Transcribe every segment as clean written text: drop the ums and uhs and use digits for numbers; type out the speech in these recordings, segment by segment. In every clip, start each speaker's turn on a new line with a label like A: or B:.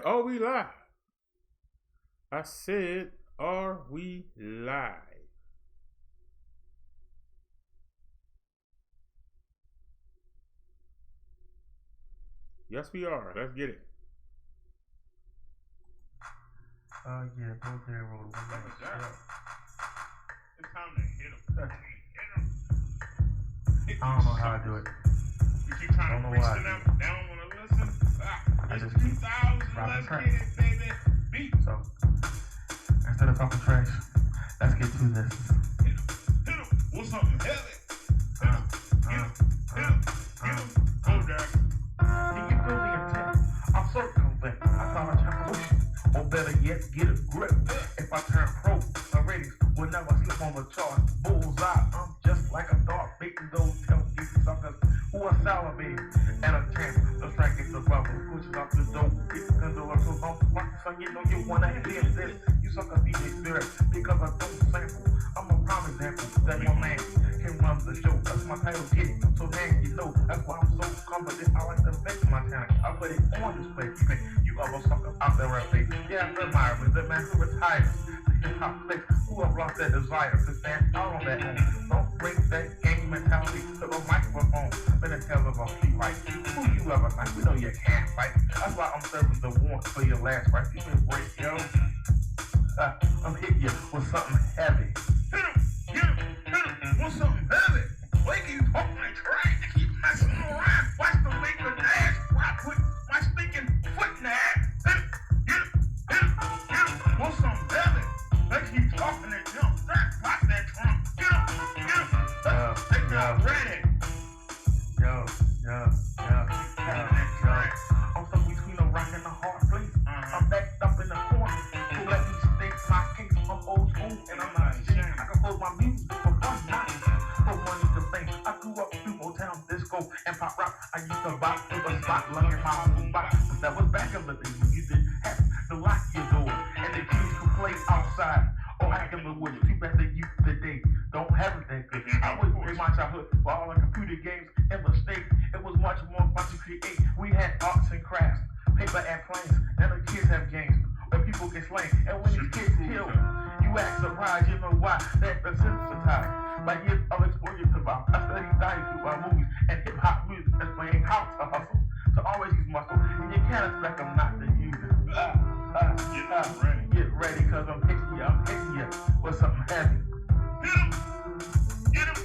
A: right. Are we live? I said, are we live? Yes, we are. Let's get it.
B: Yeah, go there, roll.
A: It's time to hit him.
B: I don't know how I do it.
A: You keep trying to reach to them, they don't want to listen.
B: I just
A: It's
B: keep
A: 2000,
B: rapping
A: let's
B: trash.
A: get it, baby. Beat.
B: So, instead of talking trash, let's get to this.
A: Hit him. What's something heavy? Hit him. Go, Derrick.
B: Can you feel the intent? I'm circumvent. I found a revolution. Or better yet, get a grip. If I turn pro, my ratings will never slip on the chart. Bullseye, I'm just like a dog. Making those tailgate suckers who are salivating. And a chance to strike it the bubble. Pushes out the dope. It's condoler, so don't fuck, son. You know you wanna hear this. You sucker be the spirit because I don't sample. I'm a prime example that my man can run the show. That's my title kid. So man, you know that's why I'm so confident. I like to flex my talent. I put it on display, keeping you other suckers out there right there. Yeah, I'm admiring the man who retires. The top flex who have lost their desire to stand out on their own. Don't bring that gang mentality to the microphone. Been a tale of a few like who you ever like. We know you can't fight. That's why I'm serving the warrant for your last fight. You can break, yo. I'm hitting you with something heavy.
A: Hit him. What's something heavy? Why can you talk like trash? They keep messing around. Watch the make the dash. Why I put my stinking foot in the ass? Hit him. What's something heavy? They keep talking that jump. Pop that trunk. Get him. They not ready.
B: Yo. I'm stuck between a rock and a hard place. I'm backed up in the corner. So let me state my case. I'm old school and I'm not ashamed. I can close my music for one night. For money to fame. I grew up through Motown, disco, and pop rock. I used to rock to the spot, lugging my own box. But that was back in the day when you didn't have to lock your door. And the kids could play outside or back in the woods. Too bad the youth today don't have it that good. I would trade my childhood for all the computer games in the state. It was much more fun to create. We had arts and crafts, paper and planes, and the kids have games where people get slain. And when these kids kill, you act surprised. You know why? They're desensitized by years of exposure to violence. I studied diet through my movies and hip hop music, explaining how to hustle, to always use muscle. And you can't expect them not to use it. Get ready, cause I'm hitting you with something heavy.
A: Get him.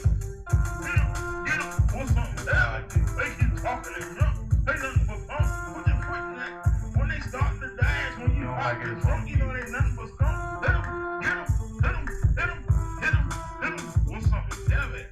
A: What's something heavy? They keep talking and jump. They nothing but fun. Put your foot in that. When they start to dash, when you pop the trunk, you know they nothing but skunk. Hit him. What's something heavy?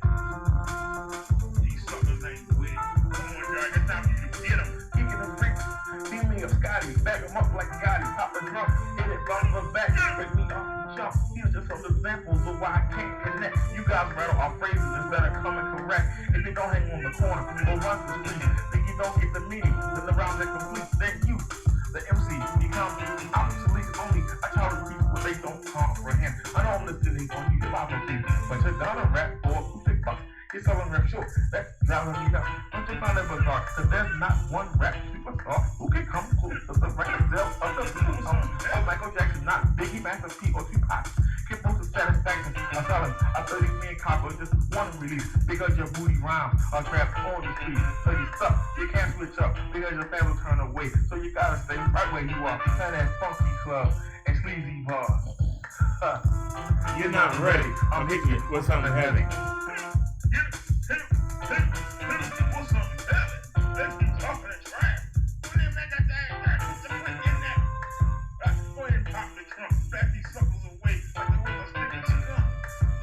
A: These suckers ain't with it. Come on, Derrick, it's time for you to get him.
B: Kicking the bricks, feeling of Scotty, back him up like Gotti, pop the drum, hit it from the back, break me off, jump. Here's just some examples of why I can't connect. You guys rattle off phrases instead of coming correct. If you don't hang on the corner or run the street, then you don't get the meaning. Then the rounds are complete. Then you, the MC, become obsolete only. I try to reach what they don't comprehend. I know I'm listening on you, if I don't see, but you're down a rap for $6. You're selling rap short. That's driving me nuts. Don't you find it bizarre? Cause there's not one rap superstar who can come close to the record sales of the Beatles. Or Michael Jackson, not Biggie, Master P, or Tupac. Get most of satisfaction. I'm selling a 30 million copy just one release because your booty rhymes are trapped on the street. So you stuck. You can't switch up because your family turn away. So you gotta stay right where you are. Play that funky club and sleazy bars.
A: You're not ready. I'm hitting you with something heavy. What's something heavy? They keep talking and trash. When they make that thing back, put your foot in there. Go ahead and pop the trunk. Back these suckers away like they was a sticking skunk.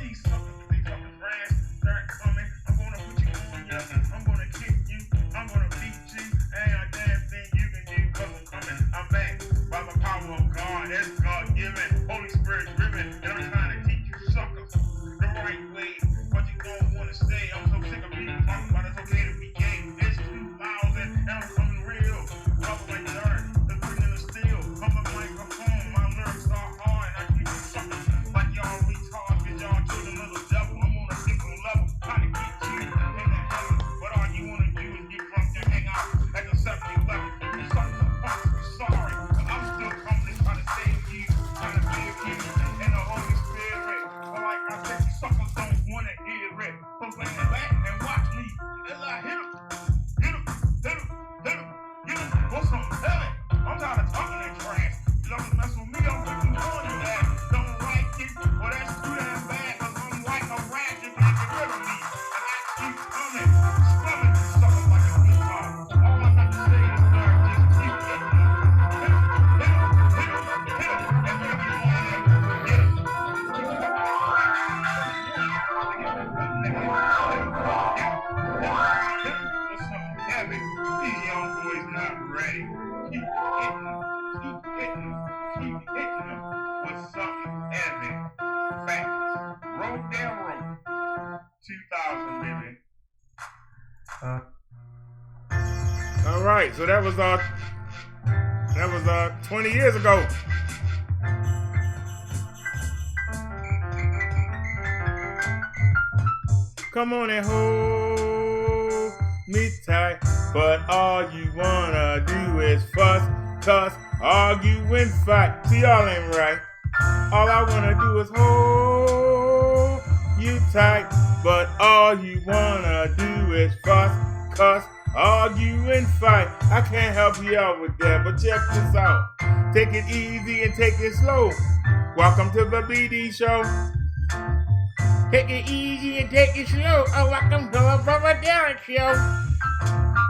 A: These suckers, they talking trash. They're coming. I'm gonna put you on ya. I'm gonna kick you. I'm gonna beat you. Ain't a damn thing you can do cause I'm coming. I'm back by the power of God. That's God given. Holy Spirit driven. And I'm trying to teach you suckers the right way. But you don't wanna stay. I'm so sick of people talking about it's okay to be gay. It's 2000 and I'm coming real. Rough like dirt, the green and the steel. I'm a microphone, my lyrics are hard. I keep you suckers like y'all retards, cause y'all children of the devil. I'm on a different level, trying to get you in the heaven. But all you wanna do is get drunk and hang out at the 7-Eleven. You suckers are fucking sorry. I These young boys not ready. Keep hitting them. Keep hitting them. Keep hitting them with something heavy. Facts. Road down road. 2000, baby.
C: All right, so that was 20 years ago. Come on and hold me tight, but all you wanna do is fuss, cuss, argue, and fight. See, y'all ain't right. All I wanna do is hold you tight, but all you wanna do is fuss, cuss, argue, and fight. I can't help you out with that, but check this out. Take it easy and take it slow. Welcome to the BD show. Take it easy and take it slow. Oh, welcome to the Brother Derrick show.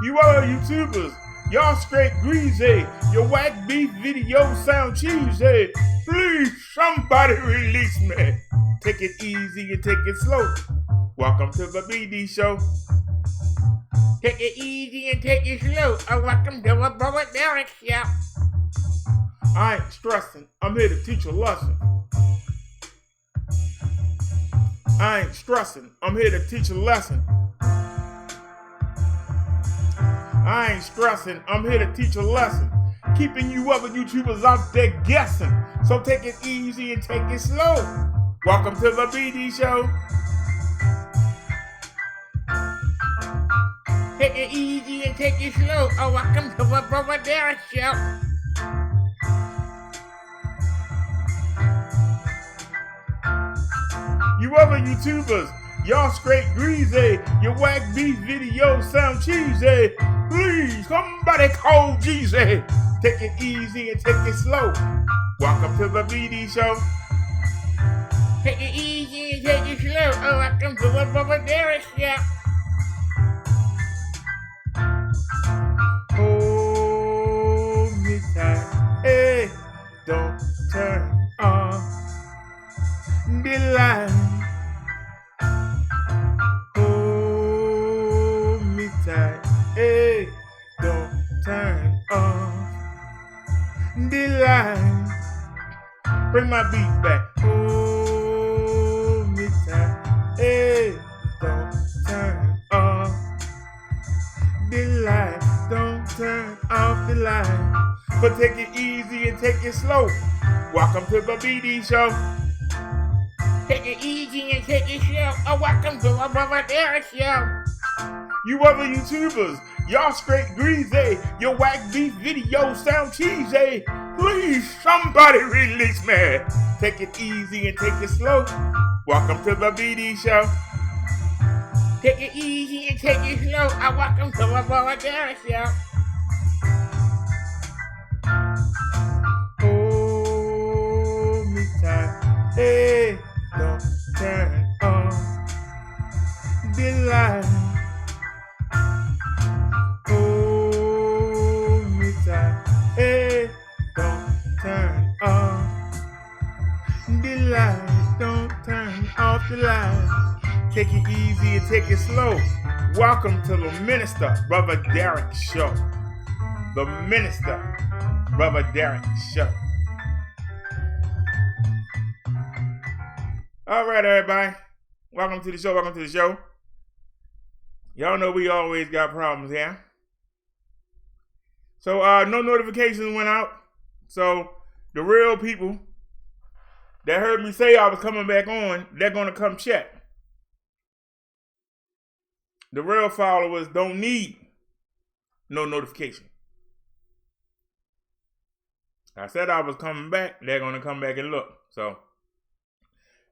C: You all YouTubers, y'all straight greasy. Your whack beef video sound cheesy. Please, somebody release me. Take it easy and take it slow. Welcome to the BD show. Take it easy and take it slow. Oh, welcome to the Brother Derrick show. I ain't stressing. I'm here to teach a lesson. I ain't stressing. I'm here to teach a lesson. I ain't stressing. I'm here to teach a lesson. Keeping you other YouTubers out there guessing. So take it easy and take it slow. Welcome to the BD show. Take it easy and take it slow. Oh, welcome to the Brother Derrick show. You other YouTubers, y'all straight greasy. Your whack beef videos sound cheesy. Please, somebody call Jeezy. Take it easy and take it slow. Welcome to the BD show. Take it easy and take it slow. Oh, welcome to the Brother Derrick show. Hold me tight. Hey, don't turn off the light. Hold me tight. Hey, don't turn off the light. Bring my beat back. Hold me tight. Hey, don't turn off the light. Don't turn off the light. But take it easy and take it slow. Welcome to the BD show. Take it easy and take it slow. Oh, welcome to the Brother Derrick show. You other YouTubers, y'all straight greasy. Your whack beef videos sound cheesy. Please, somebody release me. Take it easy and take it slow. Welcome to the BD show. Take it easy and take it slow. Oh, welcome to the Brother Derrick show. Hold me tight. Hey, don't turn off the light. Hold me tight. Hey, don't turn off the light. Don't turn off the light. Take it easy and take it slow. Welcome to the Minister, Brother Derrick show. The Minister, Brother Derrick show. All right, everybody. Welcome to the show. Welcome to the show. Y'all know we always got problems here. So, no notifications went out. So, the real people that heard me say I was coming back on, they're going to come check. The real followers don't need no notification. I said I was coming back. They're going to come back and look. So,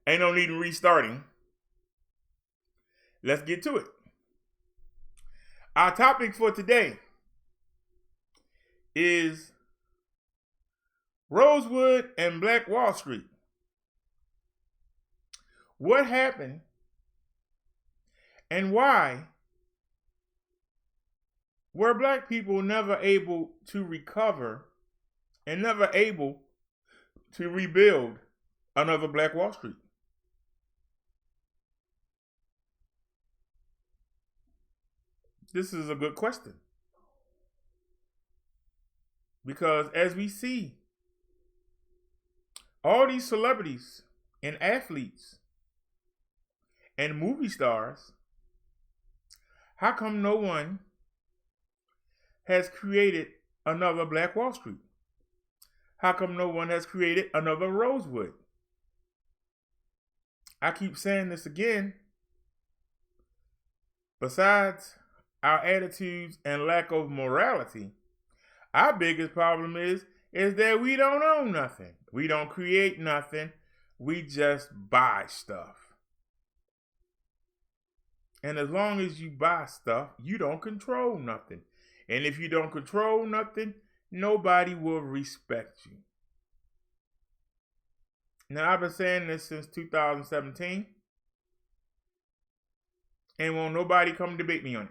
C: ain't no need in restarting. Let's get to it. Our topic for today is Rosewood and Black Wall Street. What happened and why were black people never able to recover and never able to rebuild another Black Wall Street? This is a good question. Because as we see, all these celebrities and athletes and movie stars, how come no one has created another Black Wall Street? How come no one has created another Rosewood? I keep saying this again. Besides our attitudes and lack of morality, our biggest problem is that we don't own nothing. We don't create nothing. We just buy stuff. And as long as you buy stuff, you don't control nothing. And if you don't control nothing, nobody will respect you. Now, I've been saying this since 2017. And won't nobody come debate me on it.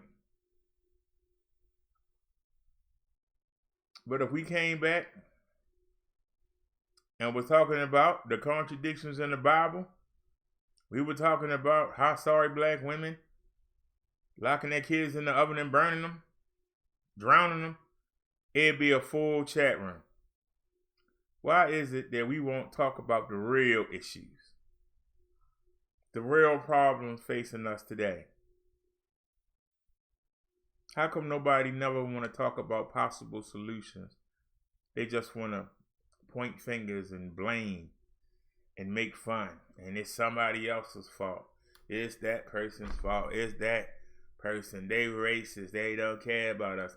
C: But if we came back and was talking about the contradictions in the Bible, we were talking about how sorry black women locking their kids in the oven and burning them, drowning them, it'd be a full chat room. Why is it that we won't talk about the real issues? The real problems facing us today? How come nobody never want to talk about possible solutions? They just want to point fingers and blame and make fun. And it's somebody else's fault. It's that person's fault. It's that person. They racist. They don't care about us.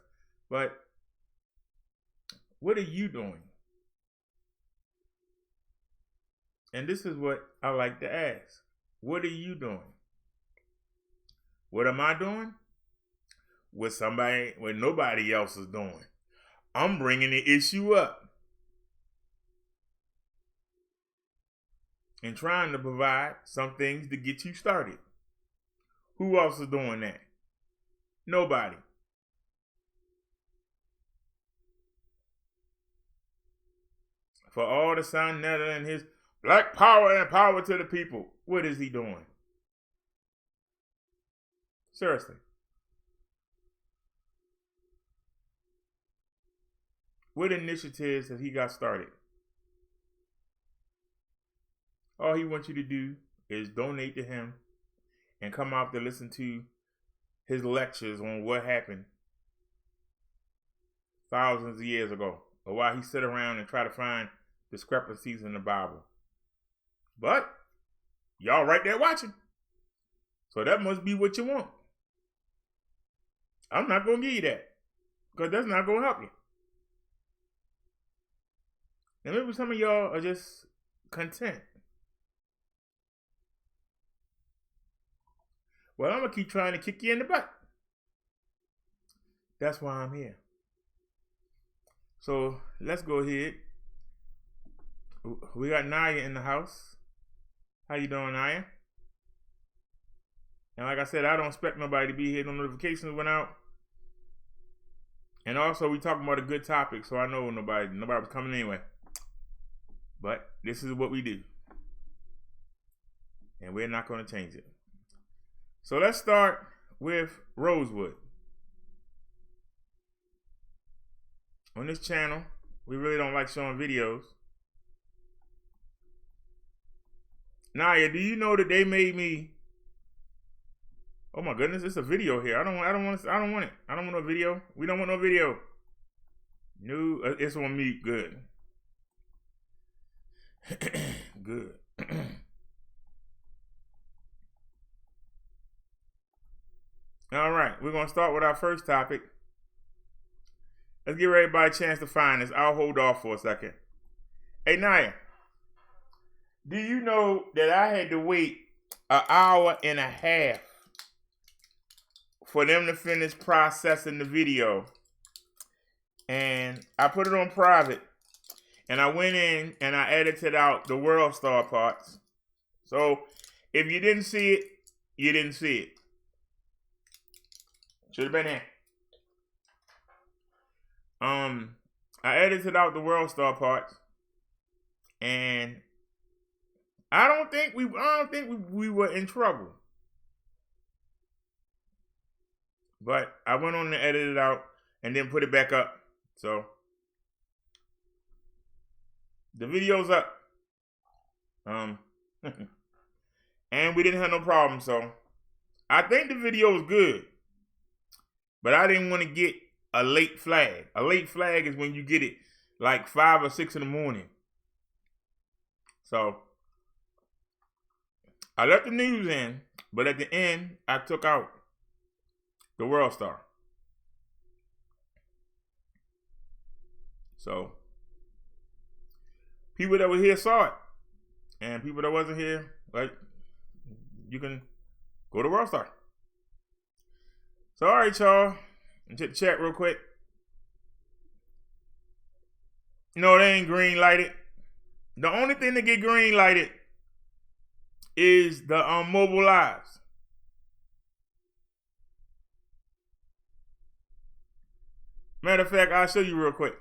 C: But what are you doing? And this is what I like to ask. What are you doing? What am I doing? What nobody else is doing. I'm bringing the issue up and trying to provide some things to get you started. Who else is doing that? Nobody. For all the Son Netta and his black power and power to the people, what is he doing? Seriously. What initiatives have he got started? All he wants you to do is donate to him and come out to listen to his lectures on what happened thousands of years ago, or while he sit around and try to find discrepancies in the Bible. But y'all right there watching. So that must be what you want. I'm not going to give you that, because that's not going to help you. And maybe some of y'all are just content. Well, I'm going to keep trying to kick you in the butt. That's why I'm here. So let's go ahead. We got Naya in the house. How you doing, Naya? And like I said, I don't expect nobody to be here. No notifications went out. And also, we talking about a good topic, so I know nobody was coming anyway. But this is what we do. And we're not going to change it. So let's start with Rosewood. On this channel, we really don't like showing videos. Naya, do you know that they made me? Oh my goodness, it's a video here. I don't want it. I don't want no video. We don't want no video. No, it's on me. Good. Good. All right, we're going to start with our first topic. Let's give everybody a chance to find this. I'll hold off for a second. Hey, Naya, do you know that I had to wait an hour and a half for them to finish processing the video? And I put it on private. And I went in and I edited out the world star parts. So if you didn't see it, you didn't see it. Should have been there. I edited out the world star parts, and I don't think we were in trouble. But I went on and edited it out and then put it back up. So The video's up. And we didn't have no problem, so I think the video is good. But I didn't want to get a late flag. A late flag is when you get it like 5 or 6 in the morning. So I let the news in, but at the end, I took out the World Star. So people that were here saw it. And people that wasn't here, like, you can go to World Star. So, all right, y'all. Check the chat real quick. No, they ain't green lighted. The only thing that get green lighted is the mobile lives. Matter of fact, I'll show you real quick.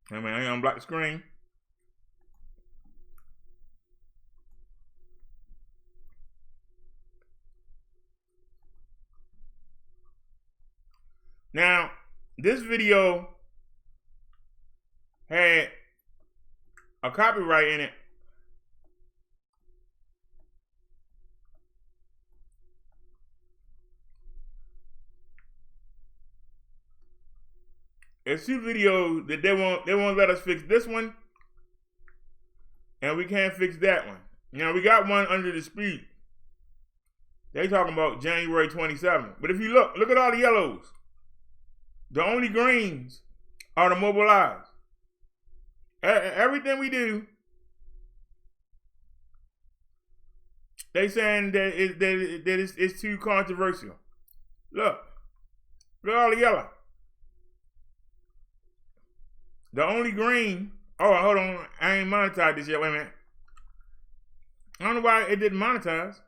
C: I mean, I ain't unblock the screen. Now, this video had a copyright in it. It's 2 videos that they won't let us fix this one, and we can't fix that one. Now we got one under dispute. They talking about January 27th. But if you look at all the yellows. The only greens are the mobile lives. Everything we do, they saying that it's too controversial. Look at all the yellow. The only green. Oh, hold on. I ain't monetized this yet. Wait a minute. I don't know why it didn't monetize.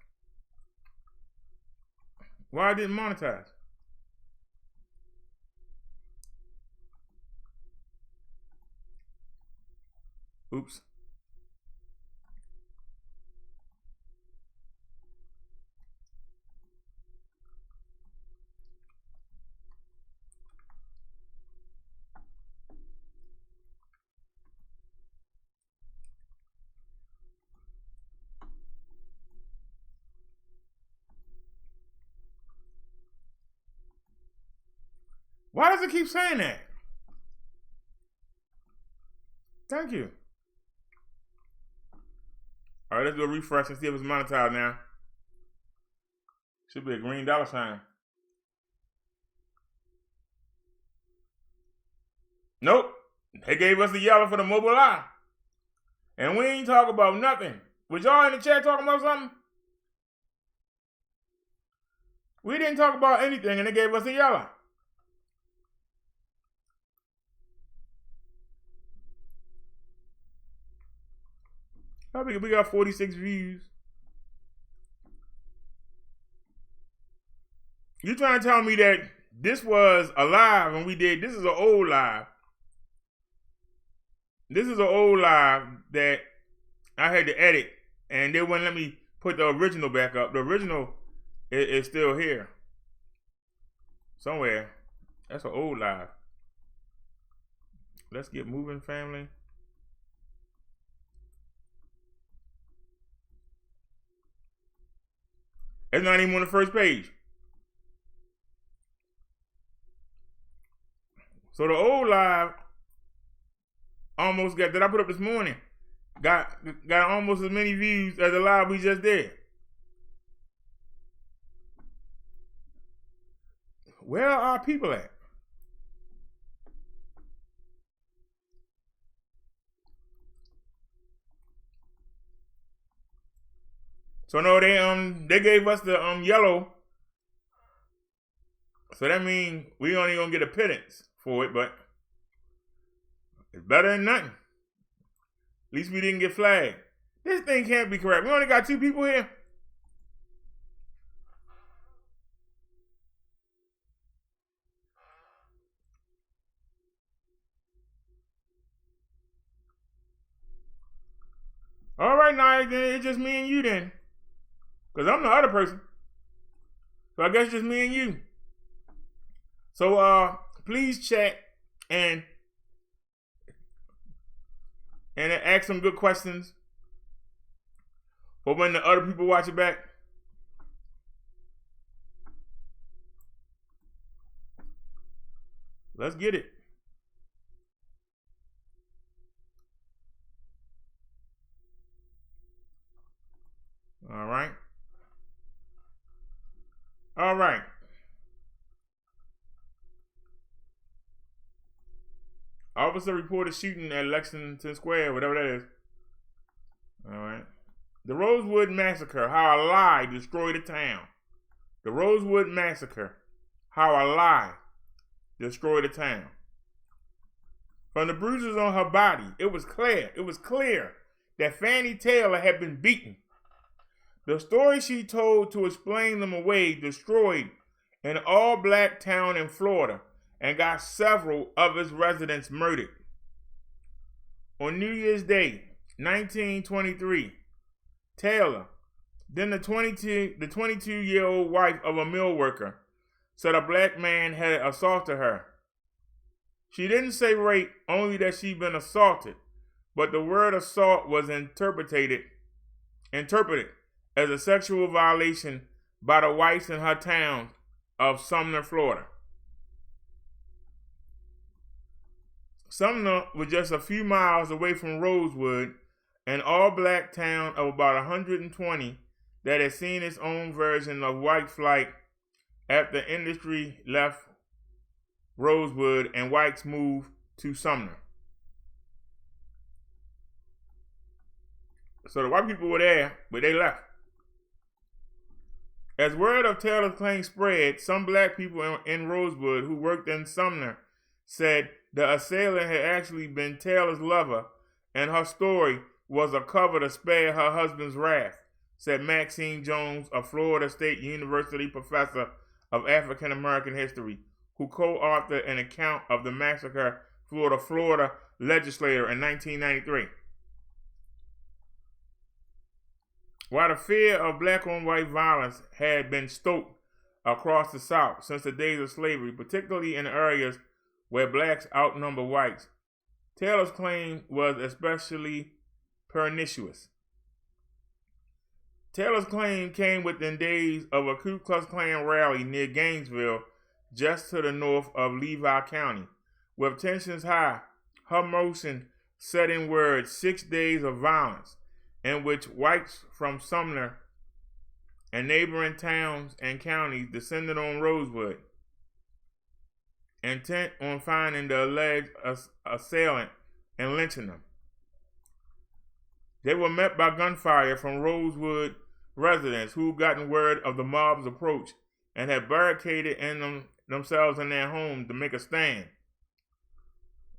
C: Why it didn't monetize? Oops. Why does it keep saying that? Thank you. All right, let's do a refresh and see if it's monetized now. Should be a green dollar sign. Nope. They gave us the yellow for the mobile eye. And we ain't talking about nothing. Was y'all in the chat talking about something? We didn't talk about anything and they gave us a yellow. We got 46 views. You trying to tell me that this was a live when we did, this is an old live. This is an old live that I had to edit and they wouldn't let me put the original back up. The original is still here. Somewhere. That's an old live. Let's get moving, family. It's not even on the first page. So the old live almost got, that I put up this morning, got almost as many views as the live we just did. Where are our people at? So no, they gave us the yellow. So that means we only gonna get a pittance for it, but it's better than nothing. At least we didn't get flagged. This thing can't be correct. We only got 2 people here. All right, now it's just me and you then. Because I'm the other person. So I guess just me and you. So please chat and ask some good questions for when the other people watch it back. Let's get it. All right. All right. Officer reported shooting at Lexington Square, whatever that is. All right. The Rosewood Massacre, how a lie destroyed a town. The Rosewood Massacre, how a lie destroyed a town. From the bruises on her body, it was clear that Fannie Taylor had been beaten. The story she told to explain them away destroyed an all-black town in Florida and got several of its residents murdered. On New Year's Day, 1923, Taylor, then the 22-year-old wife of a mill worker, said a black man had assaulted her. She didn't say rape, only that she'd been assaulted, but the word assault was interpreted as a sexual violation by the whites in her town of Sumner, Florida. Sumner was just a few miles away from Rosewood, an all-black town of about 120 that had seen its own version of white flight after industry left Rosewood and whites moved to Sumner. So the white people were there, but they left. As word of Taylor's claim spread, some black people in Rosewood who worked in Sumner said the assailant had actually been Taylor's lover, and her story was a cover to spare her husband's wrath, said Maxine Jones, a Florida State University professor of African American history, who co-authored an account of the massacre for the Florida legislature in 1993. While the fear of black-on-white violence had been stoked across the South since the days of slavery, particularly in areas where blacks outnumber whites, Taylor's claim was especially pernicious. Taylor's claim came within days of a Ku Klux Klan rally near Gainesville, just to the north of Levi County. With tensions high, her motion set in words 6 days of violence, in which whites from Sumner and neighboring towns and counties descended on Rosewood, intent on finding the alleged assailant and lynching them. They were met by gunfire from Rosewood residents who gotten word of the mob's approach and had barricaded themselves in their homes to make a stand.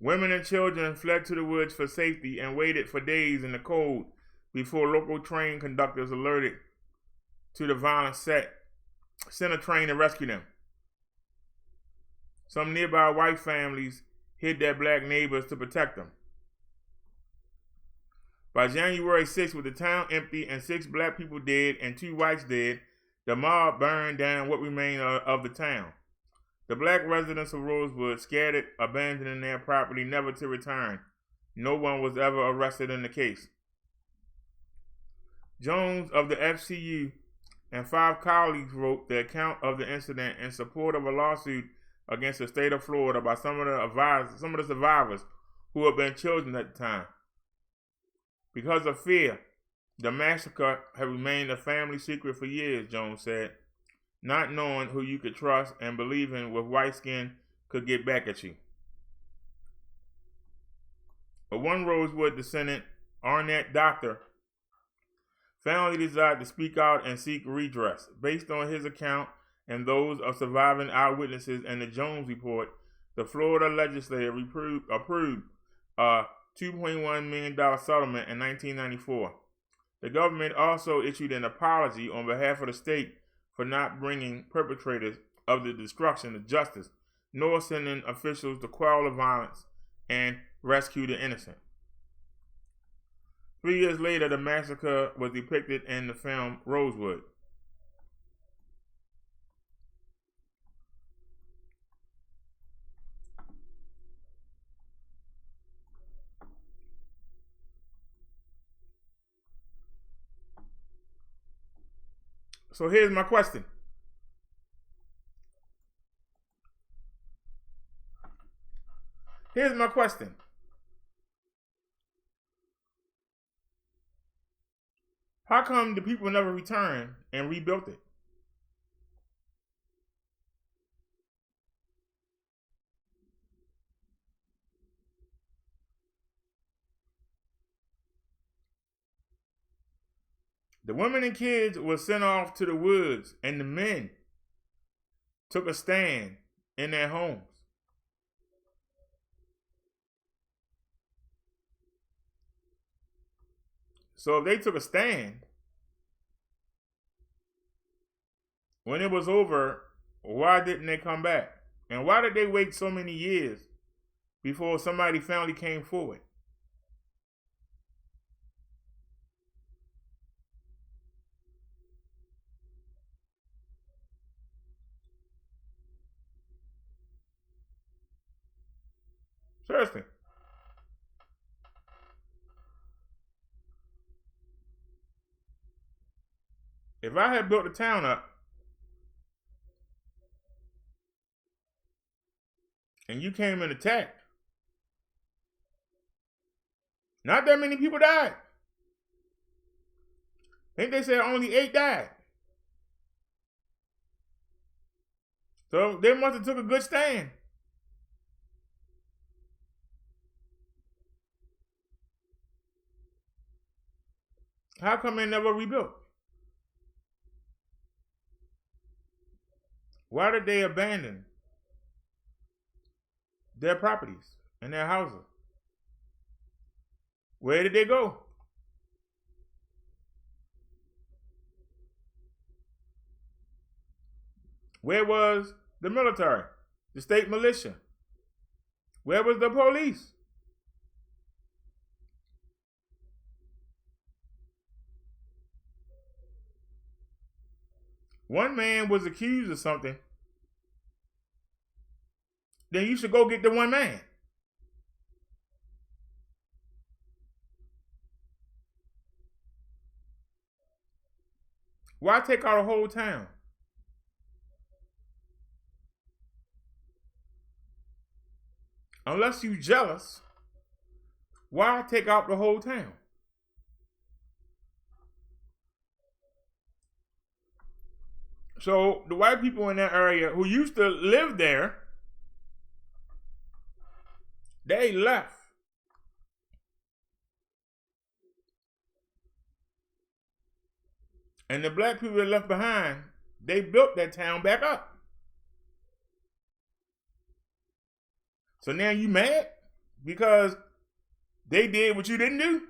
C: Women and children fled to the woods for safety and waited for days in the cold before local train conductors alerted to the violence sent a train to rescue them. Some nearby white families hid their black neighbors to protect them. By January 6th, with the town empty and 6 black people dead and 2 whites dead, the mob burned down what remained of the town. The black residents of Rosewood scattered, abandoning their property never to return. No one was ever arrested in the case. Jones of the FCU and 5 colleagues wrote the account of the incident in support of a lawsuit against the state of Florida by some of the survivors who had been children at the time. Because of fear, the massacre had remained a family secret for years, Jones said, not knowing who you could trust and believing with white skin could get back at you. But one Rosewood descendant, Arnett Doctor, finally decided to speak out and seek redress. Based on his account and those of surviving eyewitnesses and the Jones report, the Florida legislature approved a $2.1 million settlement in 1994. The government also issued an apology on behalf of the state for not bringing perpetrators of the destruction to justice, nor sending officials to quell the violence and rescue the innocent. 3 years later, the massacre was depicted in the film Rosewood. So here's my question. Here's my question. How come the people never returned and rebuilt it? The women and kids were sent off to the woods, and the men took a stand in their homes. So if they took a stand, when it was over, why didn't they come back? And why did they wait so many years before somebody finally came forward? Seriously. If I had built the town up and you came and attacked, not that many people died. I think they said only 8 died. So they must have took a good stand. How come they never rebuilt? Why did they abandon their properties and their houses? Where did they go? Where was the military, the state militia? Where was the police? One man was accused of something, then you should go get the one man. Why take out a whole town? Unless you jealous, why take out the whole town? So the white people in that area who used to live there, they left. And the black people that left behind, they built that town back up. So now you mad because they did what you didn't do?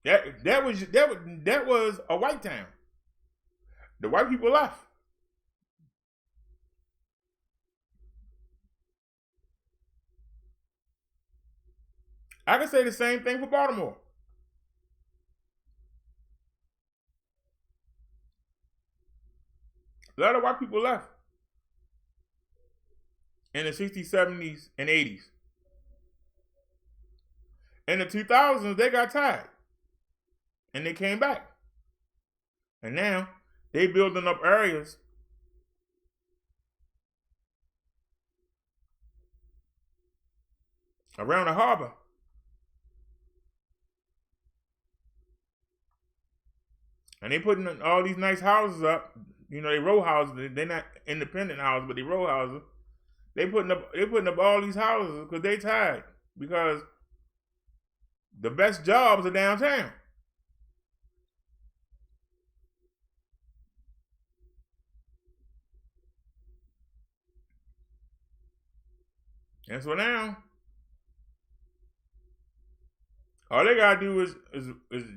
C: That was a white town. The white people left. I can say the same thing for Baltimore. A lot of white people left in the 60s, 70s, and 80s. In the 2000s, they got tired. And they came back. And now, they building up areas around the harbor. And they putting all these nice houses up. You know, they row houses. They're not independent houses, but they row houses. They putting up all these houses because they tired. Because the best jobs are downtown. And so now, all they gotta do is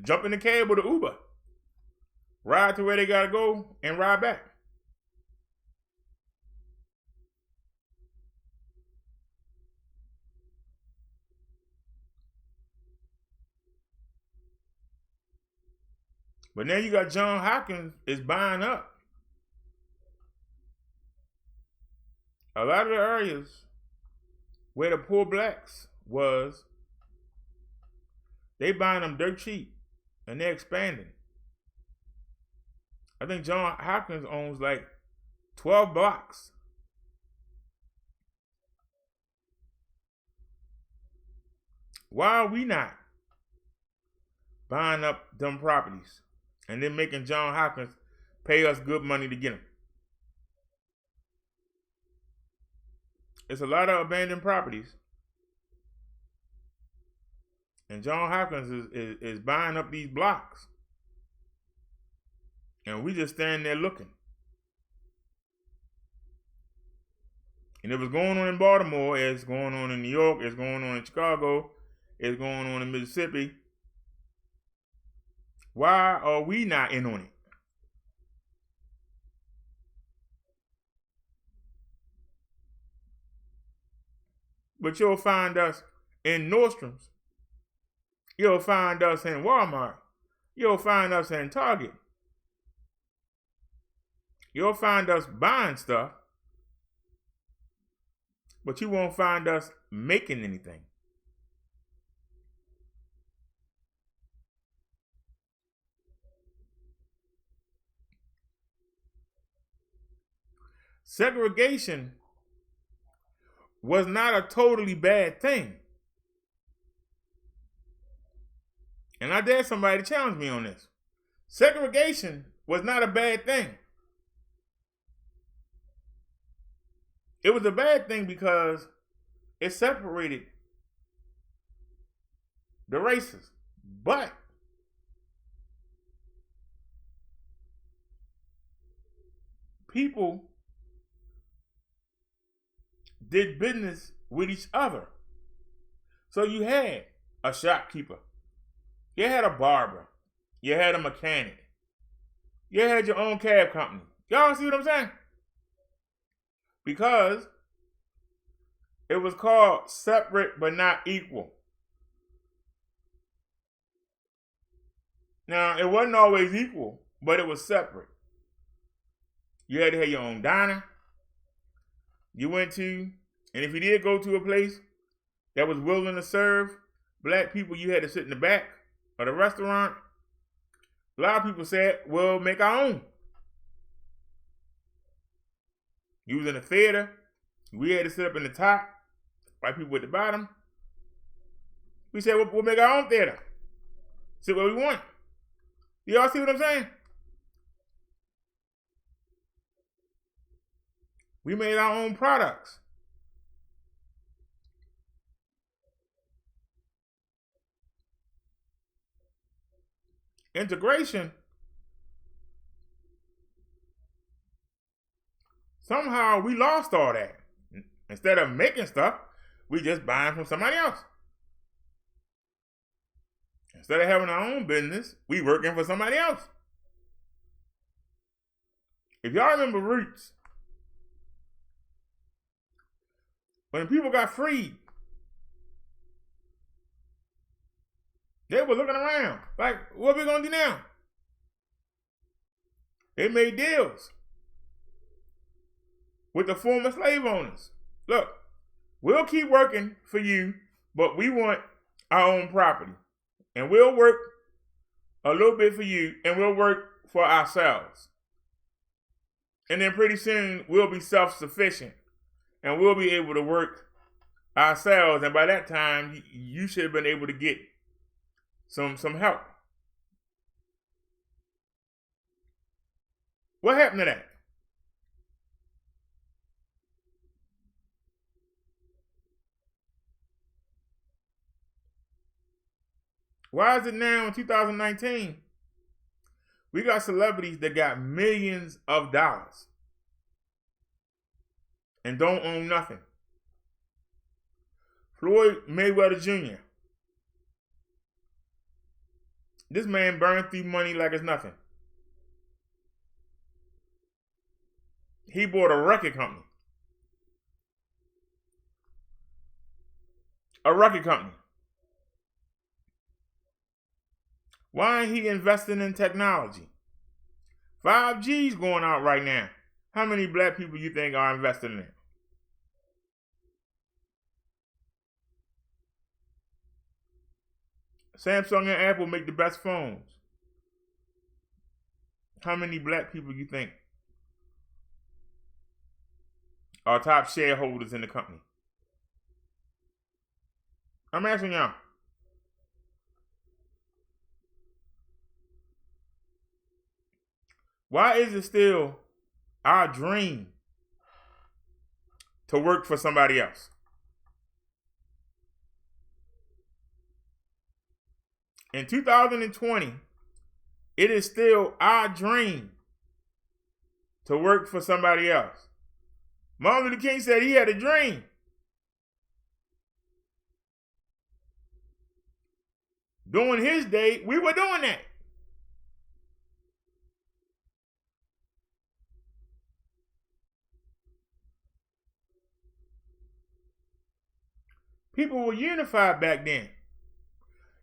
C: jump in the cab with the Uber, ride to where they gotta go, and ride back. But now you got John Hopkins is buying up a lot of the areas where the poor blacks was. They buying them dirt cheap And they're expanding. I think John Hopkins owns like 12 blocks. Why are we not buying up them properties and then making John Hopkins pay us good money to get them? It's a lot of abandoned properties. And John Hopkins is buying up these blocks. And we just stand there looking. And it was going on in Baltimore, it's going on in New York, it's going on in Chicago, it's going on in Mississippi. Why are we not in on it? But you'll find us in Nordstrom's. You'll find us in Walmart. You'll find us in Target. You'll find us buying stuff, but you won't find us making anything. Segregation was not a totally bad thing. And I dare somebody to challenge me on this. Segregation was not a bad thing. It was a bad thing because it separated the races. But people did business with each other. So you had a shopkeeper. You had a barber. You had a mechanic. You had your own cab company. Y'all see what I'm saying? Because it was called separate but not equal. Now, it wasn't always equal, but it was separate. You had to have your own diner. You went to, and if you did go to a place that was willing to serve black people, you had to sit in the back of the restaurant. A lot of people said, we'll make our own. You was in the theater. We had to sit up in the top. White people at the bottom. We said, we'll make our own theater. Sit where we want. Y'all see what I'm saying? We made our own products. Integration, somehow we lost all that. Instead of making stuff, we just buying from somebody else. Instead of having our own business, we working for somebody else. If y'all remember Roots, when people got freed, they were looking around like, what we gonna do now? They made deals with the former slave owners. Look, we'll keep working for you, but we want our own property. And we'll work a little bit for you, and we'll work for ourselves. And then pretty soon, we'll be self-sufficient, and we'll be able to work ourselves. And by that time, you should have been able to get some help. What happened to that? Why is it now in 2019, we got celebrities that got millions of dollars and don't own nothing? Floyd Mayweather Jr. This man burned through money like it's nothing. He bought a record company. A record company. Why ain't he investing in technology? 5G's going out right now. How many black people you think are investing in it? Samsung and Apple make the best phones. How many black people you think are top shareholders in the company? I'm asking y'all. Why is it still our dream to work for somebody else? In 2020, it is still our dream to work for somebody else. Martin Luther King said he had a dream. During his day, we were doing that. People were unified back then.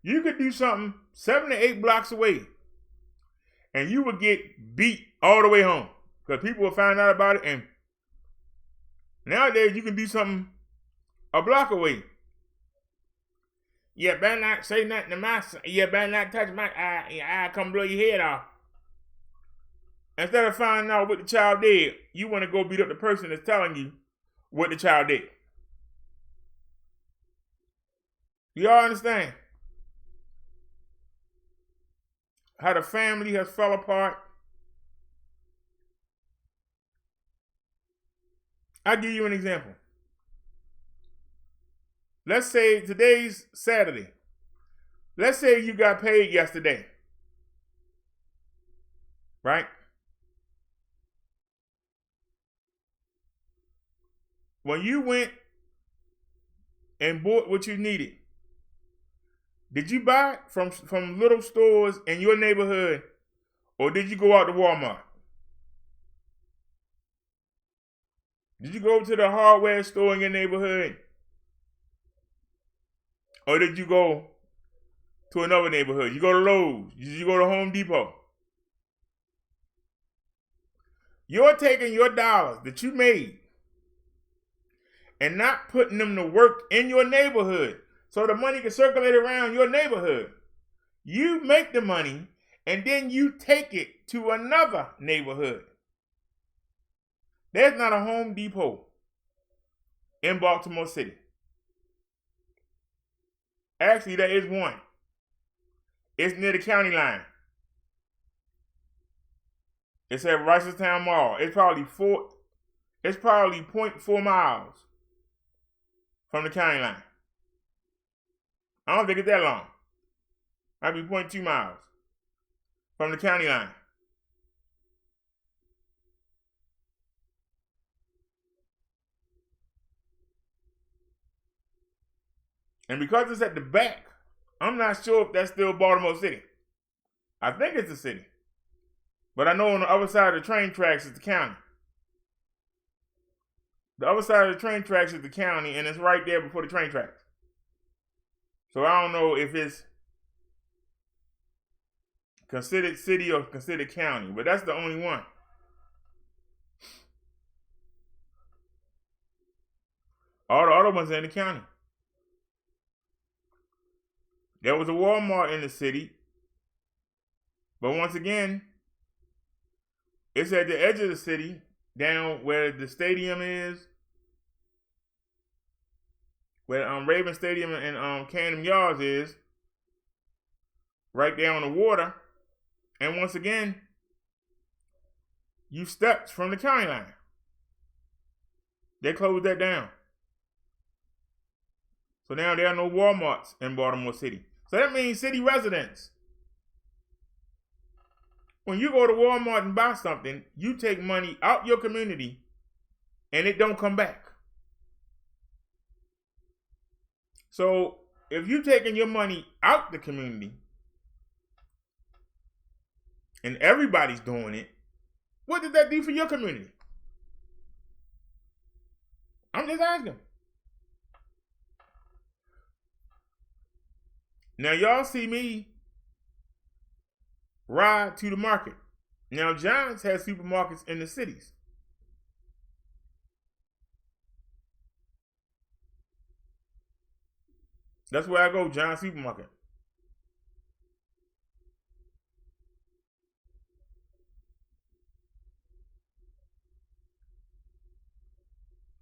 C: You could do something 7 to 8 blocks away, and you would get beat all the way home because people would find out about it. And nowadays, you can do something a block away. You better not say nothing to my son. You better not touch my eye. I'll come blow your head off. Instead of finding out what the child did, you want to go beat up the person that's telling you what the child did. Y'all understand how the family has fell apart? I'll give you an example. Let's say today's Saturday. Let's say you got paid yesterday. Right? When you went and bought what you needed, did you buy it from little stores in your neighborhood, or did you go out to Walmart? Did you go to the hardware store in your neighborhood, or did you go to another neighborhood? You go to Lowe's. Did you go to Home Depot? You're taking your dollars that you made and not putting them to work in your neighborhood so the money can circulate around your neighborhood. You make the money and then you take it to another neighborhood. There's not a Home Depot in Baltimore City. Actually, there is one. It's near the county line. It's at Ricerstown Mall. It's probably 0.4 miles from the county line. I don't think it's that long. Might be 0.2 miles from the county line. And because it's at the back, I'm not sure if that's still Baltimore City. I think it's the city. But I know on the other side of the train tracks is the county. The other side of the train tracks is the county, and it's right there before the train tracks. So I don't know if it's considered city or considered county, but that's the only one. All the other ones are in the county. There was a Walmart in the city, but once again, it's at the edge of the city, down where the stadium is, where Raven Stadium and Camden Yards is, right there on the water. And once again, you stepped from the county line. They closed that down. So now there are no Walmarts in Baltimore City. So that means city residents, when you go to Walmart and buy something, you take money out your community and it don't come back. So if you're taking your money out the community and everybody's doing it, what did that do for your community? I'm just asking. Now y'all see me ride to the market. Now Giants has supermarkets in the cities. That's where I go, Giant Supermarket.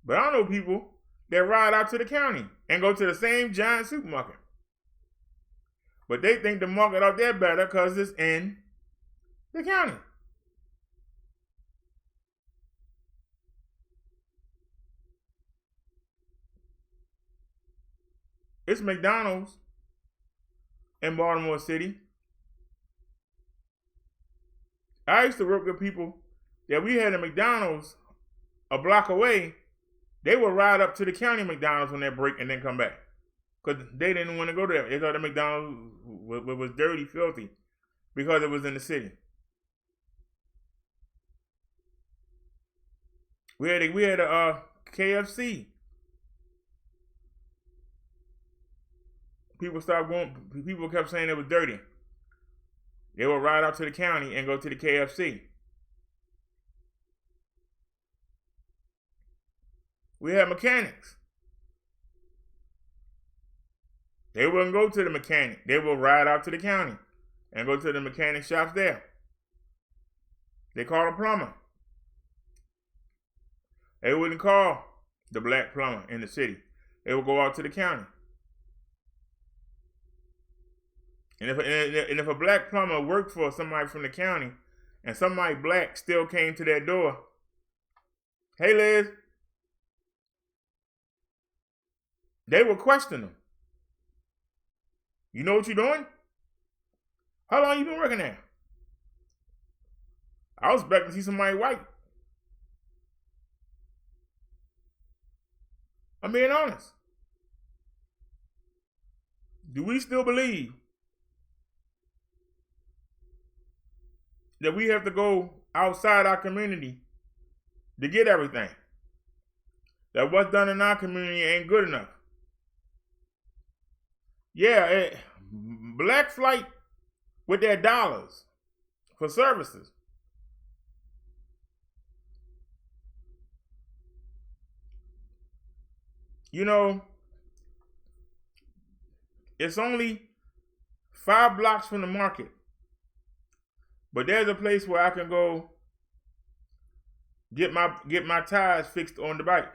C: But I know people that ride out to the county and go to the same giant supermarket. But they think the market out there better because it's in the county. It's McDonald's in Baltimore City. I used to work with people that we had a McDonald's a block away. They would ride up to the county McDonald's on their break and then come back. Because they didn't want to go there. They thought the McDonald's was dirty, filthy, because it was in the city. We had a KFC. People kept saying it was dirty. They would ride out to the county and go to the KFC. We had mechanics. They wouldn't go to the mechanic. They would ride out to the county and go to the mechanic shops there. They called a plumber. They wouldn't call the black plumber in the city. They would go out to the county. And if a black plumber worked for somebody from the county and somebody black still came to their door, hey Liz, they would question them. You know what you're doing? How long you been working there? I was expecting to see somebody white. I'm being honest. Do we still believe that we have to go outside our community to get everything? That what's done in our community ain't good enough? Yeah, blacks fight with their dollars for services. You know, it's only 5 blocks from the market, but there's a place where I can go get my tires fixed on the bike.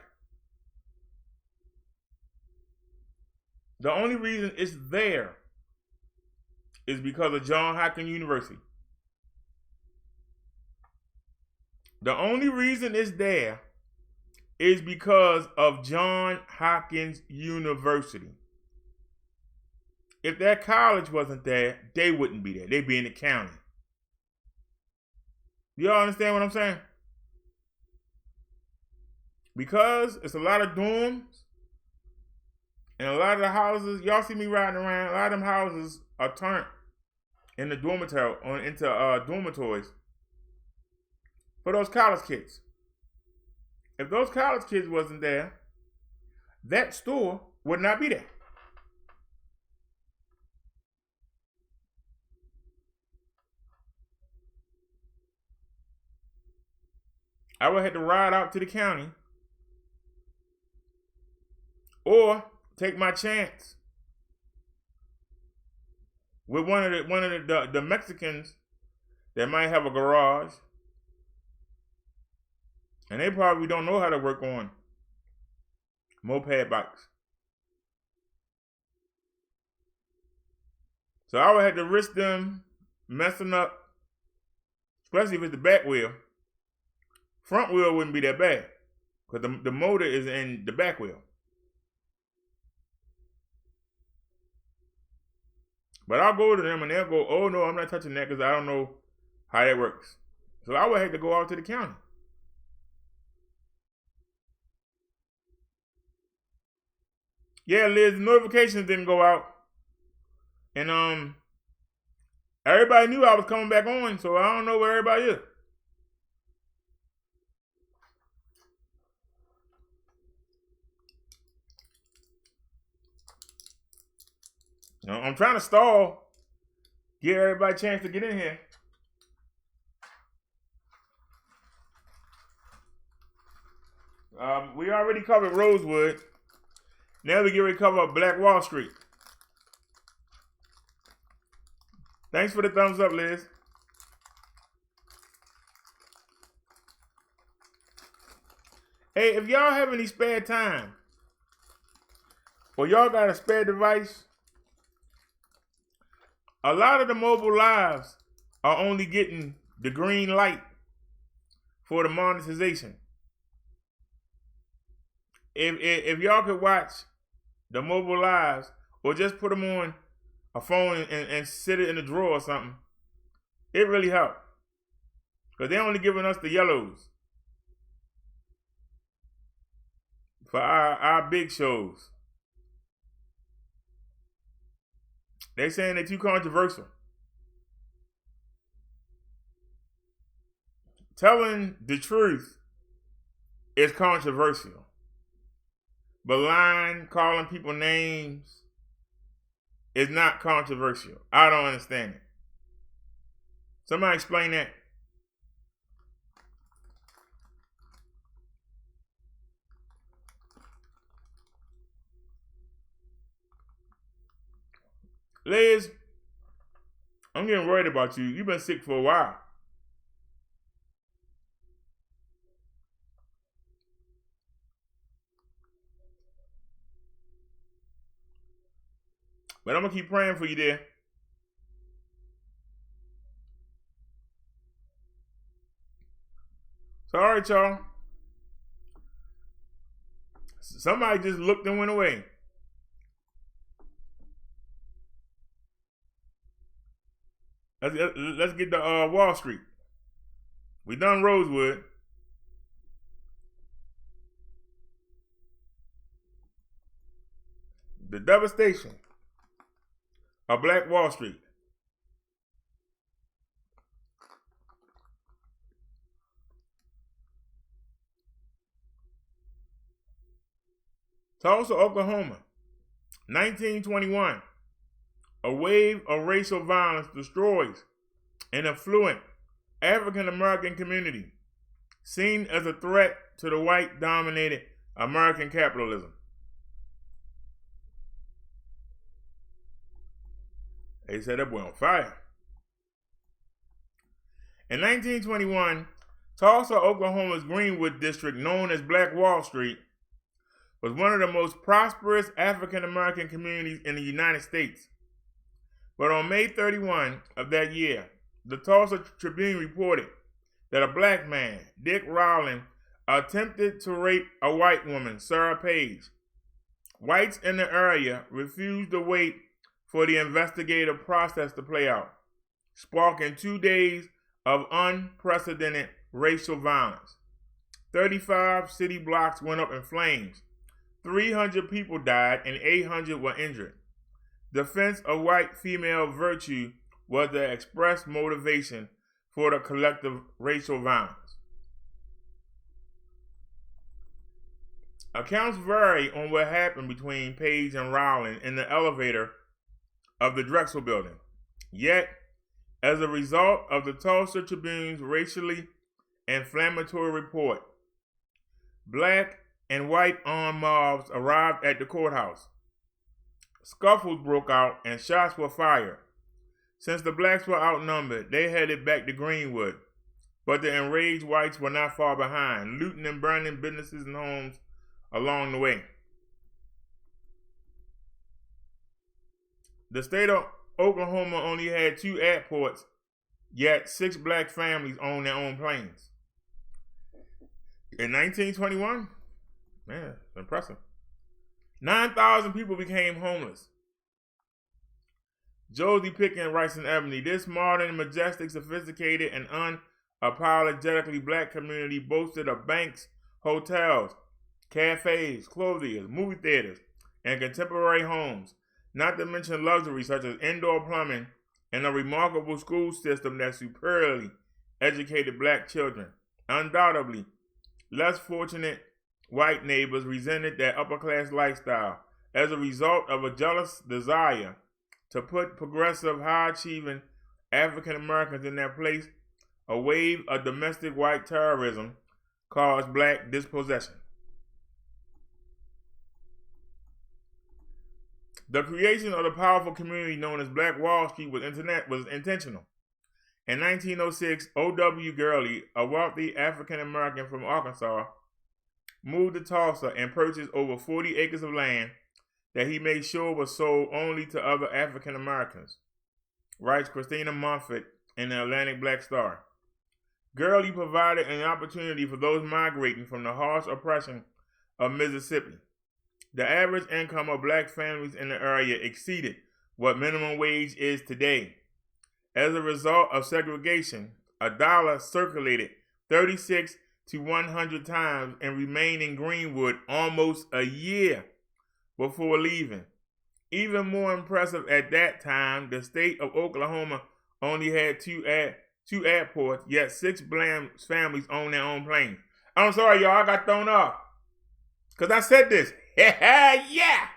C: The only reason it's there is because of Johns Hopkins University. The only reason it's there is because of Johns Hopkins University. If that college wasn't there, they wouldn't be there. They'd be in the county. Y'all understand what I'm saying? Because it's a lot of dorms and a lot of the houses, y'all see me riding around, a lot of them houses are turned in the dormitory into dormitories for those college kids. If those college kids wasn't there, that store would not be there. I would have to ride out to the county or take my chance with one of the Mexicans that might have a garage, and they probably don't know how to work on moped bikes. So I would have to risk them messing up, especially if it's the back wheel. Front wheel wouldn't be that bad because the motor is in the back wheel. But I'll go to them and they'll go, oh no, I'm not touching that because I don't know how that works. So I would have to go out to the county. Yeah, Liz, the notifications didn't go out. And everybody knew I was coming back on, so I don't know where everybody is. I'm trying to stall, give everybody a chance to get in here. We already covered Rosewood. Now we get ready to cover Black Wall Street. Thanks for the thumbs up, Liz. Hey, if y'all have any spare time, or y'all got a spare device, a lot of the mobile lives are only getting the green light for the monetization. If y'all could watch the mobile lives, or just put them on a phone and sit it in a drawer or something, it really helped. Because they're only giving us the yellows for our big shows. They're saying they're too controversial. Telling the truth is controversial. But lying, calling people names is not controversial. I don't understand it. Somebody explain that. Liz, I'm getting worried about you. You've been sick for a while. But I'm going to keep praying for you there. So, all right, y'all. Somebody just looked and went away. Let's get to Wall Street. We done Rosewood. The devastation of Black Wall Street. Tulsa, Oklahoma, 1921. A wave of racial violence destroys an affluent African American community seen as a threat to the white-dominated American capitalism. They said that boy on fire. In 1921, Tulsa, Oklahoma's Greenwood district, known as Black Wall Street, was one of the most prosperous African American communities in the United States. But on May 31 of that year, the Tulsa Tribune reported that a black man, Dick Rowland, attempted to rape a white woman, Sarah Page. Whites in the area refused to wait for the investigative process to play out, sparking 2 days of unprecedented racial violence. 35 city blocks went up in flames. 300 people died and 800 were injured. Defense of white female virtue was the express motivation for the collective racial violence. Accounts vary on what happened between Page and Rowland in the elevator of the Drexel building. Yet, as a result of the Tulsa Tribune's racially inflammatory report, black and white armed mobs arrived at the courthouse. Scuffles broke out and shots were fired. Since the blacks were outnumbered, they headed back to Greenwood, but the enraged whites were not far behind, looting and burning businesses and homes along the way. The state of Oklahoma only had 2 airports, yet 6 black families owned their own planes. In 1921, man, impressive. 9,000 people became homeless. Josie Pickens writes in Ebony, this modern, majestic, sophisticated, and unapologetically black community boasted of banks, hotels, cafes, clothiers, movie theaters, and contemporary homes, not to mention luxuries such as indoor plumbing and a remarkable school system that superiorly educated black children. Undoubtedly, less fortunate white neighbors resented that upper-class lifestyle as a result of a jealous desire to put progressive, high-achieving African Americans in their place. A wave of domestic white terrorism caused black dispossession. The creation of the powerful community known as Black Wall Street was intentional. In 1906, O.W. Gurley, a wealthy African American from Arkansas, moved to Tulsa and purchased over 40 acres of land that he made sure was sold only to other African Americans, writes Christina Moffett in the Atlantic Black Star. Gurley provided an opportunity for those migrating from the harsh oppression of Mississippi. The average income of black families in the area exceeded what minimum wage is today. As a result of segregation, a dollar circulated 36 to 100 times and remained in Greenwood almost a year before leaving. Even more impressive at that time, the state of Oklahoma only had two airports, yet 6 black families own their own planes. I'm sorry, y'all, I got thrown off. Because I said this. Yeah!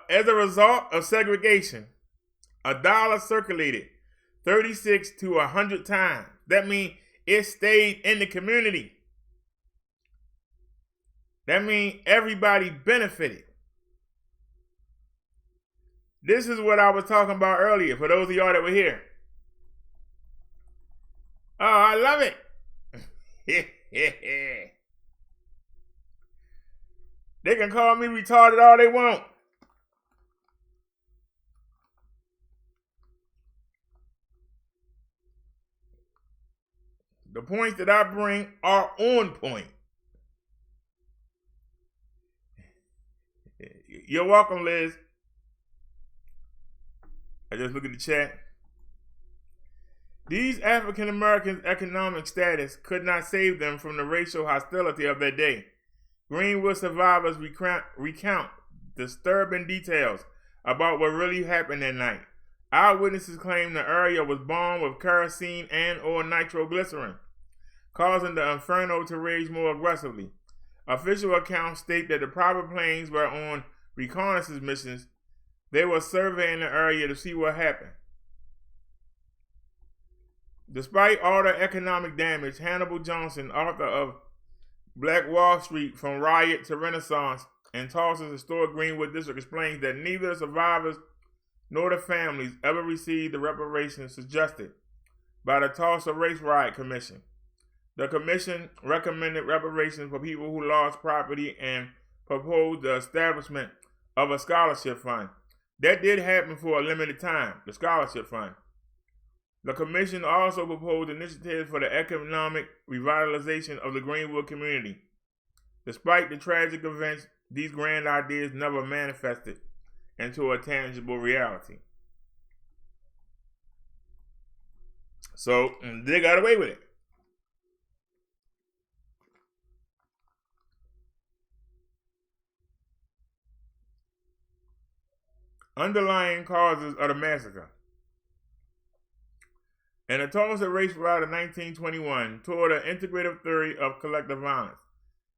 C: As a result of segregation, a dollar circulated 36 to 100 times. That means it stayed in the community. That means everybody benefited. This is what I was talking about earlier, for those of y'all that were here. Oh, I love it. They can call me retarded all they want. The points that I bring are on point. You're welcome, Liz. I just look at the chat. These African Americans' economic status could not save them from the racial hostility of their day. Greenwood survivors recount disturbing details about what really happened that night. Eyewitnesses claim the area was bombed with kerosene and or nitroglycerin, causing the inferno to rage more aggressively. Official accounts state that the private planes were on reconnaissance missions. They were surveying the area to see what happened. Despite all the economic damage, Hannibal Johnson, author of Black Wall Street From Riot to Renaissance and Tulsa's historic Greenwood District, explains that neither the survivors nor the families ever received the reparations suggested by the Tulsa Race Riot Commission. The commission recommended reparations for people who lost property and proposed the establishment of a scholarship fund. That did happen for a limited time, the scholarship fund. The commission also proposed initiatives for the economic revitalization of the Greenwood community. Despite the tragic events, these grand ideas never manifested into a tangible reality. So they got away with it. Underlying causes of the massacre. In the Tulsa Race Riot of 1921, toward an integrative theory of collective violence,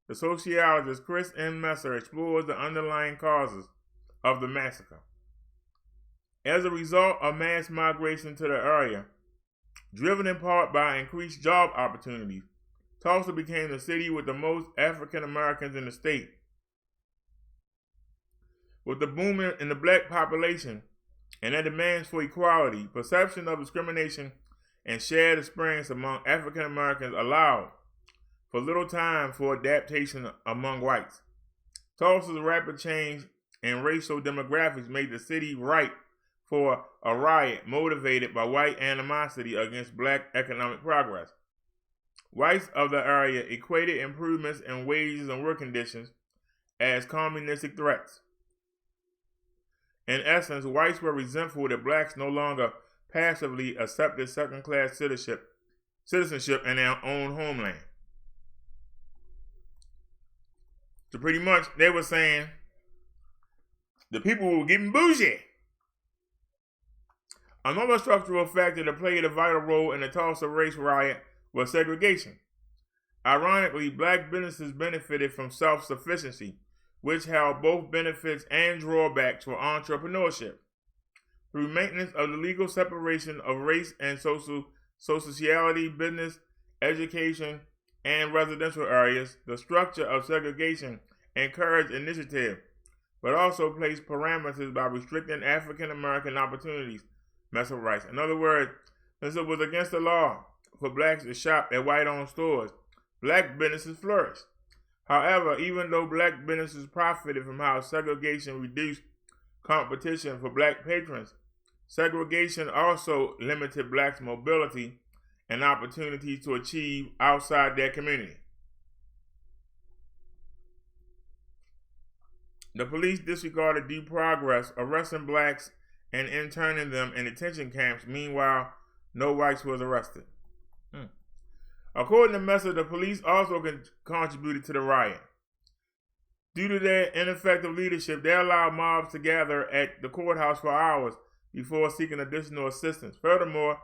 C: the sociologist Chris M. Messer explores the underlying causes of the massacre. As a result of mass migration to the area, driven in part by increased job opportunities, Tulsa became the city with the most African Americans in the state. With the boom in the black population and their demands for equality, perception of discrimination and shared experience among African Americans allowed for little time for adaptation among whites. Tulsa's rapid change in racial demographics made the city ripe for a riot motivated by white animosity against black economic progress. Whites of the area equated improvements in wages and work conditions as communistic threats. In essence, whites were resentful that blacks no longer passively accepted second-class citizenship in their own homeland. So pretty much, they were saying the people were getting bougie. Another structural factor that played a vital role in the Tulsa race riot was segregation. Ironically, black businesses benefited from self-sufficiency, which held both benefits and drawbacks for entrepreneurship. Through maintenance of the legal separation of race and sociality, business, education, and residential areas, the structure of segregation encouraged initiative, but also placed parameters by restricting African American opportunities, Messer writes. In other words, since it was against the law for blacks to shop at white-owned stores, black businesses flourished. However, even though black businesses profited from how segregation reduced competition for black patrons, segregation also limited blacks' mobility and opportunities to achieve outside their community. The police disregarded due progress, arresting blacks and interning them in detention camps. Meanwhile, no whites was arrested. According to Messer, the police also contributed to the riot. Due to their ineffective leadership, they allowed mobs to gather at the courthouse for hours before seeking additional assistance. Furthermore,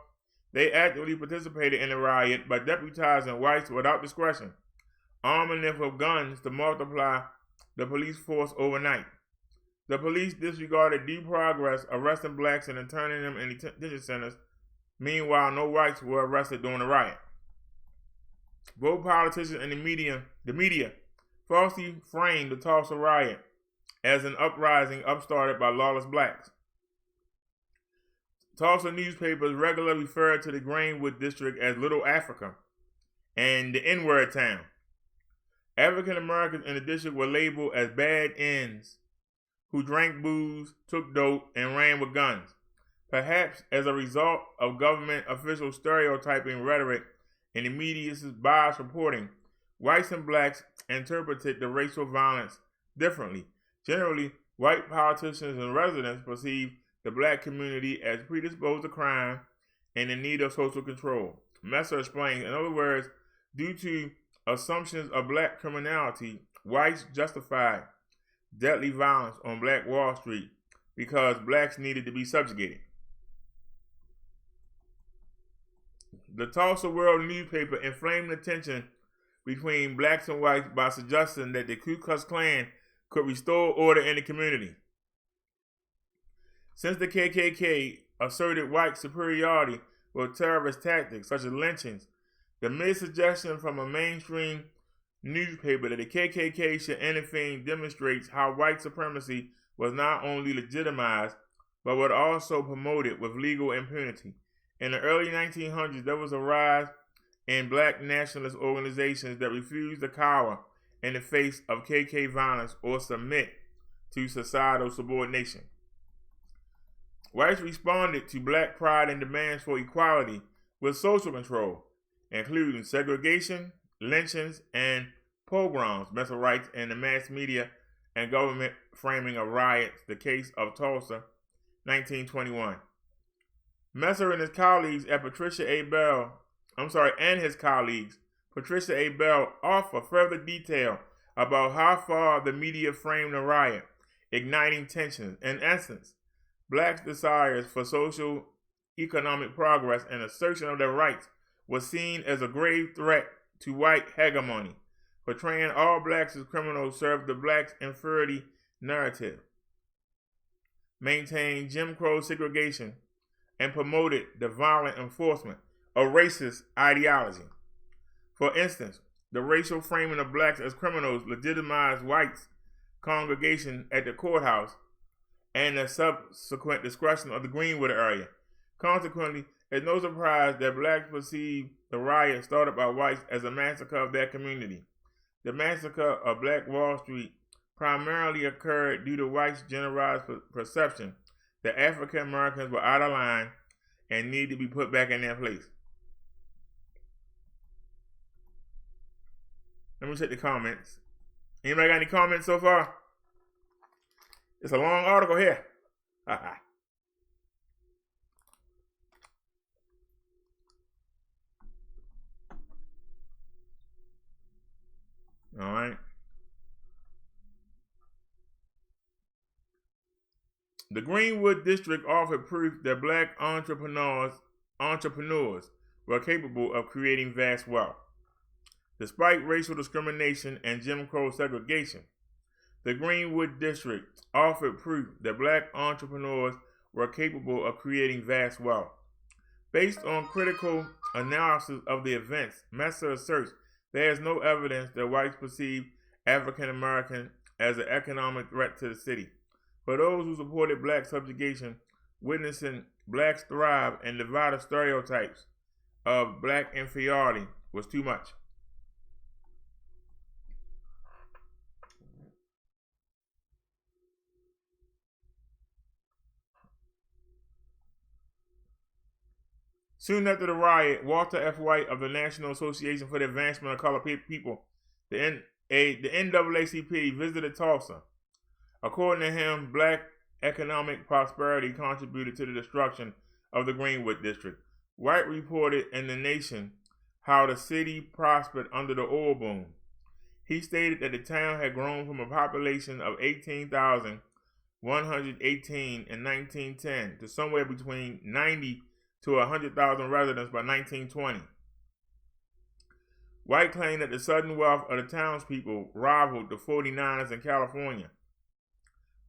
C: they actively participated in the riot by deputizing whites without discretion, arming them with guns to multiply the police force overnight. The police disregarded due progress, arresting blacks and interning them in detention centers. Meanwhile, no whites were arrested during the riot. Both politicians and the media falsely framed the Tulsa riot as an uprising upstarted by lawless blacks. Tulsa newspapers regularly referred to the Greenwood district as Little Africa and the N-word town. African Americans in the district were labeled as bad ends who drank booze, took dope, and ran with guns. Perhaps as a result of government official stereotyping rhetoric and the media's biased reporting, whites and blacks interpreted the racial violence differently. Generally, white politicians and residents perceived the black community as predisposed to crime and in need of social control. Messer explained, in other words, due to assumptions of black criminality, whites justified deadly violence on Black Wall Street because blacks needed to be subjugated. The Tulsa World newspaper inflamed the tension between blacks and whites by suggesting that the Ku Klux Klan could restore order in the community. Since the KKK asserted white superiority with terrorist tactics such as lynchings, the mere suggestion from a mainstream newspaper that the KKK should intervene demonstrates how white supremacy was not only legitimized, but was also promoted with legal impunity. In the early 1900s, there was a rise in black nationalist organizations that refused to cower in the face of KKK violence or submit to societal subordination. Whites responded to black pride and demands for equality with social control, including segregation, lynchings, and pogroms. Messer writes in the mass media and government framing of riots, the case of Tulsa, 1921. Messer and his colleagues at Patricia A. Bell offer further detail about how far the media framed the riot, igniting tensions. In essence, blacks' desires for social economic progress and assertion of their rights was seen as a grave threat to white hegemony. Portraying all blacks as criminals served the blacks' inferiority narrative, maintained Jim Crow segregation, and promoted the violent enforcement of racist ideology. For instance, the racial framing of blacks as criminals legitimized whites' congregation at the courthouse and the subsequent destruction of the Greenwood area. Consequently, it's no surprise that blacks perceived the riot started by whites as a massacre of their community. The massacre of Black Wall Street primarily occurred due to whites' generalized perception that African Americans were out of line and needed to be put back in their place. Let me check the comments. Anybody got any comments so far? It's a long article here. All right. The Greenwood district offered proof that black entrepreneurs were capable of creating vast wealth. Despite racial discrimination and Jim Crow segregation, the Greenwood district offered proof that black entrepreneurs were capable of creating vast wealth. Based on critical analysis of the events, Messer asserts there is no evidence that whites perceived African Americans as an economic threat to the city. For those who supported black subjugation, witnessing blacks thrive and divided stereotypes of black inferiority was too much. Soon after the riot, Walter F. White of the National Association for the Advancement of Colored People, the NAACP, visited Tulsa. According to him, black economic prosperity contributed to the destruction of the Greenwood District. White reported in The Nation how the city prospered under the oil boom. He stated that the town had grown from a population of 18,118 in 1910 to somewhere between 90 to 100,000 residents by 1920. White claimed that the sudden wealth of the townspeople rivaled the 49ers in California.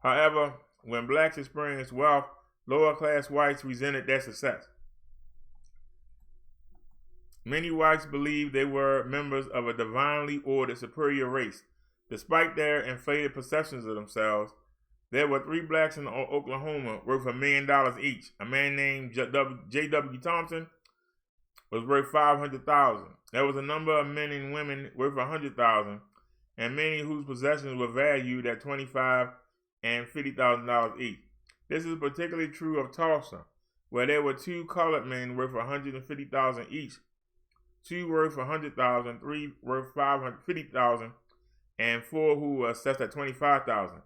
C: However, when blacks experienced wealth, lower-class whites resented their success. Many whites believed they were members of a divinely ordered superior race. Despite their inflated perceptions of themselves, there were 3 blacks in Oklahoma worth $1 million each. A man named J.W. Thompson was worth $500,000. There was a number of men and women worth $100,000, and many whose possessions were valued at $25,000 and $50,000 each. This is particularly true of Tulsa, where there were 2 colored men worth $150,000 each, 2 worth $100,000, 3 worth $550,000, and 4 who were assessed at $25,000.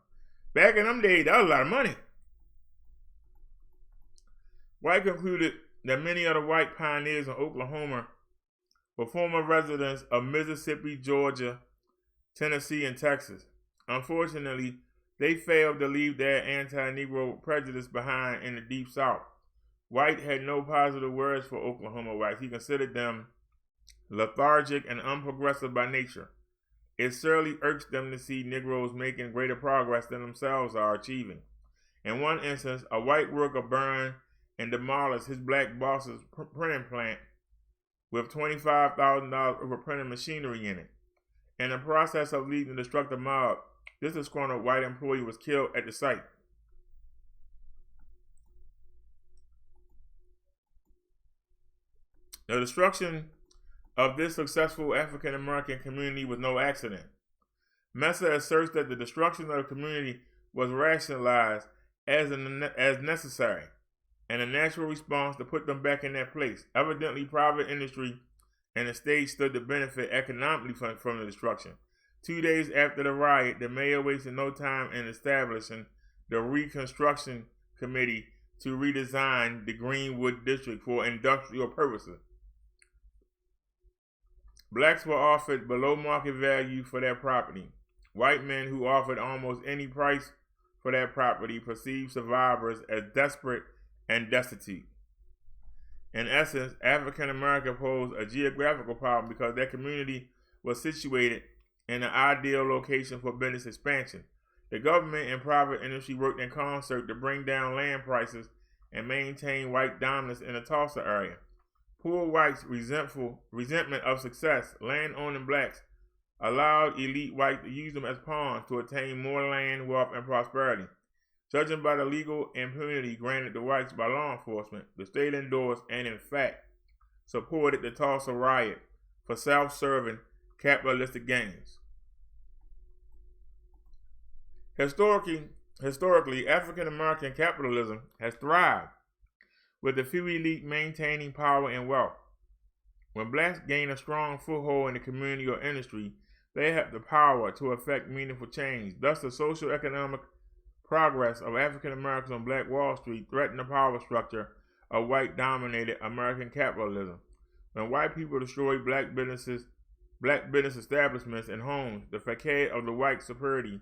C: Back in them days, that was a lot of money. White concluded that many of the white pioneers in Oklahoma were former residents of Mississippi, Georgia, Tennessee, and Texas. Unfortunately, they failed to leave their anti-Negro prejudice behind in the Deep South. White had no positive words for Oklahoma whites. He considered them lethargic and unprogressive by nature. It certainly irks them to see Negroes making greater progress than themselves are achieving. In one instance, a white worker burned and demolished his black boss's printing plant with $25,000 of printing machinery in it. In the process of leading the destructive mob, this disgruntled white employee was killed at the site. The destruction of this successful African American community was no accident. Messer asserts that the destruction of the community was rationalized as necessary and a natural response to put them back in their place. Evidently, private industry and the state stood to benefit economically from the destruction. 2 days after the riot, the mayor wasted no time in establishing the Reconstruction Committee to redesign the Greenwood District for industrial purposes. Blacks were offered below market value for their property. White men who offered almost any price for their property perceived survivors as desperate and destitute. In essence, African America posed a geographical problem because their community was situated in an ideal location for business expansion. The government and private industry worked in concert to bring down land prices and maintain white dominance in the Tulsa area. Poor whites' resentment of success, land-owning blacks, allowed elite whites to use them as pawns to attain more land, wealth, and prosperity. Judging by the legal impunity granted to whites by law enforcement, the state endorsed and, in fact, supported the Tulsa riot for self-serving capitalistic gains. Historically, African American capitalism has thrived, with the few elite maintaining power and wealth. When blacks gain a strong foothold in the community or industry, they have the power to effect meaningful change. Thus, the social economic progress of African Americans on Black Wall Street threatened the power structure of white-dominated American capitalism. When white people destroyed black business establishments and homes, the facade of the white superiority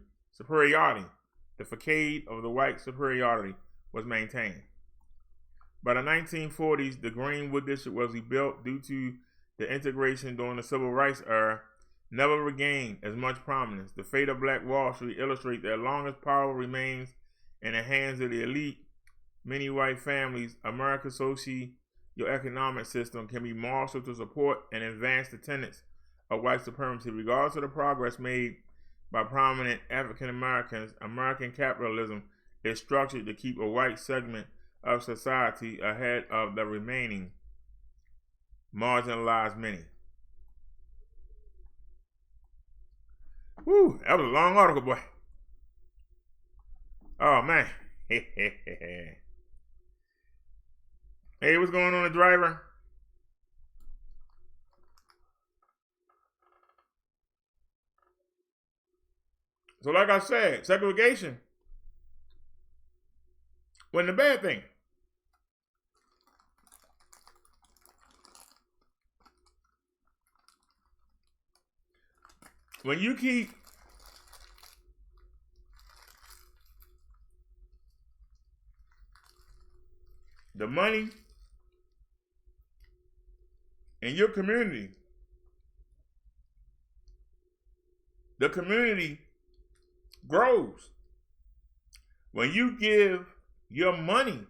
C: was maintained. By the 1940s, the Greenwood District was rebuilt due to the integration during the Civil Rights era, never regained as much prominence. The fate of Black Wall Street illustrates that as long as power remains in the hands of the elite, many white families, America's socio-economic system can be marshaled to support and advance the tenets of white supremacy. Regardless of the progress made by prominent African Americans, American capitalism is structured to keep a white segment of society ahead of the remaining marginalize many. Woo, that was a long article, boy. Oh, man. Hey, what's going on, the driver? So like I said, segregation wasn't a bad thing. When you keep the money in your community, the community grows. When you give your money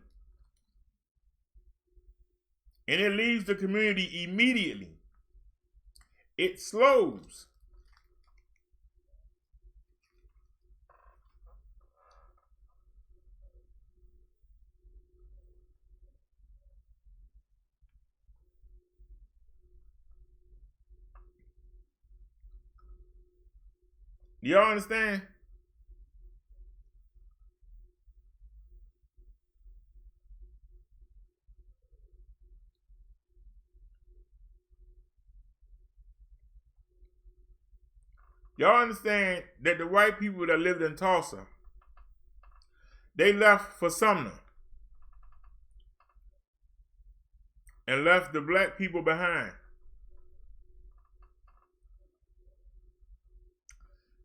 C: and it leaves the community immediately, it slows. Y'all understand? Y'all understand that the white people that lived in Tulsa, they left for Sumner and left the black people behind.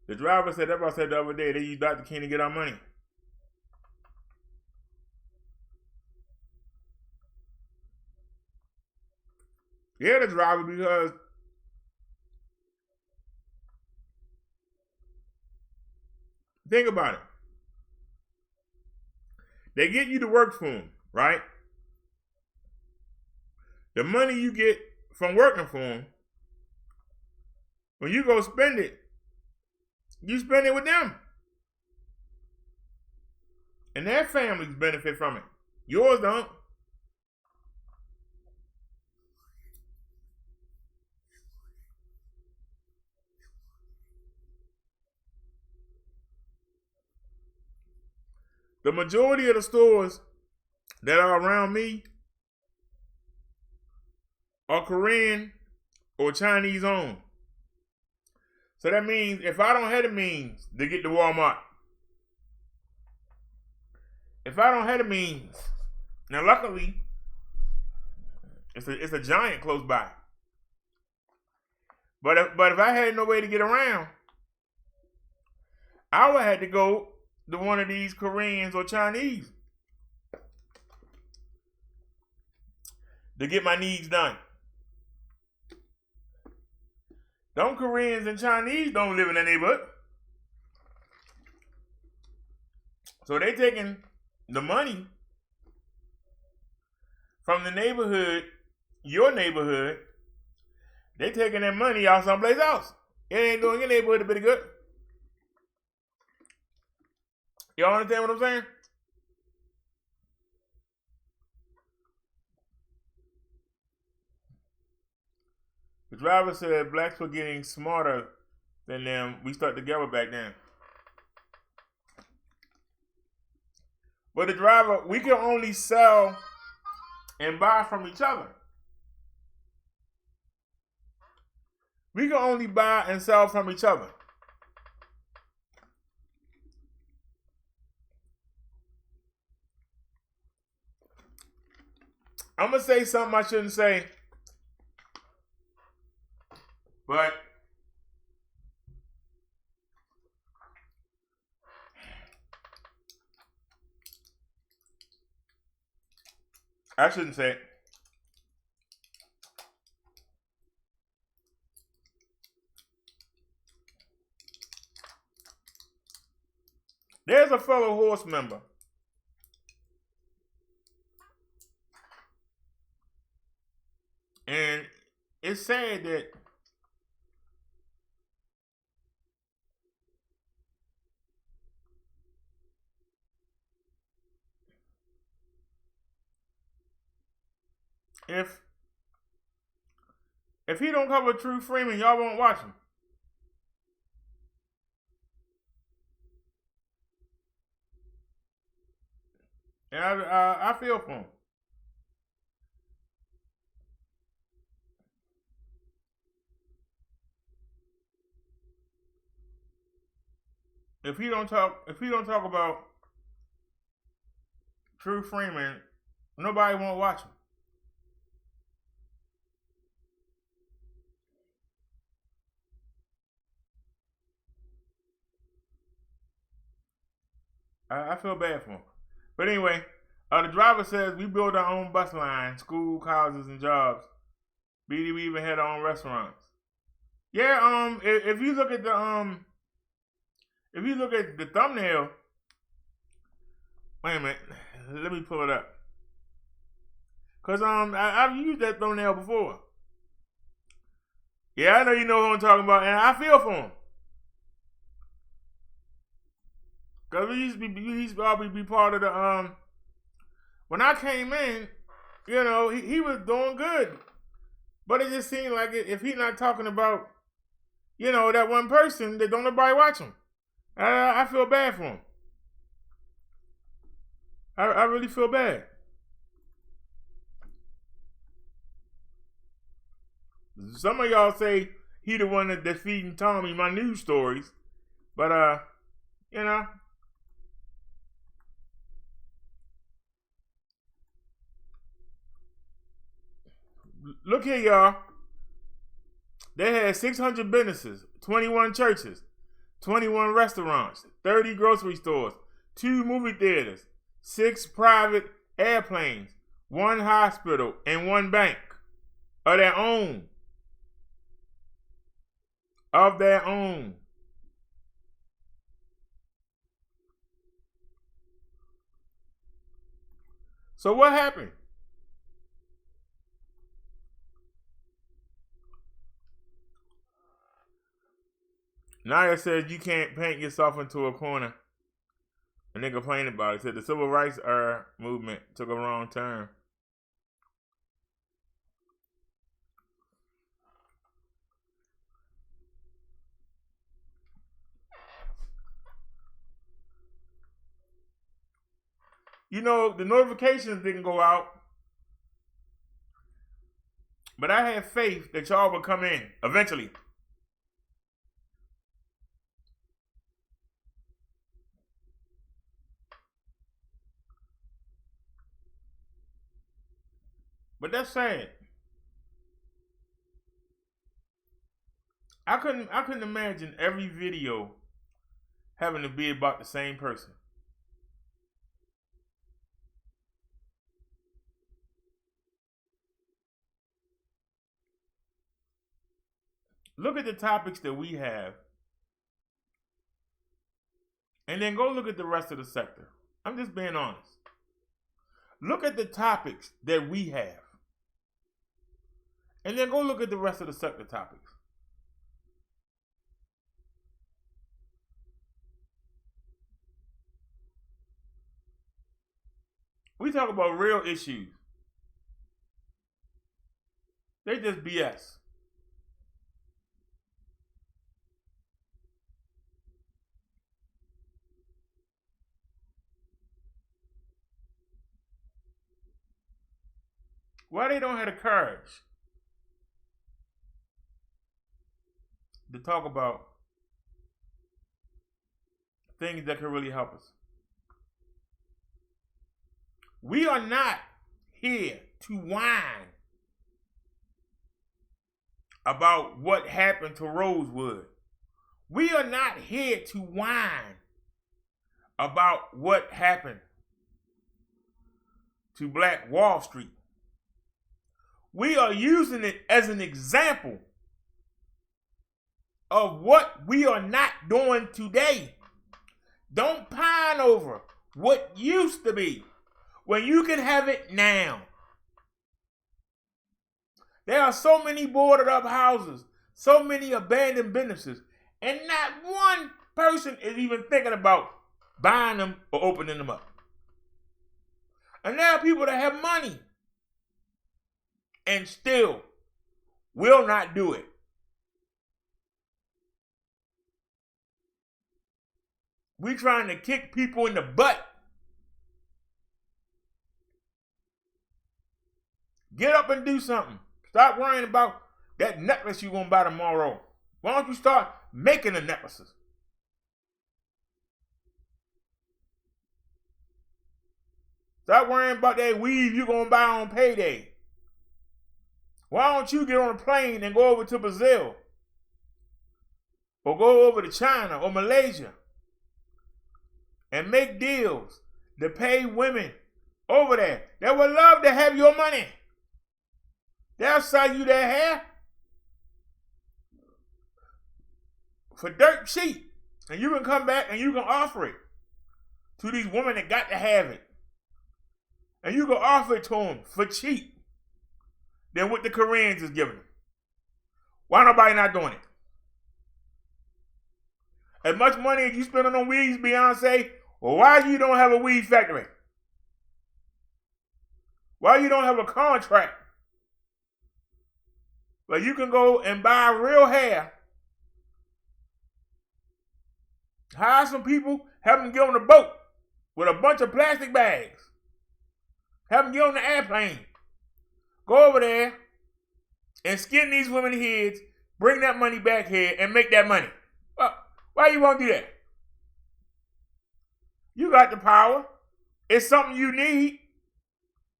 C: The driver said, that's what I said the other day, they used Dr. King to get our money. Yeah, the driver, because think about it. They get you to work for them, right? The money you get from working for them, when you go spend it, you spend it with them. And their families benefit from it. Yours don't. The majority of the stores that are around me are Korean or Chinese owned. So that means if I don't have the means to get to Walmart, if I don't have the means, now luckily, it's a Giant close by. But if I had no way to get around, I would have to go to one of these Koreans or Chinese to get my needs done. Them Koreans and Chinese don't live in the neighborhood. So they taking the money from the neighborhood, your neighborhood, they taking that money out someplace else. It ain't doing your neighborhood a bit of good. Y'all understand what I'm saying? The driver said blacks were getting smarter than them. We stuck together back then. But the driver, we can only sell and buy from each other. We can only buy and sell from each other. I'm going to say something I shouldn't say. But I shouldn't say it. There's a fellow horse member. And it's sad that if If he don't cover True Freeman, y'all won't watch him. And I feel for him. If he don't talk about True Freeman, nobody won't watch him. I feel bad for him. But anyway, the driver says we build our own bus line, school, colleges, and jobs. We even had our own restaurants. Yeah, if you look at the thumbnail, wait a minute, let me pull it up. Cause I've used that thumbnail before. Yeah, I know you know who I'm talking about, and I feel for him. Cause we used to probably be part of the when I came in, you know, he was doing good. But it just seemed like if he's not talking about, you know, that one person, that don't nobody watch him. I feel bad for him. I really feel bad. Some of y'all say he the one that's feeding Tommy my news stories. But you know. Look here, y'all. They had 600 businesses, 21 churches, 21 restaurants, 30 grocery stores, 2 movie theaters, 6 private airplanes, 1 hospital, and 1 bank of their own. Of their own. So what happened? Naya says you can't paint yourself into a corner. And they complain about it. Said the civil rights movement took a wrong turn. You know, the notifications didn't go out. But I had faith that y'all would come in eventually. But that's sad. I couldn't imagine every video having to be about the same person. Look at the topics that we have. And then go look at the rest of the sector. I'm just being honest. Look at the topics that we have. And then go look at the rest of the sector topics. We talk about real issues. They just BS. Why they don't have the courage to talk about things that can really help us? We are not here to whine about what happened to Rosewood. We are not here to whine about what happened to Black Wall Street. We are using it as an example of what we are not doing today. Don't pine over what used to be when you can have it now. There are so many boarded up houses, so many abandoned businesses, and not one person is even thinking about buying them or opening them up. And there are people that have money and still will not do it. We trying to kick people in the butt. Get up and do something. Stop worrying about that necklace you're going to buy tomorrow. Why don't you start making the necklaces? Stop worrying about that weave you're going to buy on payday. Why don't you get on a plane and go over to Brazil? Or go over to China or Malaysia and make deals to pay women over there that would love to have your money. They'll sell you their hair for dirt cheap. And you can come back and you can offer it to these women that got to have it. And you can offer it to them for cheap than what the Koreans is giving them. Why nobody not doing it? As much money as you spend on weeds, Beyonce, well, why you don't have a weed factory? Why you don't have a contract where you can go and buy real hair, hire some people, have them get on the boat with a bunch of plastic bags, have them get on the airplane, go over there and skin these women's heads, bring that money back here and make that money. Well, why you won't do that? You got the power. It's something you need.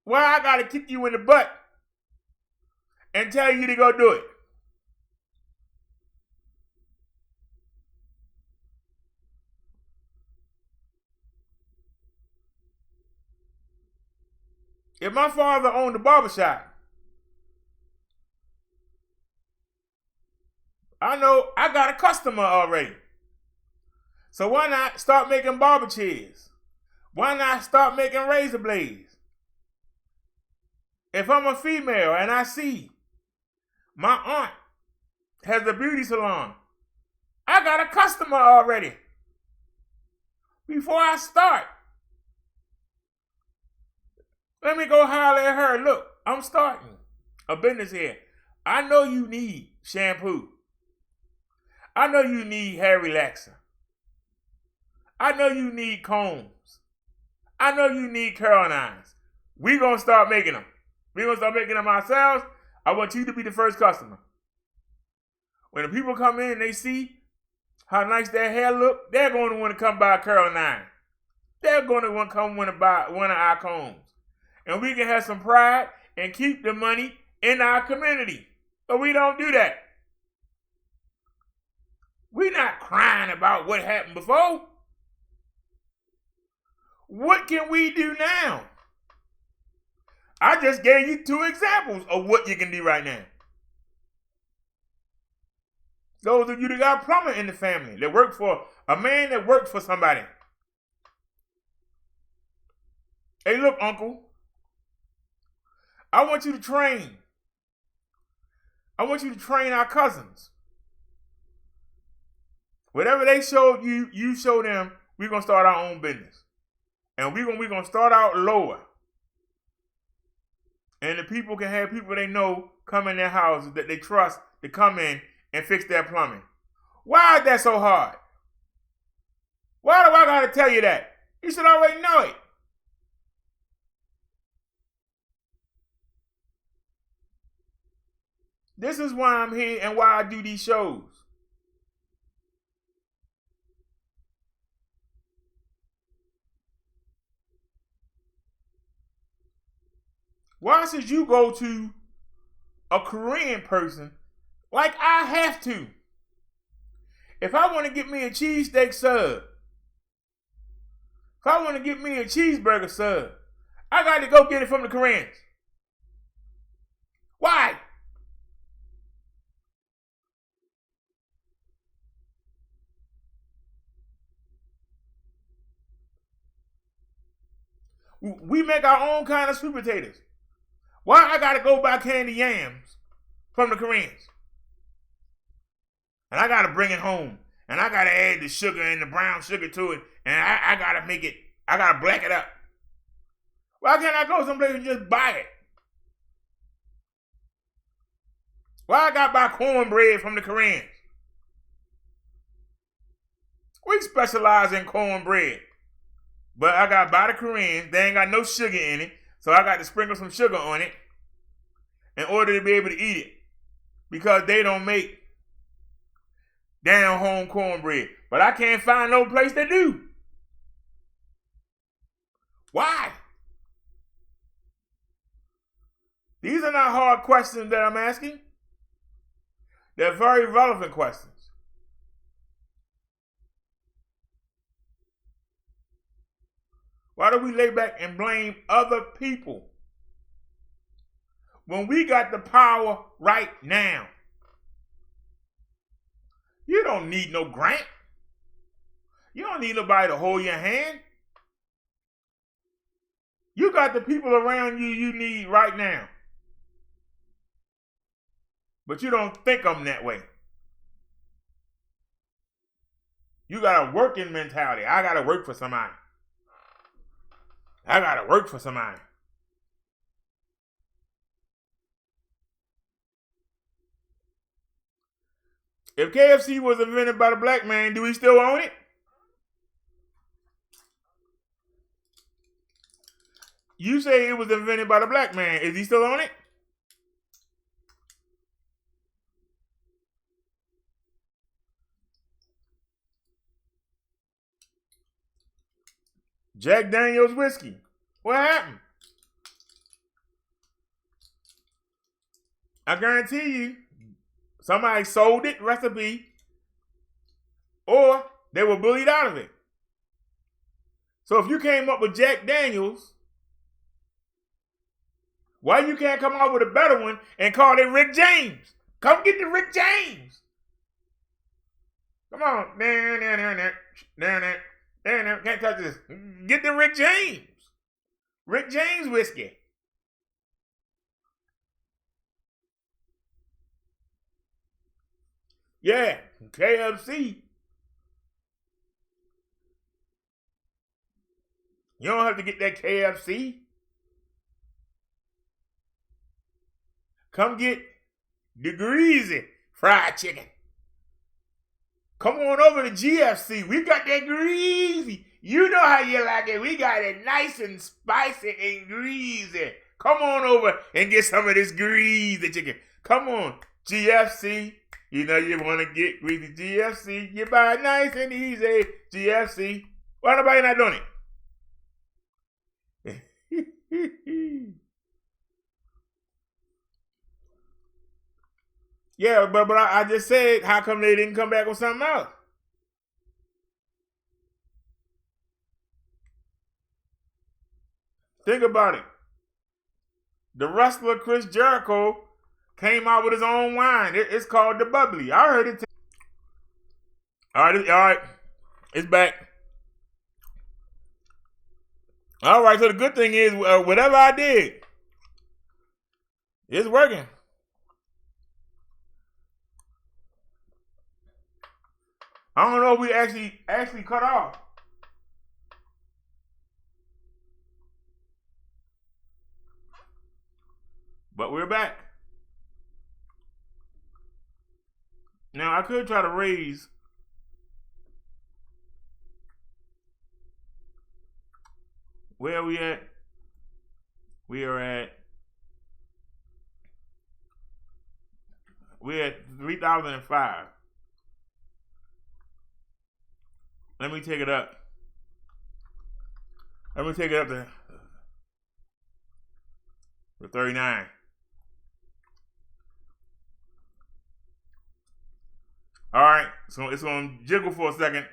C: Why I gotta kick you in the butt and tell you to go do it? If my father owned a barbershop, I know I got a customer already. So why not start making barber chairs? Why not start making razor blades? If I'm a female and I see my aunt has a beauty salon, I got a customer already. Before I start, let me go holler at her. Look, I'm starting a business here. I know you need shampoo. I know you need hair relaxer. I know you need combs. I know you need curling irons. We're going to start making them. We're going to start making them ourselves. I want you to be the first customer. When the people come in and they see how nice their hair look, they're going to want to come buy a curling iron. They're going to want to come want to buy one of our combs. And we can have some pride and keep the money in our community. But we don't do that. We're not crying about what happened before. What can we do now? I just gave you 2 examples of what you can do right now. Those of you that got a plumber in the family, that work for a man that works for somebody. Hey, look, uncle. I want you to train. I want you to train our cousins. Whatever they showed you, you show them. We're going to start our own business. And we're going to start out lower. And the people can have people they know come in their houses that they trust to come in and fix their plumbing. Why is that so hard? Why do I got to tell you that? You should already know it. This is why I'm here and why I do these shows. Why should you go to a Korean person like I have to? If I want to get me a cheesesteak sub, if I want to get me a cheeseburger sub, I got to go get it from the Koreans. Why? We make our own kind of sweet potatoes. Why I gotta go buy candy yams from the Koreans? And I gotta bring it home. And I gotta add the sugar and the brown sugar to it. And I gotta make it, I gotta black it up. Why can't I go someplace and just buy it? Why I got buy cornbread from the Koreans? We specialize in cornbread. But I got by the Koreans. They ain't got no sugar in it. So I got to sprinkle some sugar on it in order to be able to eat it. Because they don't make down home cornbread. But I can't find no place that do. Why? These are not hard questions that I'm asking. They're very relevant questions. Why do we lay back and blame other people when we got the power right now? You don't need no grant. You don't need nobody to hold your hand. You got the people around you need right now. But you don't think of them that way. You got a working mentality. I got to work for somebody. I got to work for somebody. If KFC was invented by the black man, do we still own it? You say it was invented by the black man. Is he still on it? Jack Daniels whiskey. What happened? I guarantee you, somebody sold it, recipe, or they were bullied out of it. So if you came up with Jack Daniels, why you can't come out with a better one and call it Rick James? Come get the Rick James. Come on. Can't touch this. Get the Rick James. Rick James whiskey. Yeah, KFC. You don't have to get that KFC. Come get the greasy fried chicken. Come on over to GFC. We got that greasy. You know how you like it. We got it nice and spicy and greasy. Come on over and get some of this greasy chicken. Come on, GFC. You know you want to get greasy GFC. You buy it nice and easy. GFC. Why nobody not doing it? Yeah, but I just said, how come they didn't come back with something else? Think about it. The wrestler Chris Jericho came out with his own wine. It's called the Bubbly. I heard it. All right. It's back. All right, so the good thing is, whatever I did, it's working. I don't know if we actually cut off. But we're back. Now I could try to raise where are we at? We're at 3,005. Let me take it up. Let me take it up to 39. All right, so it's gonna jiggle for a second.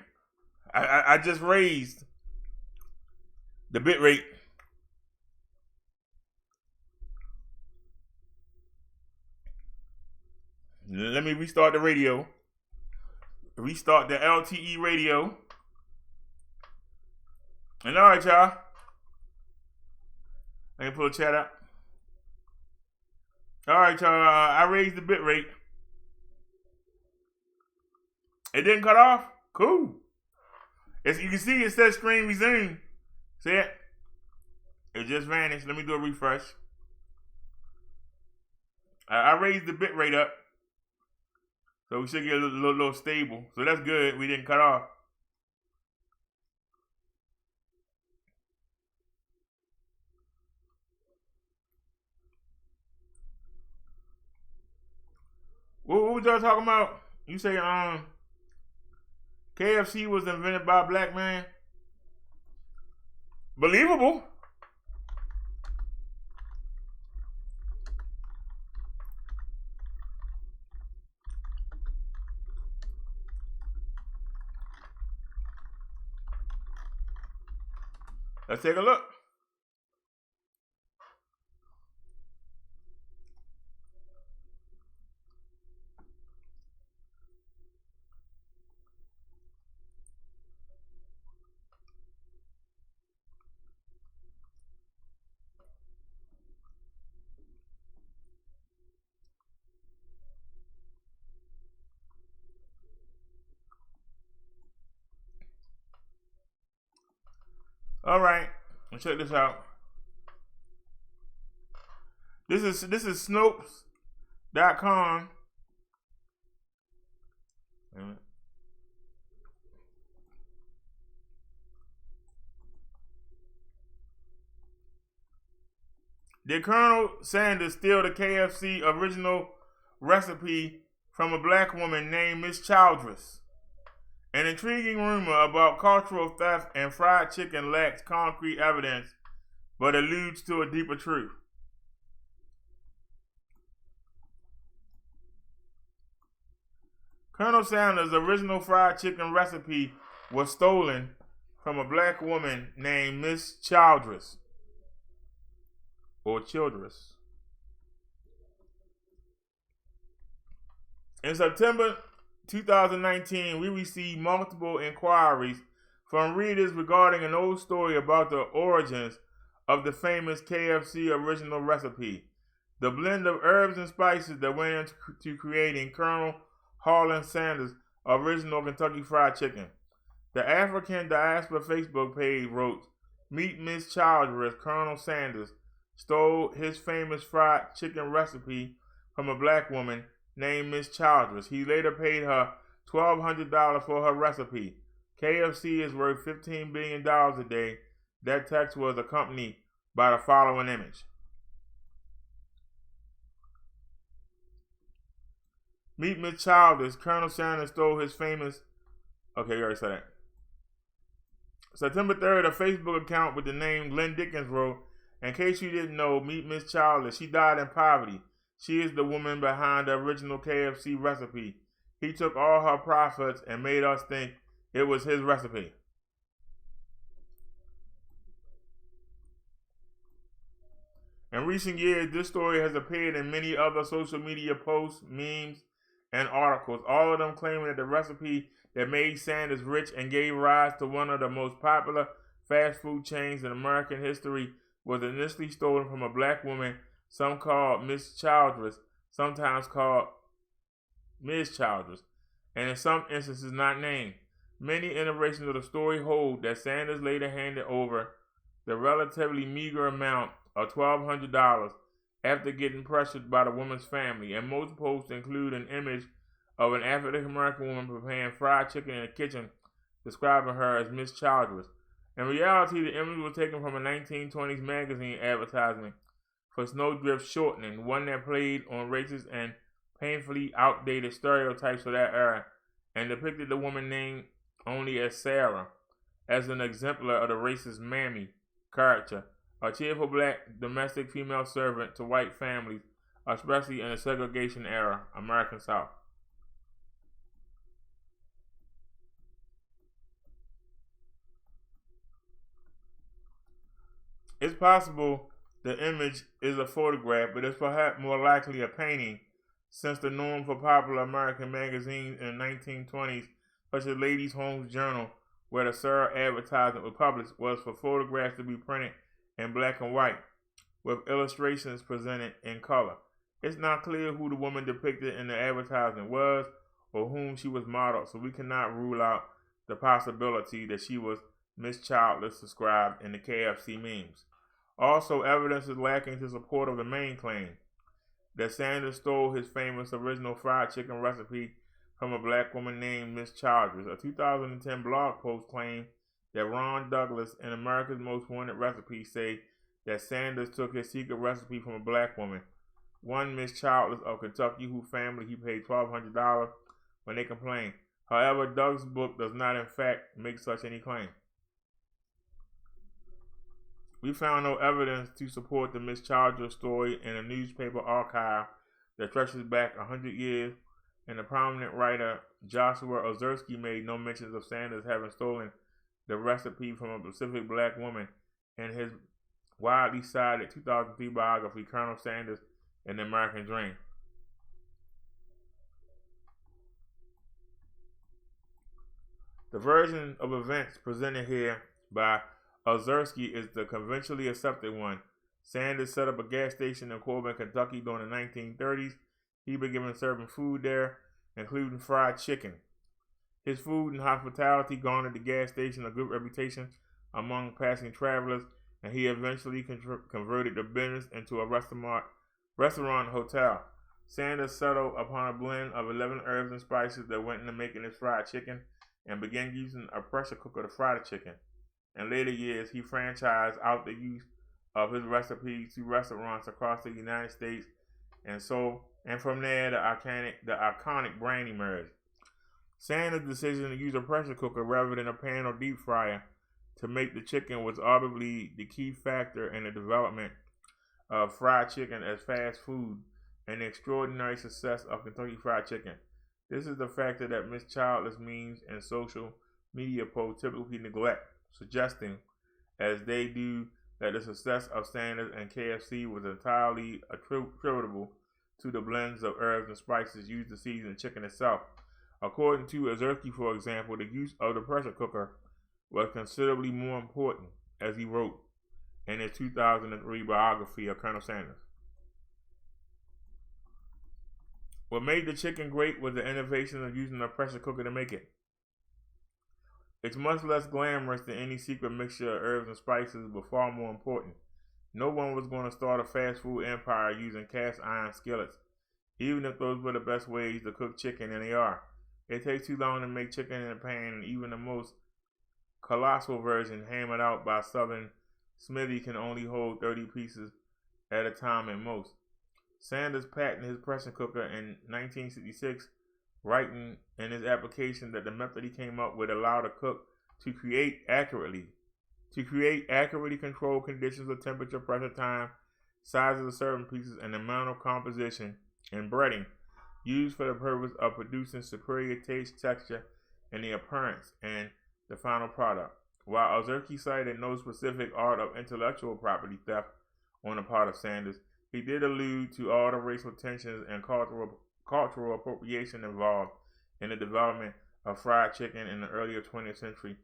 C: I just raised the bit rate. Let me restart the radio. Restart the LTE radio. And all right, y'all. Let me pull the chat up. All right, y'all. I raised the bit rate. It didn't cut off? Cool. As you can see, it says stream resume. See it? It just vanished. Let me do a refresh. I raised the bit rate up, so we should get a little stable. So that's good. We didn't cut off. What was y'all talking about? You say KFC was invented by a black man? Believable. Let's take a look. All right, let's check this out. This is Snopes.com. Did Colonel Sanders steal the KFC original recipe from a black woman named Miss Childress? An intriguing rumor about cultural theft and fried chicken lacks concrete evidence, but alludes to a deeper truth. Colonel Sanders' original fried chicken recipe was stolen from a black woman named Miss Childress, or Childress. In September 2019, we received multiple inquiries from readers regarding an old story about the origins of the famous KFC original recipe, the blend of herbs and spices that went into creating Colonel Harlan Sanders' original Kentucky Fried Chicken. The African Diaspora Facebook page wrote, "Meet Miss Childress. Colonel Sanders stole his famous fried chicken recipe from a black woman named Miss Childress. He later paid her $1,200 for her recipe. KFC is worth $15 billion a day." That text was accompanied by the following image. Meet Miss Childress. Colonel Sanders stole his famous... Okay, you already said that. September 3rd, a Facebook account with the name Glenn Dickens wrote, "In case you didn't know, meet Miss Childress. She died in poverty. She is the woman behind the original KFC recipe. He took all her profits and made us think it was his recipe." In recent years, this story has appeared in many other social media posts, memes, and articles, all of them claiming that the recipe that made Sanders rich and gave rise to one of the most popular fast food chains in American history was initially stolen from a black woman, some called Miss Childress, sometimes called Ms. Childress, and in some instances not named. Many iterations of the story hold that Sanders later handed over the relatively meager amount of $1,200 after getting pressured by the woman's family, and most posts include an image of an African American woman preparing fried chicken in the kitchen, describing her as Miss Childress. In reality, the image was taken from a 1920s magazine advertisement for snowdrift shortening, one that played on racist and painfully outdated stereotypes of that era, and depicted the woman named only as Sarah, as an exemplar of the racist Mammy character, a cheerful black domestic female servant to white families, especially in the segregation era, American South. It's possible the image is a photograph, but it's perhaps more likely a painting, since the norm for popular American magazines in the 1920s, such as Ladies' Home Journal, where the Sarah advertisement was published, was for photographs to be printed in black and white, with illustrations presented in color. It's not clear who the woman depicted in the advertisement was or whom she was modeled, so we cannot rule out the possibility that she was Miss Childress described in the KFC memes. Also, evidence is lacking to support of the main claim. that Sanders stole his famous original fried chicken recipe from a black woman named Miss Childress. A 2010 blog post claimed that Ron Douglas and America's Most Wanted Recipes say that Sanders took his secret recipe from a black woman, one Miss Childress of Kentucky, whose family he paid $1,200 when they complained. However, Doug's book does not in fact make such any claim. We found no evidence to support the Miss Childress story in a newspaper archive that stretches back 100 years, and the prominent writer Joshua Ozersky made no mentions of Sanders having stolen the recipe from a specific black woman in his widely cited 2003 biography, Colonel Sanders and the American Dream. The version of events presented here by Ozersky is the conventionally accepted one. Sanders set up a gas station in Corbin, Kentucky during the 1930s. He began serving food there, including fried chicken. His food and hospitality garnered the gas station a good reputation among passing travelers, and he eventually converted the business into a restaurant hotel. Sanders settled upon a blend of 11 herbs and spices that went into making his fried chicken and began using a pressure cooker to fry the chicken. In later years, he franchised out the use of his recipes to restaurants across the United States, and from there the iconic brand emerged. Sanders' decision to use a pressure cooker rather than a pan or deep fryer to make the chicken was arguably the key factor in the development of fried chicken as fast food and the extraordinary success of Kentucky Fried Chicken. This is the factor that Miss Childress memes and social media posts typically neglect, suggesting, as they do, that the success of Sanders and KFC was entirely attributable to the blends of herbs and spices used to season the chicken itself. According to Ozersky, for example, the use of the pressure cooker was considerably more important, as he wrote in his 2003 biography of Colonel Sanders. What made the chicken great was the innovation of using a pressure cooker to make it. It's much less glamorous than any secret mixture of herbs and spices, but far more important. No one was going to start a fast food empire using cast iron skillets, even if those were the best ways to cook chicken, and they are. It takes too long to make chicken in a pan, and even the most colossal version hammered out by Southern Smithy can only hold 30 pieces at a time at most. Sanders patented his pressure cooker in 1966, writing in his application that the method he came up with allowed a cook to create accurately controlled conditions of temperature, pressure, time, sizes of serving pieces, and amount of composition and breading used for the purpose of producing superior taste, texture, and the appearance and the final product. While Ozersky cited no specific art of intellectual property theft on the part of Sanders, he did allude to all the racial tensions and cultural appropriation involved in the development of fried chicken in the earlier 20th century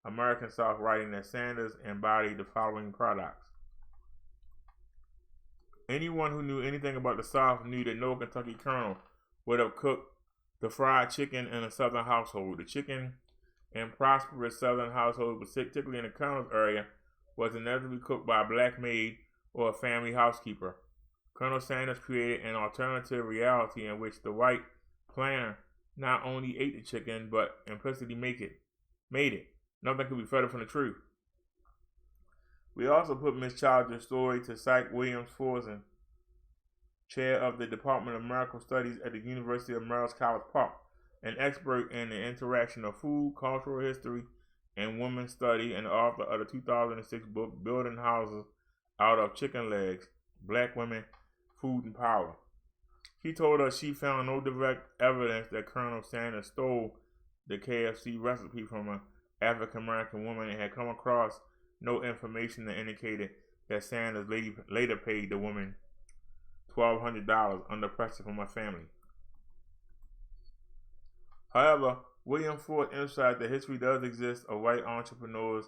C: American South, writing that Sanders embodied the following products. Anyone who knew anything about the South knew that no Kentucky colonel would have cooked the fried chicken in a Southern household. The chicken in prosperous Southern households, particularly in the colonel's area, was inevitably cooked by a black maid or a family housekeeper. Colonel Sanders created an alternative reality in which the white planter not only ate the chicken, but implicitly made it. Nothing could be further from the truth. We also put Miss Childress' story to Psych Williams Forsen, chair of the Department of Medical Studies at the University of Maryland College Park, an expert in the interaction of food, cultural history, and women's study, and the author of the 2006 book, Building Houses Out of Chicken Legs, Black Women, Food and Power. She told us she found no direct evidence that Colonel Sanders stole the KFC recipe from an African American woman and had come across no information that indicated that Sanders later paid the woman $1,200 under pressure from her family. However, William Ford emphasized that history does exist of white entrepreneurs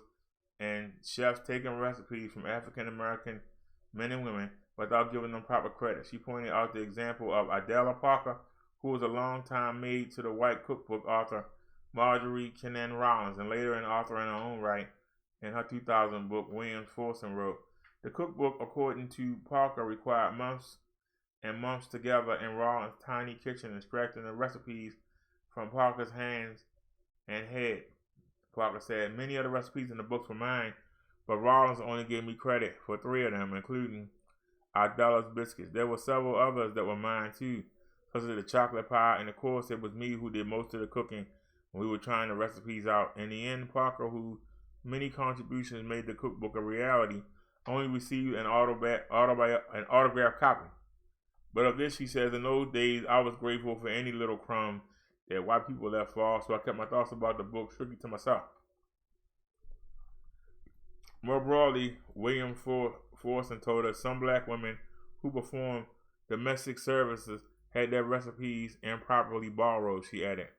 C: and chefs taking recipes from African American men and women without giving them proper credit. She pointed out the example of Adela Parker, who was a longtime maid to the white cookbook author Marjorie Kinnan Rollins, and later an author in her own right. In her 2000 book, Williams Forsen wrote, "The cookbook, according to Parker, required months and months together in Rawlins' tiny kitchen, extracting the recipes from Parker's hands and head. Parker said, "Many of the recipes in the books were mine, but Rawlins only gave me credit for 3 of them, including our Dulles biscuits. There were several others that were mine too, such as the chocolate pie, and of course it was me who did most of the cooking when we were trying the recipes out. In the end, Parker, whose many contributions made the cookbook a reality, only received an autographed copy. But of this, she says, in those days, I was grateful for any little crumb that white people left fall, so I kept my thoughts about the book strictly to myself." More broadly, William Forson told us some black women who performed domestic services had their recipes improperly borrowed, she added.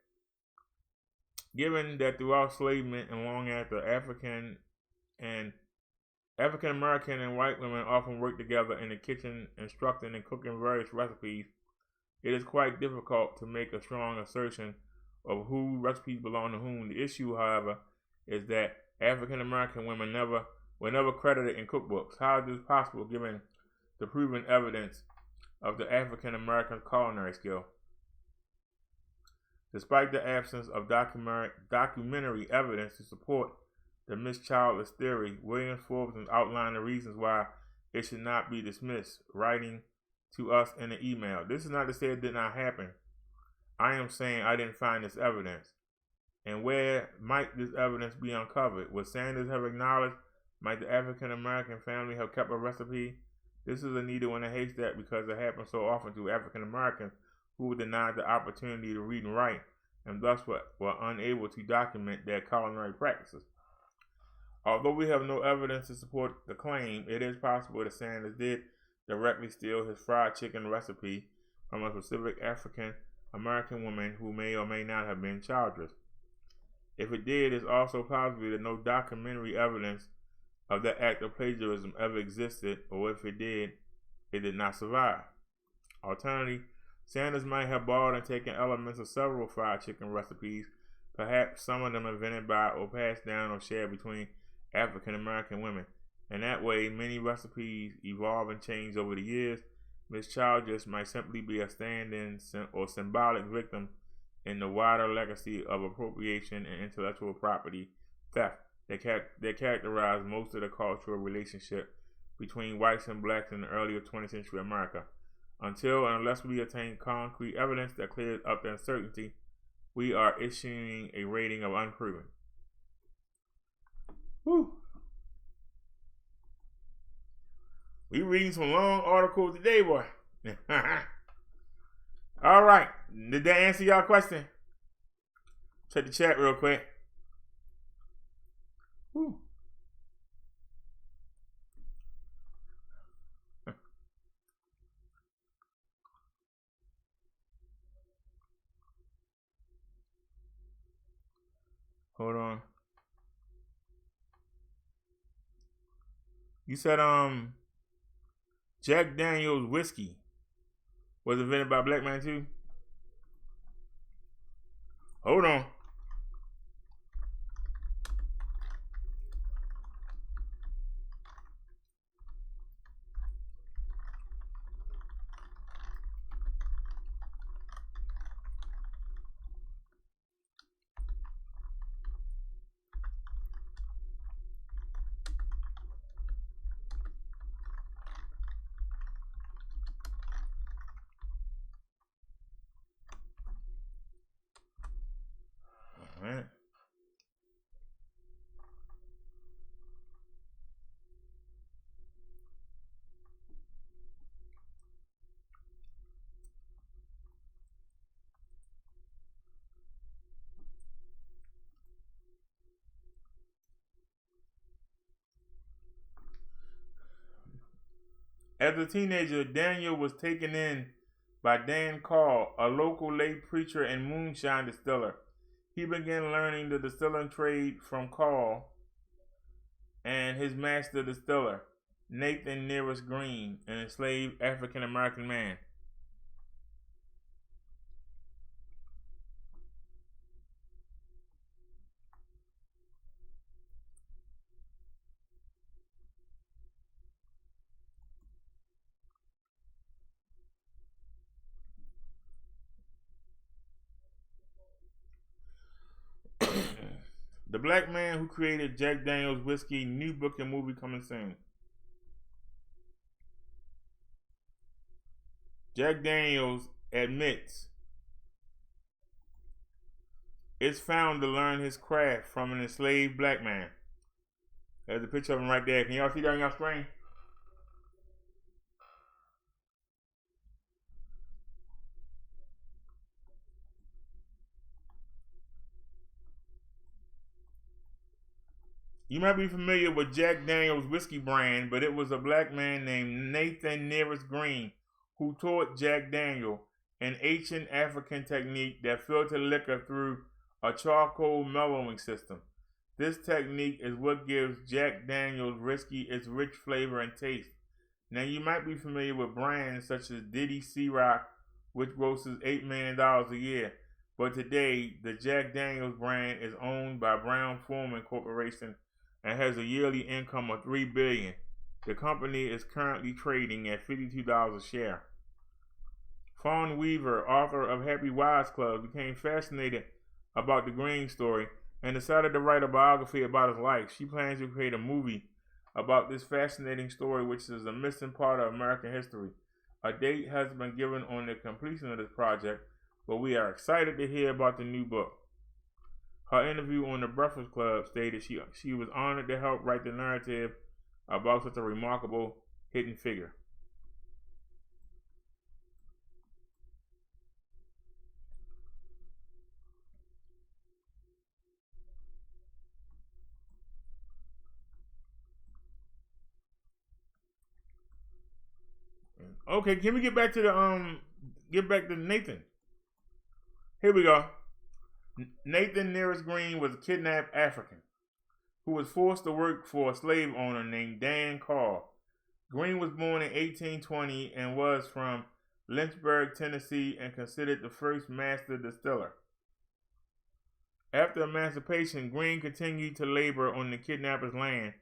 C: Given that throughout enslavement and long after, African American and white women often work together in the kitchen, instructing and cooking various recipes, it is quite difficult to make a strong assertion of who recipes belong to whom. The issue, however, is that African American women were never credited in cookbooks. How is this possible given the proven evidence of the African American culinary skill? Despite the absence of documentary evidence to support the Miss Childless theory, William Forson outlined the reasons why it should not be dismissed, writing to us in an email. "This is not to say it did not happen. I am saying I didn't find this evidence. And where might this evidence be uncovered? Would Sanders have acknowledged? Might the African American family have kept a recipe? This is a needle in a haystack because it happens so often to African Americans who were denied the opportunity to read and write, and thus were unable to document their culinary practices. Although we have no evidence to support the claim, it is possible that Sanders did directly steal his fried chicken recipe from a specific African American woman who may or may not have been childless. If it did, it's also possible that no documentary evidence of that act of plagiarism ever existed, or if it did not survive. Alternatively, Sanders might have borrowed and taken elements of several fried chicken recipes, perhaps some of them invented by or passed down or shared between African American women. In that way, many recipes evolve and change over the years. Miss Childress might simply be a stand-in or symbolic victim in the wider legacy of appropriation and intellectual property theft that characterized most of the cultural relationship between whites and blacks in the earlier 20th century America. Until and unless we attain concrete evidence that clears up the uncertainty, we are issuing a rating of unproven. Whew. We reading some long articles today, boy. All right. Did that answer y'all question? Check the chat real quick. Whew. Hold on. You said Jack Daniels whiskey was invented by a black man too? Hold on. Right. As a teenager, Daniel was taken in by Dan Call, a local lay preacher and moonshine distiller. He began learning the distilling trade from Call and his master distiller, Nathan Nearest Green, an enslaved African American man. The black man who created Jack Daniels whiskey, new book and movie coming soon. Jack Daniels admits it's found to learn his craft from an enslaved black man. There's a picture of him right there. Can y'all see that on your screen? You might be familiar with Jack Daniels whiskey brand, but it was a black man named Nathan Nearest Green who taught Jack Daniel an ancient African technique that filtered liquor through a charcoal mellowing system. This technique is what gives Jack Daniels whiskey its rich flavor and taste. Now you might be familiar with brands such as Diddy C-Rock, which grosses $8 million a year, but today the Jack Daniels brand is owned by Brown-Forman Corporation and has a yearly income of $3 billion. The company is currently trading at $52 a share. Fawn Weaver, author of Happy Wives Club, became fascinated about the Green story and decided to write a biography about his life. She plans to create a movie about this fascinating story, which is a missing part of American history. A date has been given on the completion of this project, but we are excited to hear about the new book. Her interview on the Breakfast Club stated she was honored to help write the narrative about such a remarkable hidden figure. Okay, can we get back to Nathan? Here we go. Nathan Nearest Green was a kidnapped African who was forced to work for a slave owner named Dan Carl. Green was born in 1820 and was from Lynchburg, Tennessee, and considered the first master distiller. After emancipation, Green continued to labor on the kidnapper's land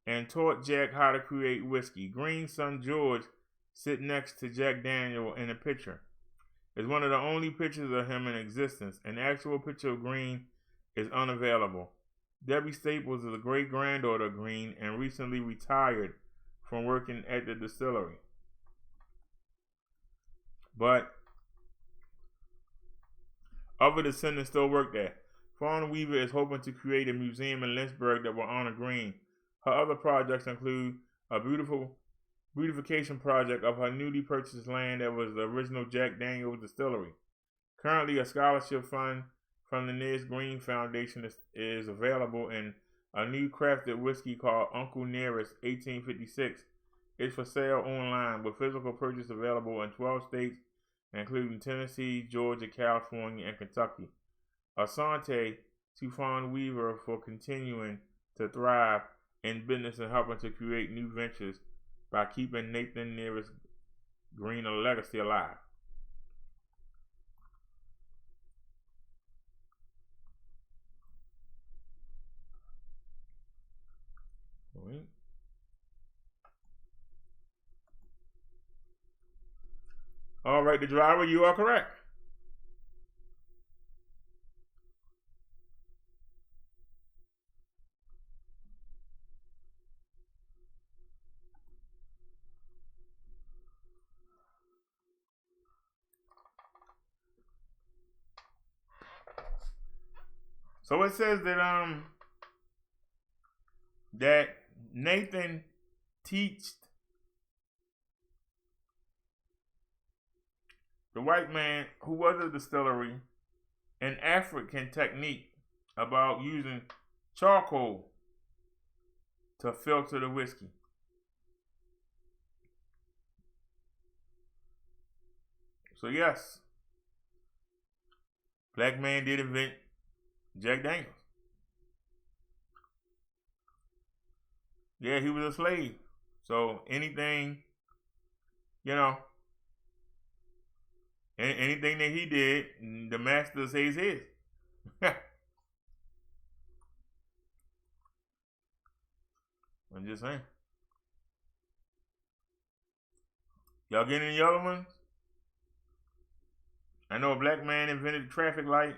C: and taught Jack how to create whiskey. Green's son George sits next to Jack Daniel in the picture. It's one of the only pictures of him in existence. An actual picture of Green is unavailable. Debbie Staples is a great-granddaughter of Green and recently retired from working at the distillery. But other descendants still work there. Fawn Weaver is hoping to create a museum in Lynchburg that will honor Green. Her other projects include a beautification project of her newly purchased land that was the original Jack Daniels distillery. Currently, a scholarship fund from the Nearest Green Foundation is available, and a new crafted whiskey called Uncle Nearest 1856 is for sale online, with physical purchase available in 12 states, including Tennessee, Georgia, California, and Kentucky. Asante to Fawn Weaver for continuing to thrive in business and helping to create new ventures by keeping Nathan Nearest Green a legacy alive. All right, the driver, you are correct. So it says that Nathan teached the white man who was a distillery an African technique about using charcoal to filter the whiskey. So yes, black man did invent Jack Daniels. Yeah, he was a slave. So anything, anything that he did, the master says his. I'm just saying. Y'all getting any other ones? I know a black man invented the traffic light.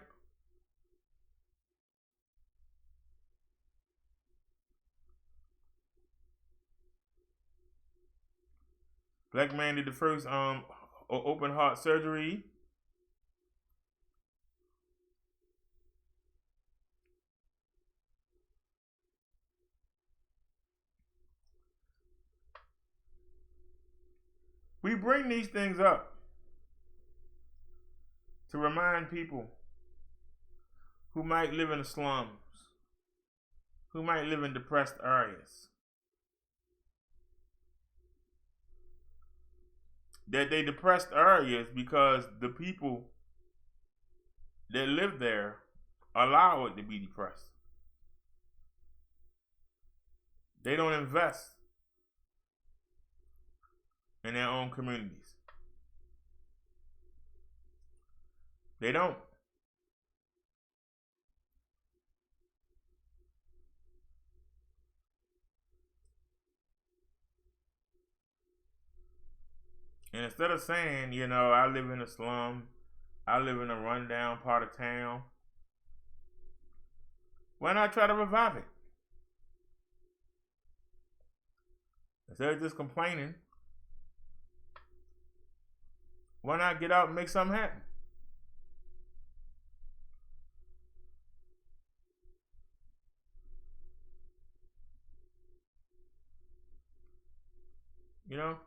C: Black man did the first open heart surgery. We bring these things up to remind people who might live in the slums, who might live in depressed areas, that they depressed areas because the people that live there allow it to be depressed. They don't invest in their own communities. They don't. And instead of saying, you know, I live in a slum, I live in a rundown part of town, why not try to revive it? Instead of just complaining, why not get out and make something happen? You know?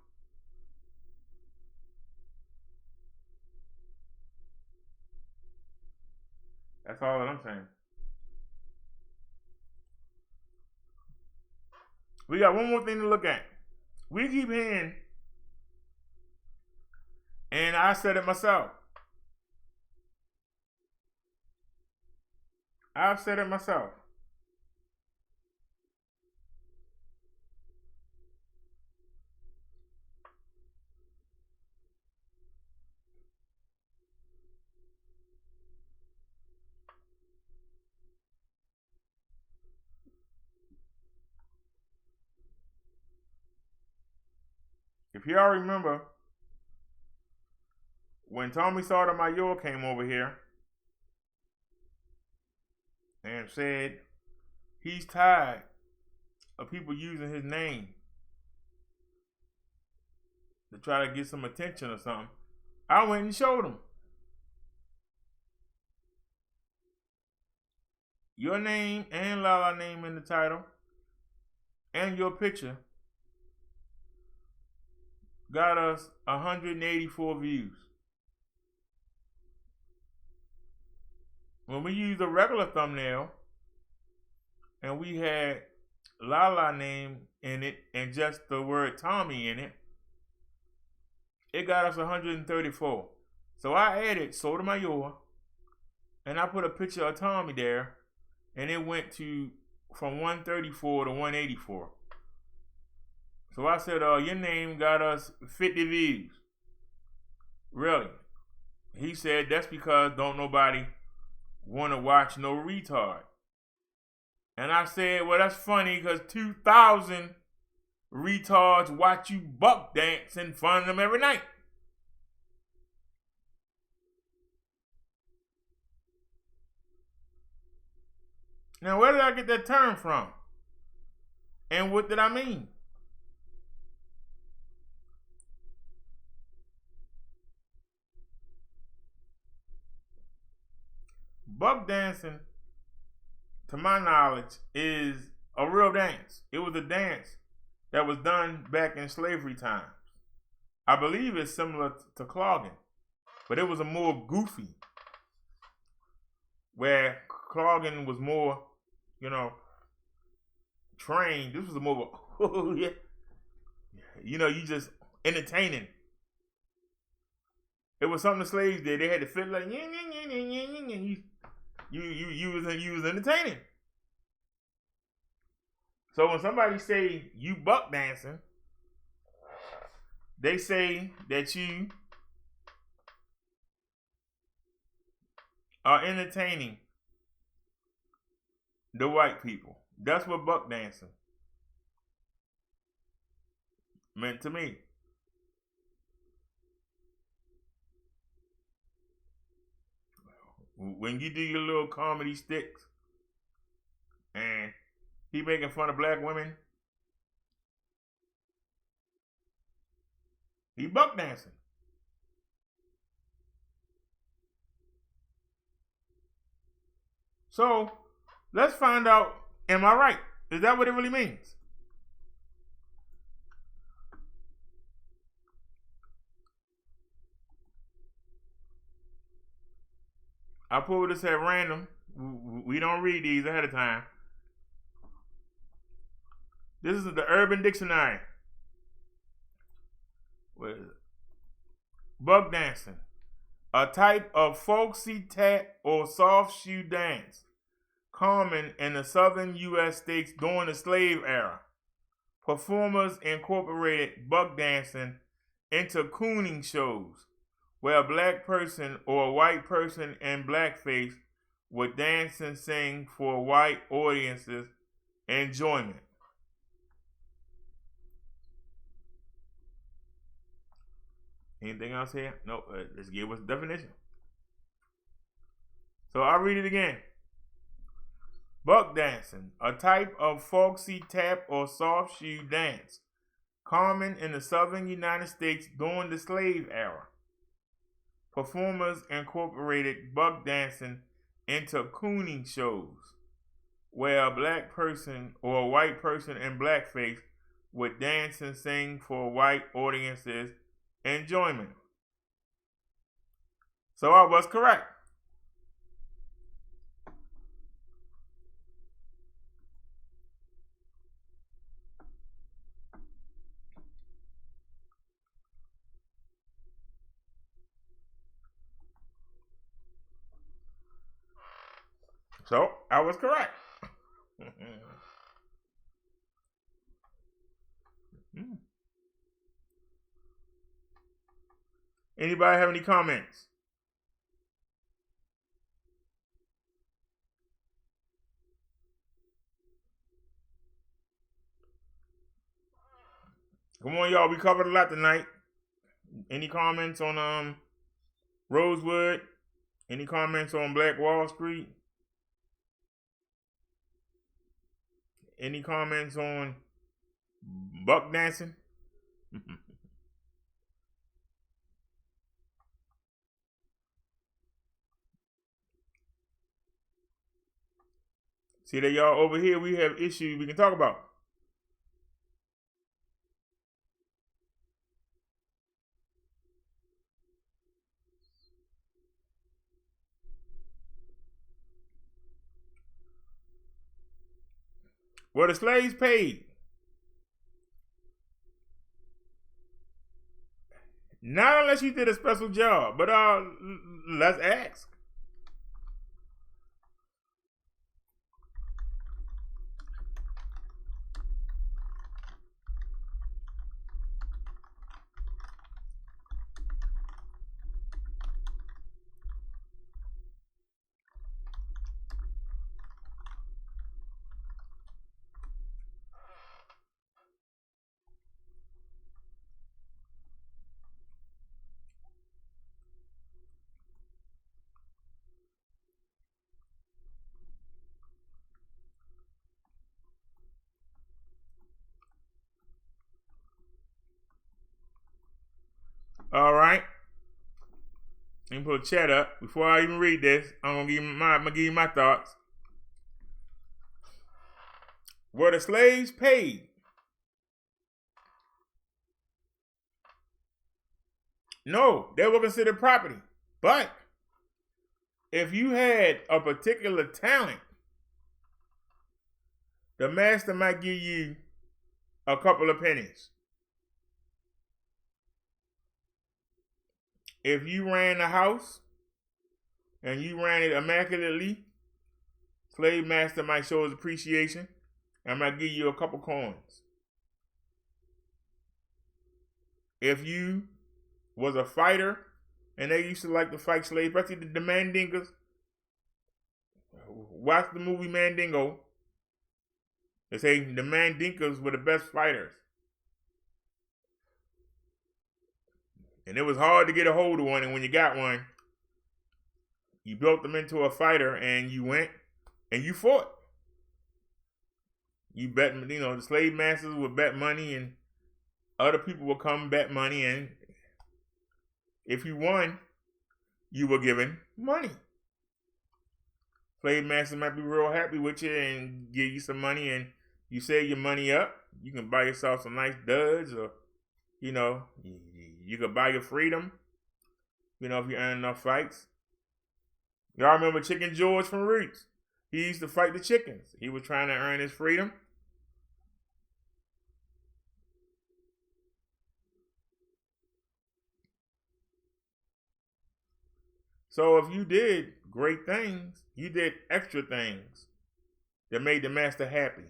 C: That's all that I'm saying. We got one more thing to look at. We keep hearing, and I said it myself. I've said it myself. If y'all remember, when Tommy Sotomayor came over here and said he's tired of people using his name to try to get some attention or something, I went and showed him. Your name and Lala's name in the title and your picture got us 184 views. When we used a regular thumbnail and we had Lala's name in it and just the word Tommy in it, it got us 134. So I added Sotomayor and I put a picture of Tommy there, and it went to from 134 to 184. So I said, your name got us 50 views. Really? He said, that's because don't nobody want to watch no retard. And I said, well, that's funny because 2,000 retards watch you buck dance in front of them every night. Now, where did I get that term from? And what did I mean? Buck dancing, to my knowledge, is a real dance. It was a dance that was done back in slavery times. I believe it's similar to clogging, but it was a more goofy, where clogging was more, you know, trained. This was a more, oh yeah, you know, you just entertaining. It was something the slaves did. They had to fit like, you was entertaining. So when somebody say you buck dancing, they say that you are entertaining the white people. That's what buck dancing meant to me. When you do your little comedy sticks and he making fun of black women, He buck dancing. So let's find out, am I right? Is that what it really means? I pulled this at random. We don't read these ahead of time. This is the Urban Dictionary. What is it? Buck dancing. A type of folksy tap or soft shoe dance common in the southern U.S. states during the slave era. Performers incorporated buck dancing into cooning shows where a black person or a white person in blackface would dance and sing for white audiences' enjoyment. Anything else here? Nope. Let's give us the definition. So I'll read it again. Buck dancing, a type of folksy tap or soft shoe dance, common in the southern United States during the slave era. Performers incorporated buck dancing into cooning shows, where a black person or a white person in blackface would dance and sing for white audiences' enjoyment. So I was correct. So I was correct. Anybody have any comments? Come on, y'all. We covered a lot tonight. Any comments on Rosewood? Any comments on Black Wall Street? Any comments on buck dancing? See that y'all over here, we have issues we can talk about. Were the slaves paid? Not unless you did a special job, but let's ask. All right. Let me put a chat up. Before I even read this, I'm gonna give you my thoughts. Were the slaves paid? No, they were considered property. But if you had a particular talent, the master might give you a couple of pennies. If you ran the house and you ran it immaculately, slave master might show his appreciation and might give you a couple coins. If you was a fighter and they used to like to fight slaves, especially the Mandingas, watch the movie Mandingo. They say the Mandinkas were the best fighters. And it was hard to get a hold of one, and when you got one, you built them into a fighter, and you went and you fought. You bet, the slave masters would bet money, and other people would come bet money, and If you won, you were given money. Slave masters might be real happy with you and give you some money, and you save your money up. You can buy yourself some nice duds, or you could buy your freedom. If you earn enough fights. Y'all remember Chicken George from Roots? He used to fight the chickens. He was trying to earn his freedom. So if you did great things, you did extra things that made the master happy.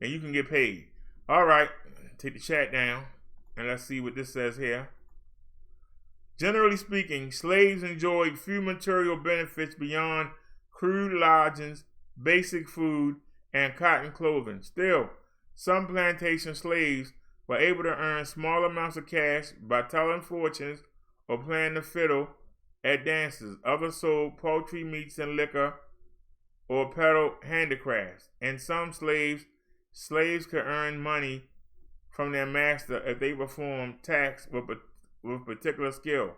C: And you can get paid. All right, take the chat down and let's see what this says here. Generally speaking, slaves enjoyed few material benefits beyond crude lodgings, basic food, and cotton clothing. Still, some plantation slaves were able to earn small amounts of cash by telling fortunes or playing the fiddle at dances. Others sold poultry, meats, and liquor, or peddled handicrafts. And some slaves could earn money from their master if they performed tasks with particular skill.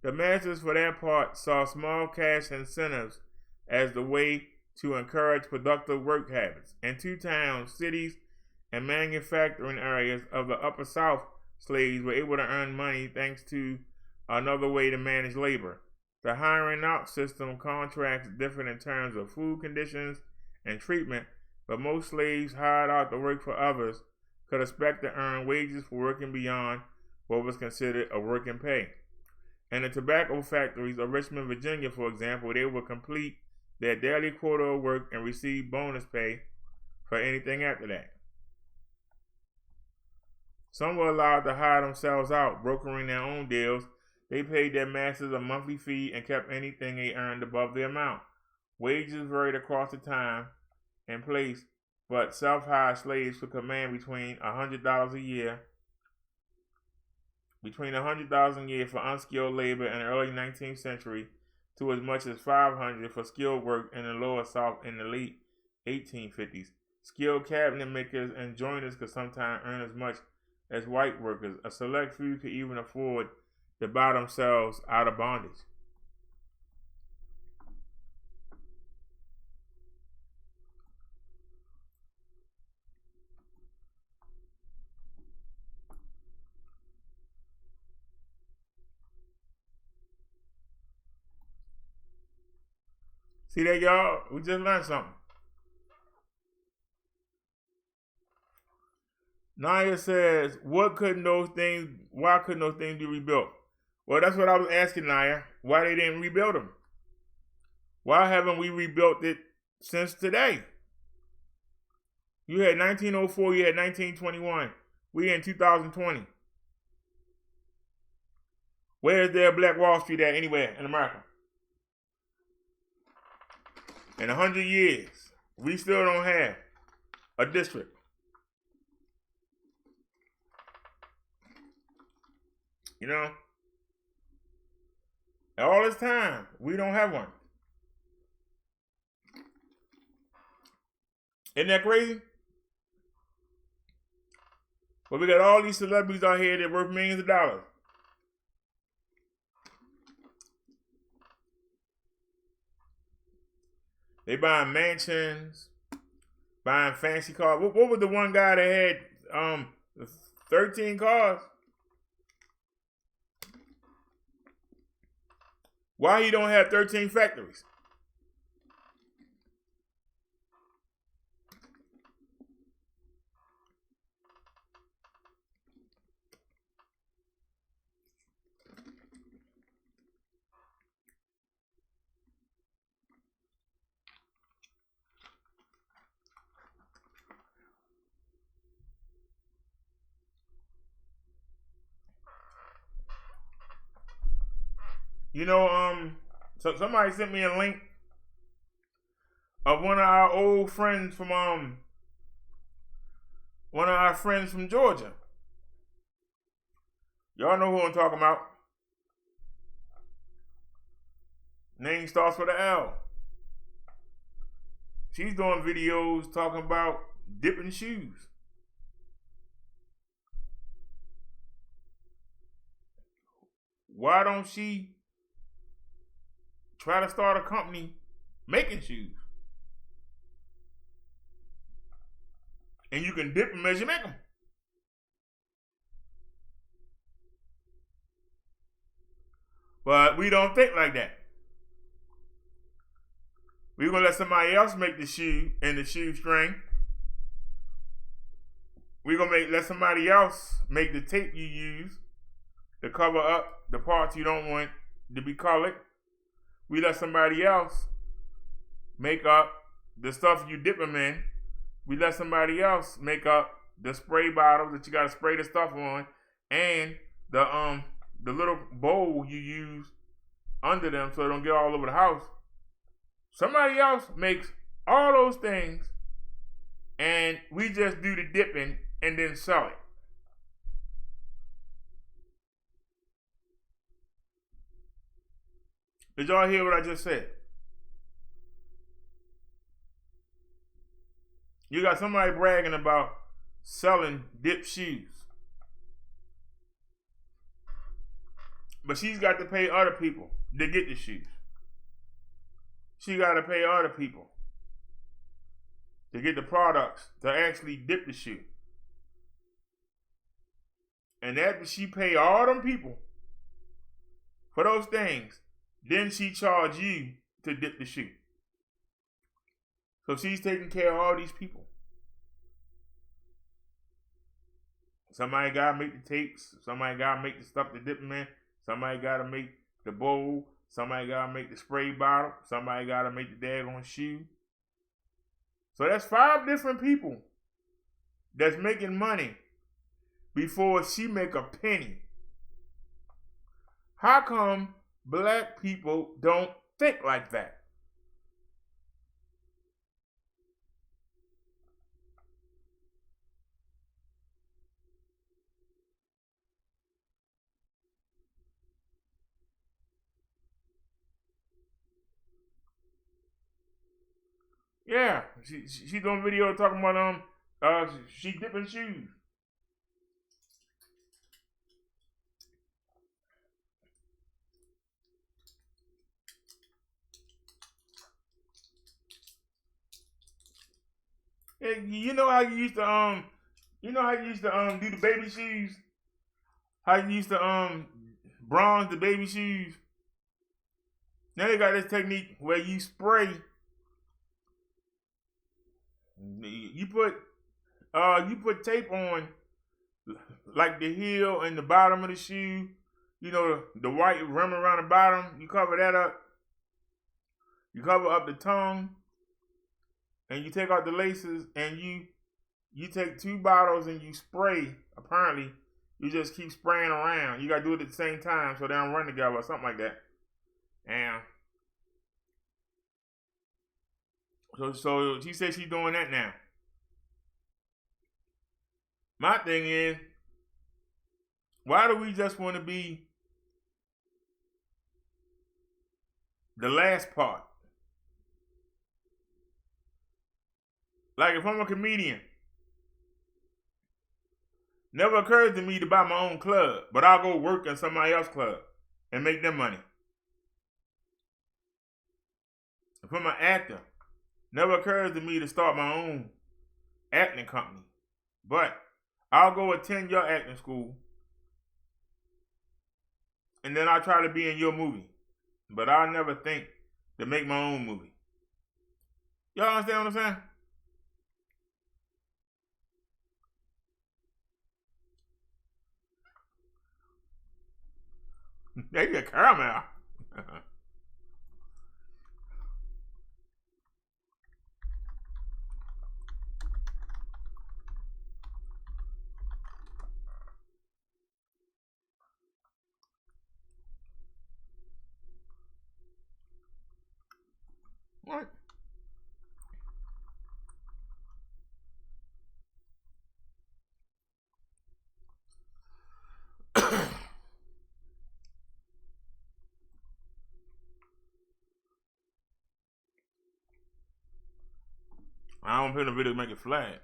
C: The masters, for their part, saw small cash incentives as the way to encourage productive work habits. In 2 towns, cities, and manufacturing areas of the Upper South, slaves were able to earn money thanks to another way to manage labor. The hiring out system contracts differed in terms of food conditions and treatment, but most slaves hired out to work for others could expect to earn wages for working beyond what was considered a working pay. In the tobacco factories of Richmond, Virginia, for example, they would complete their daily quota of work and receive bonus pay for anything after that. Some were allowed to hire themselves out, brokering their own deals. They paid their masters a monthly fee and kept anything they earned above the amount. Wages varied across the time and place, but self-hired slaves could command between $100 a year for unskilled labor in the early 19th century to as much as $500 for skilled work in the lower South in the late 1850s. Skilled cabinet makers and joiners could sometimes earn as much as white workers. A select few could even afford to buy themselves out of bondage. See that, y'all? We just learned something. Naya says, why couldn't those things be rebuilt? Well, that's what I was asking Naya. Why they didn't rebuild them? Why haven't we rebuilt it since today? You had 1904, you had 1921. We in 2020. Where is there a Black Wall Street at anywhere in America? In 100 years, we still don't have a district. All this time, we don't have one. Isn't that crazy? But we got all these celebrities out here that are worth millions of dollars. They buying mansions, buying fancy cars. What was the one guy that had 13 cars? Why he don't have 13 factories? So somebody sent me a link of one of our old friends from Georgia. Y'all know who I'm talking about. Name starts with an L. She's doing videos talking about dipping shoes. why don't she try to start a company making shoes? And you can dip them as you make them. But we don't think like that. We're going to let somebody else make the shoe and the shoe string. We're going to let somebody else make the tape you use to cover up the parts you don't want to be colored. We let somebody else make up the stuff you dip them in. We let somebody else make up the spray bottles that you got to spray the stuff on, and the little bowl you use under them so it don't get all over the house. Somebody else makes all those things, and we just do the dipping and then sell it. Did y'all hear what I just said? You got somebody bragging about selling dip shoes, but she's got to pay other people to get the shoes. She got to pay other people to get the products to actually dip the shoe. And after she pay all them people for those things, then she charge you to dip the shoe. So she's taking care of all these people. Somebody got to make the tapes. Somebody got to make the stuff to dip them in. Somebody got to make the bowl. Somebody got to make the spray bottle. Somebody got to make the daggone shoe. So that's 5 different people that's making money before she make a penny. How come black people don't think like that? Yeah, she doing a video talking about she dipping shoes. Hey, you know how you used to do the baby shoes? How you used to bronze the baby shoes? Now they got this technique where you spray. You put tape on like the heel and the bottom of the shoe. You know, the white rim around the bottom. You cover that up. You cover up the tongue. And you take out the laces, and you take 2 bottles and you spray. Apparently, you just keep spraying around. You got to do it at the same time so they don't run together or something like that. And so she said she's doing that now. My thing is, why do we just want to be the last part? Like if I'm a comedian, never occurs to me to buy my own club, but I'll go work in somebody else's club and make them money. If I'm an actor, never occurs to me to start my own acting company, but I'll go attend your acting school and then I'll try to be in your movie, but I'll never think to make my own movie. Y'all understand what I'm saying? They get caramel. What? I don't put in a video to make it flat.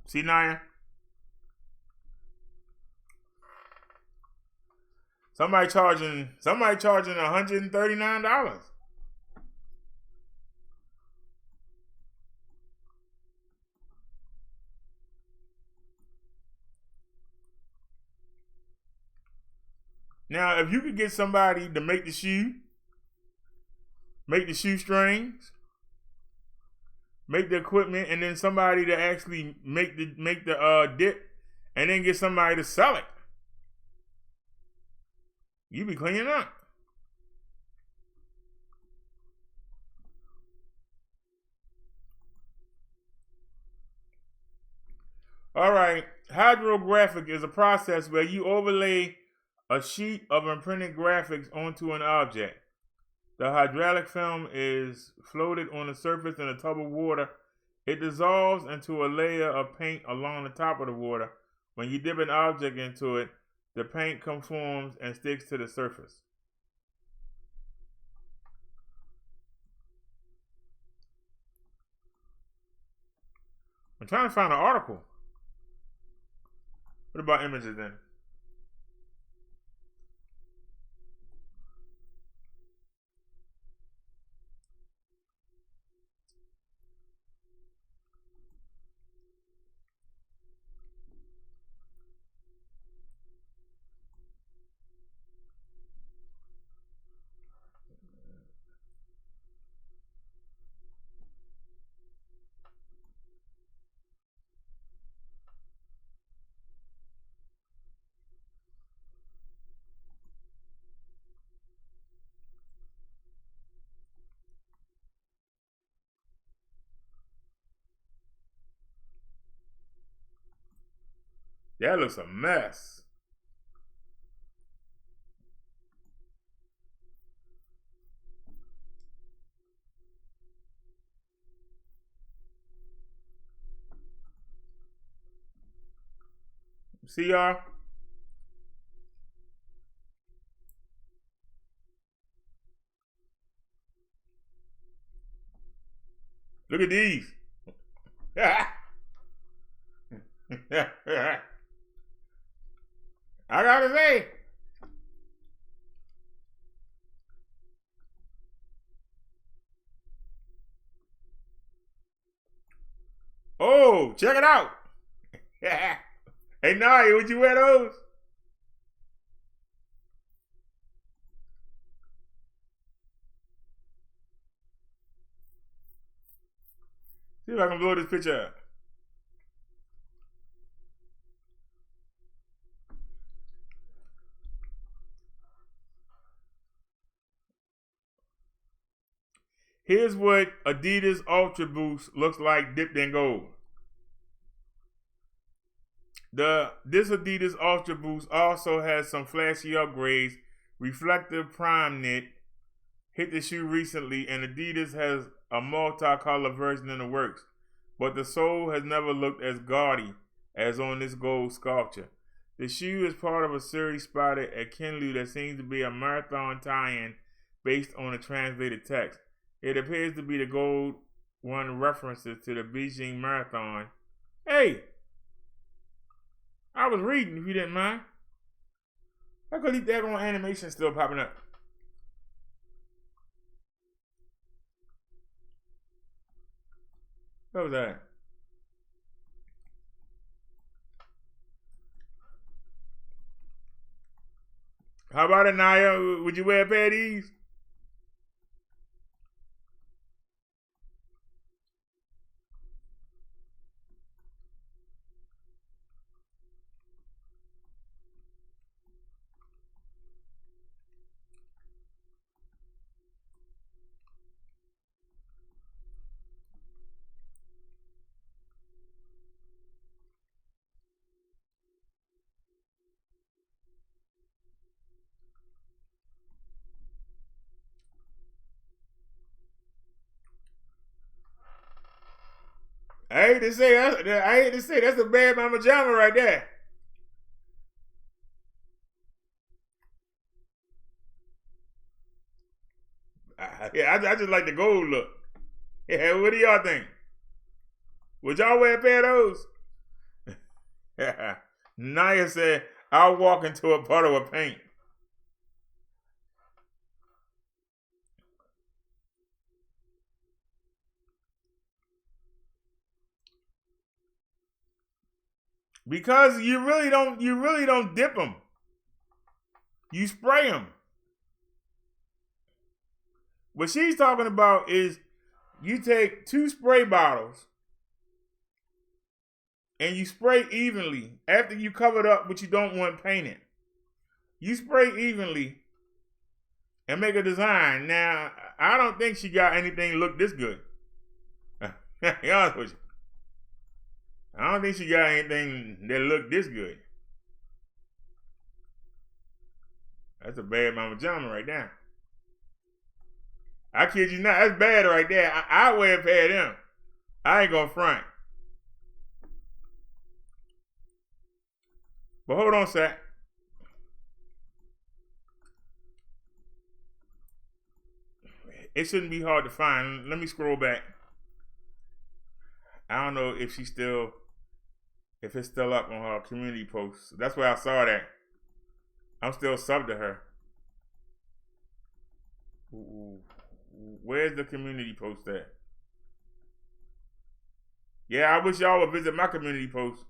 C: See, Naya? Somebody charging $139. Now, if you could get somebody to make the shoestrings, make the equipment, and then somebody to actually make the dip, and then get somebody to sell it, you be cleaning up. All right, hydrographic is a process where you overlay a sheet of imprinted graphics onto an object. The hydraulic film is floated on the surface in a tub of water. It dissolves into a layer of paint along the top of the water. When you dip an object into it, the paint conforms and sticks to the surface. I'm trying to find an article. What about images then? That looks a mess. See y'all? Look at these. I gotta say, oh, check it out. Hey, Naya, would you wear those? See if I can blow this picture up. Here's what Adidas Ultra Boost looks like dipped in gold. This Adidas Ultra Boost also has some flashy upgrades. Reflective Prime Knit hit the shoe recently, and Adidas has a multicolor version in the works, but the sole has never looked as gaudy as on this gold sculpture. The shoe is part of a series spotted at Kenlu that seems to be a marathon tie-in based on the translated text. It appears to be the gold one references to the Beijing Marathon. Hey, I was reading, if you didn't mind. How could these daggone animations still popping up? What was that? How about it, Naya? Would you wear a pair of these? I hate to say that's a bad mama jama right there. I just like the gold look. Yeah, what do y'all think? Would y'all wear a pair of those? Naya said, I'll walk into a puddle of paint. Because you really don't dip them. You spray them. What she's talking about is you take 2 spray bottles and you spray evenly after you covered up what you don't want painted. You spray evenly and make a design. Now, I don't think she got anything look this good. Be honest with you. I don't think she got anything that look this good. That's a bad mama jama right now. I kid you not, that's bad right there. I wear a pair of them. I ain't gonna front. But hold on a sec. It shouldn't be hard to find. Let me scroll back. I don't know if it's still up on her community posts. That's where I saw that. I'm still subbed to her. Where's the community post at? Yeah, I wish y'all would visit my community post.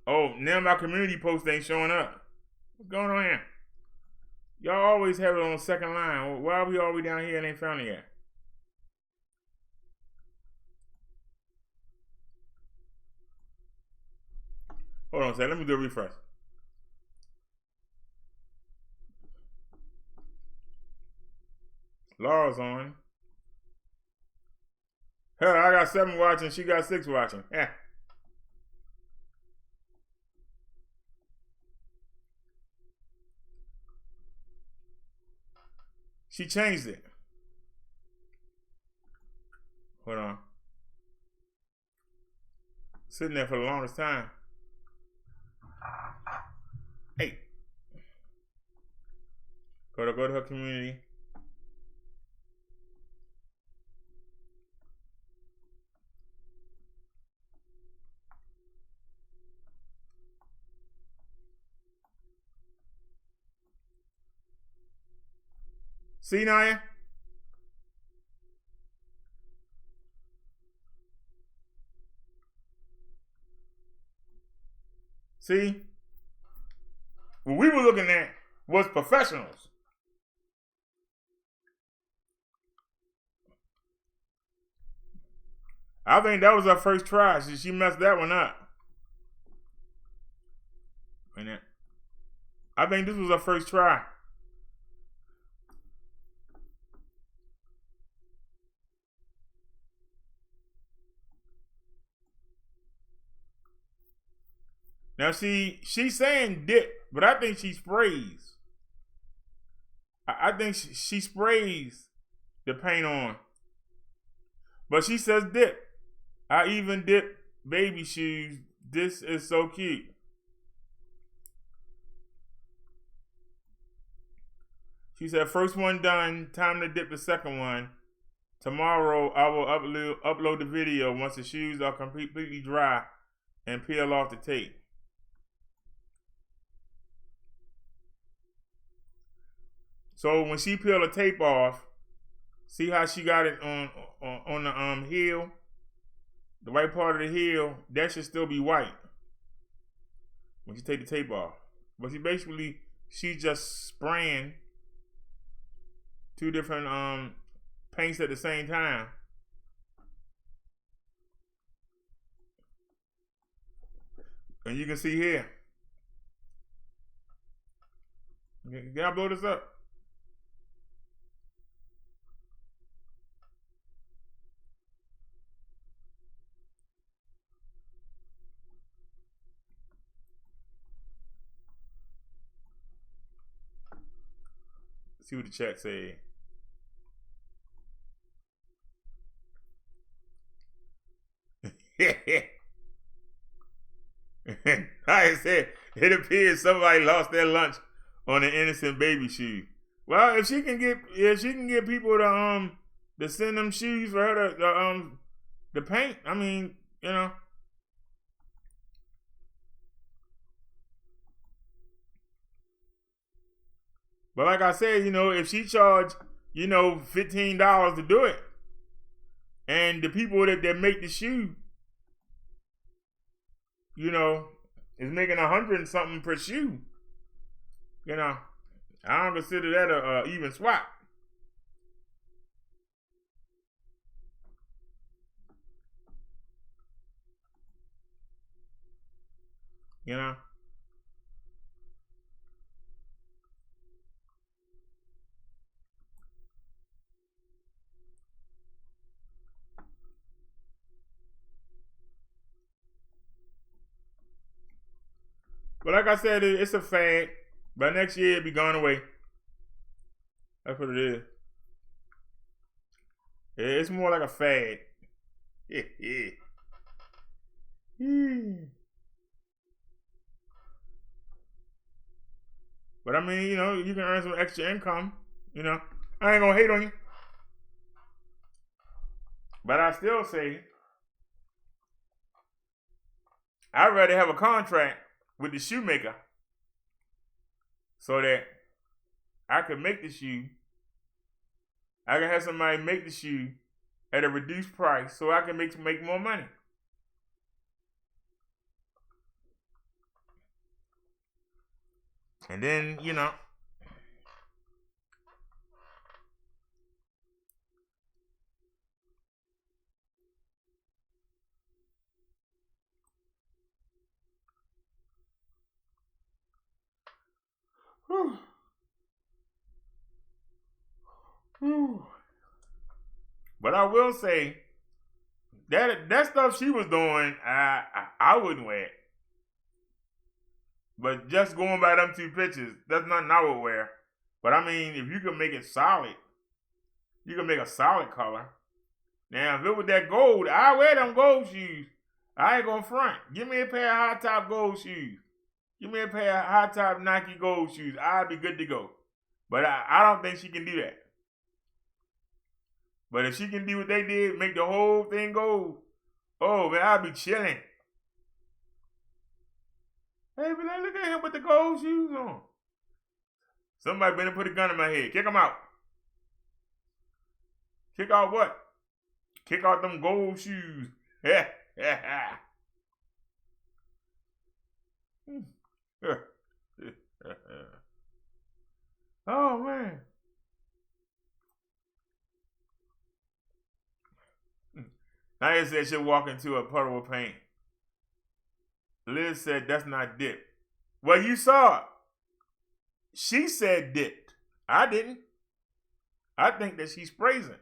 C: Oh, now my community post ain't showing up. What's going on here? Y'all always have it on the second line. Why are we always down here and ain't found it yet? Hold on a second. Let me do a refresh. Laura's on. Hell, I got 7 watching. She got 6 watching. Yeah. She changed it. Hold on. Sitting there for the longest time. Hey. Go to her community. See, Naya? See? What we were looking at was professionals. I think that was her first try. She messed that one up. I think this was her first try. Now, see, she's saying dip, but I think she sprays. I think she sprays the paint on. But she says dip. I even dip baby shoes. This is so cute. She said, first one done, time to dip the second one. Tomorrow, I will upload the video once the shoes are completely dry and peel off the tape. So when she peeled the tape off, see how she got it on the heel? The white part of the heel, that should still be white when you take the tape off. But she's just spraying 2 different paints at the same time. And you can see here. Can I blow this up? See what the chat say. Like I said, it appears somebody lost their lunch on an innocent baby shoe. Well, if she can get people to send them shoes for her to paint, I mean, you know. But like I said, you know, if she charged, you know, $15 to do it, and the people that make the shoe, you know, is making 100 and something per shoe, you know, I don't consider that a even swap. You know. But like I said, it's a fad. By next year, it'll be gone away. That's what it is. It's more like a fad. But I mean, you know, you can earn some extra income. You know, I ain't gonna hate on you. But I still say, I'd rather have a contract with the shoemaker so that I can make the shoe. I can have somebody make the shoe at a reduced price so I can make more money. And then, you know, whew. Whew. But I will say that stuff she was doing, I wouldn't wear it. But just going by them two pictures, that's nothing I would wear. But I mean, if you can make it solid, you can make a solid color. Now, if it was that gold, I wear them gold shoes. I ain't gonna front. Give me a pair of high top gold shoes. Give me a pair of high top Nike gold shoes. I'd be good to go. But I don't think she can do that. But if she can do what they did, make the whole thing gold, oh man, I'll be chilling. Hey, but look at him with the gold shoes on. Somebody better put a gun in my head. Kick him out. Kick out what? Kick out them gold shoes. Oh man. I just said she'll walk into a puddle of paint. Liz said that's not dip. Well, you saw it. She said dipped. I didn't. I think that she's praising.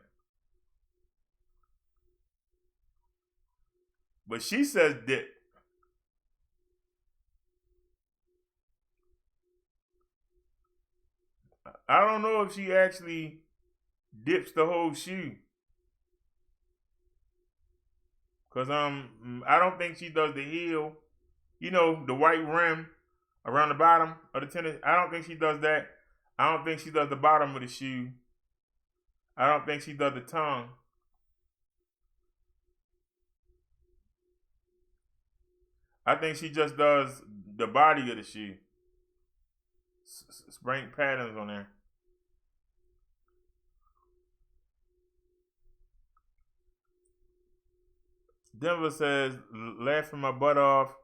C: But she says dip. I don't know if she actually dips the whole shoe. Cause I don't think she does the heel. You know, the white rim around the bottom of the tennis. I don't think she does that. I don't think she does the bottom of the shoe. I don't think she does the tongue. I think she just does the body of the shoe. Spring patterns on there. Denver says, laughing my butt off.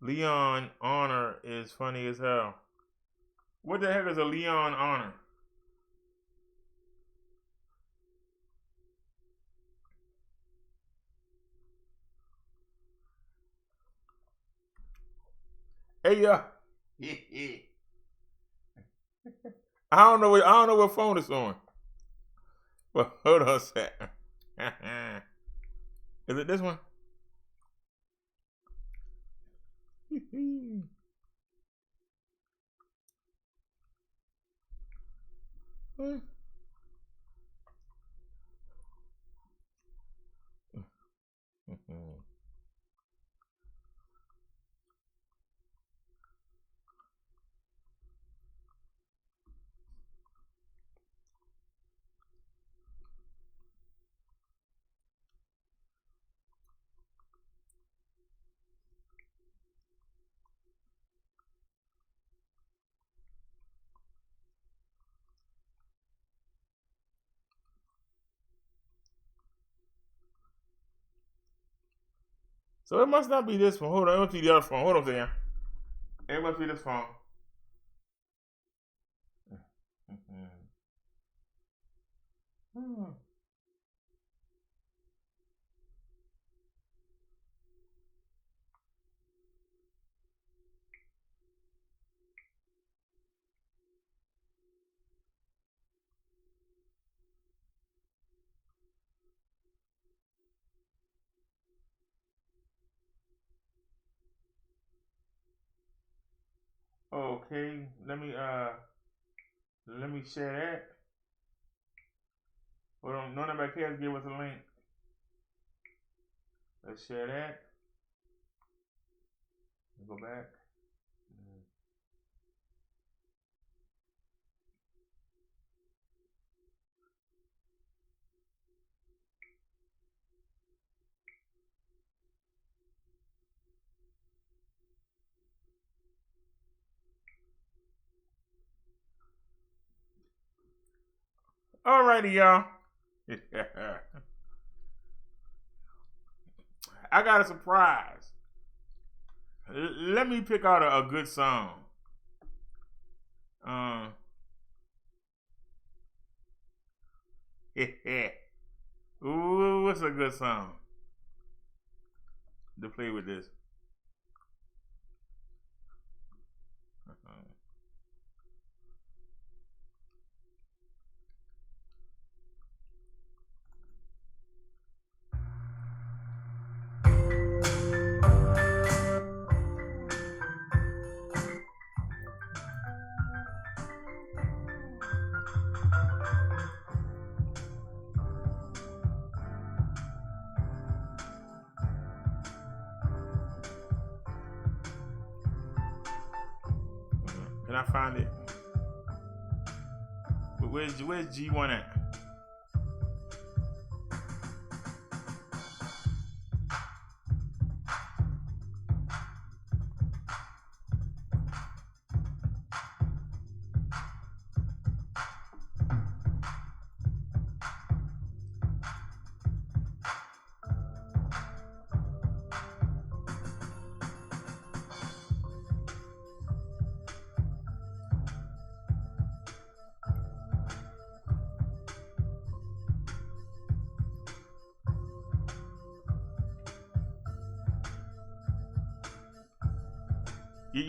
C: Leon Honor is funny as hell. What the heck is a Leon Honor? Hey, I don't know what phone it's on. Well, hold on a second. Is it this one? So it must not be this phone. Hold on, it must be the other phone. Hold on a second. It must be this phone. Okay, let me share that. Hold on, none of my kids give us a link. Let's share that. Go back. Alrighty, y'all. I got a surprise. Let me pick out a good song. Ooh, what's a good song to play with this? Can I find it? Where's G1 at?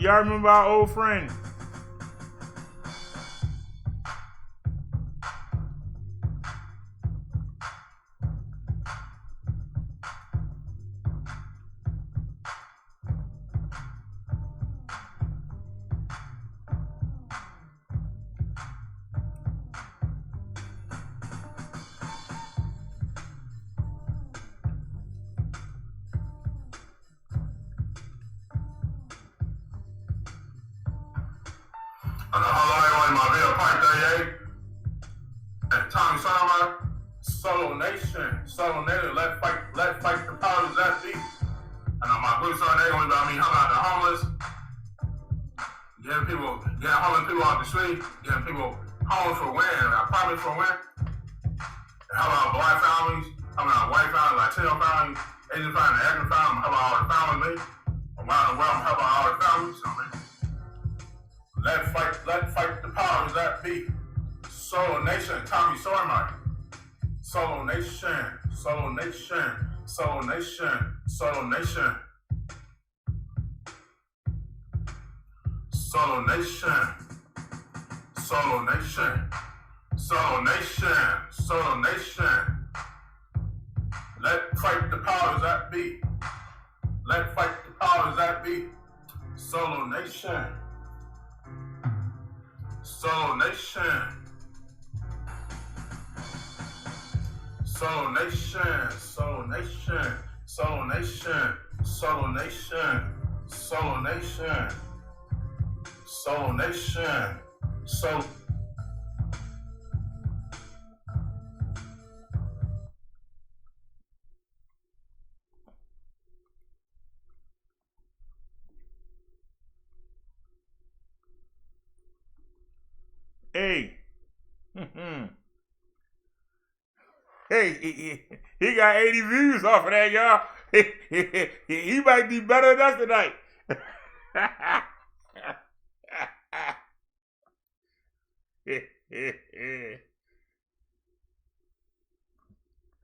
C: Y'all remember our old friend?
A: On the Hollow in my Ville Park 38. And Tommy Summer, Solo Nation, let's fight the powers that be. And on my boots on there, going about me helping out the homeless, getting homeless people off the street, getting people homes for winter, apartments for winter. Helping out black families, helping out white families, Latino families, Asian families, African families, helping out all the families, around the world, helping out all the families. Let's fight the powers that be. Solo Nation, Tommy Sormar. Solo Nation, Solo Nation, Solo Nation, Solo Nation. Solo Nation, Solo Nation, Solo Nation, Solo Nation. Let's fight the powers that be. Let's fight the powers that be. Solo Nation. Solo Nation. Solo Nation. Solo Nation. Solo Nation. Solo Nation. Solo Nation. Solo Nation. Solo.
C: Hey. Hey, he got 80 views off of that, y'all. He might do better than us tonight.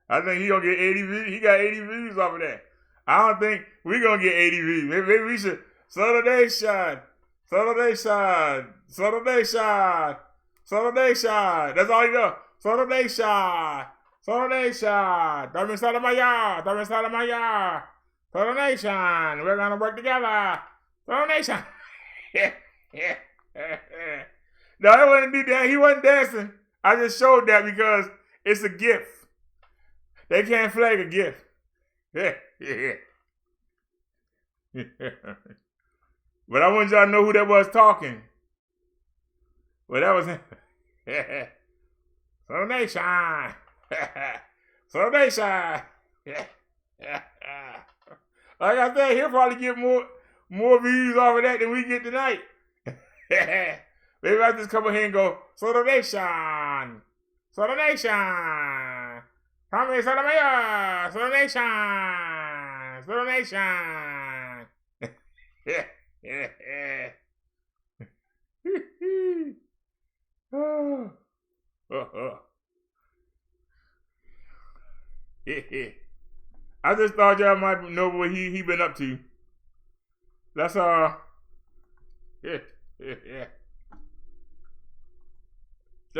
C: I think he gonna get 80 views. He got 80 views off of that. I don't think we gonna get 80 views. Maybe we should. Saturday shot. That's all he does. Saturday shot. Don't start my yard. Nation. We're gonna work together. Nation. No, I wouldn't do that. He wasn't dancing. I just showed that because it's a gift. They can't flag a gift. But I want y'all to know who that was talking. Well, that was him. Nation. Like I said, he'll probably get more views off of that than we get tonight. Maybe I just come in here and go, Nation. Come here, Nation. I just thought y'all might know what he been up to. That's all. Let's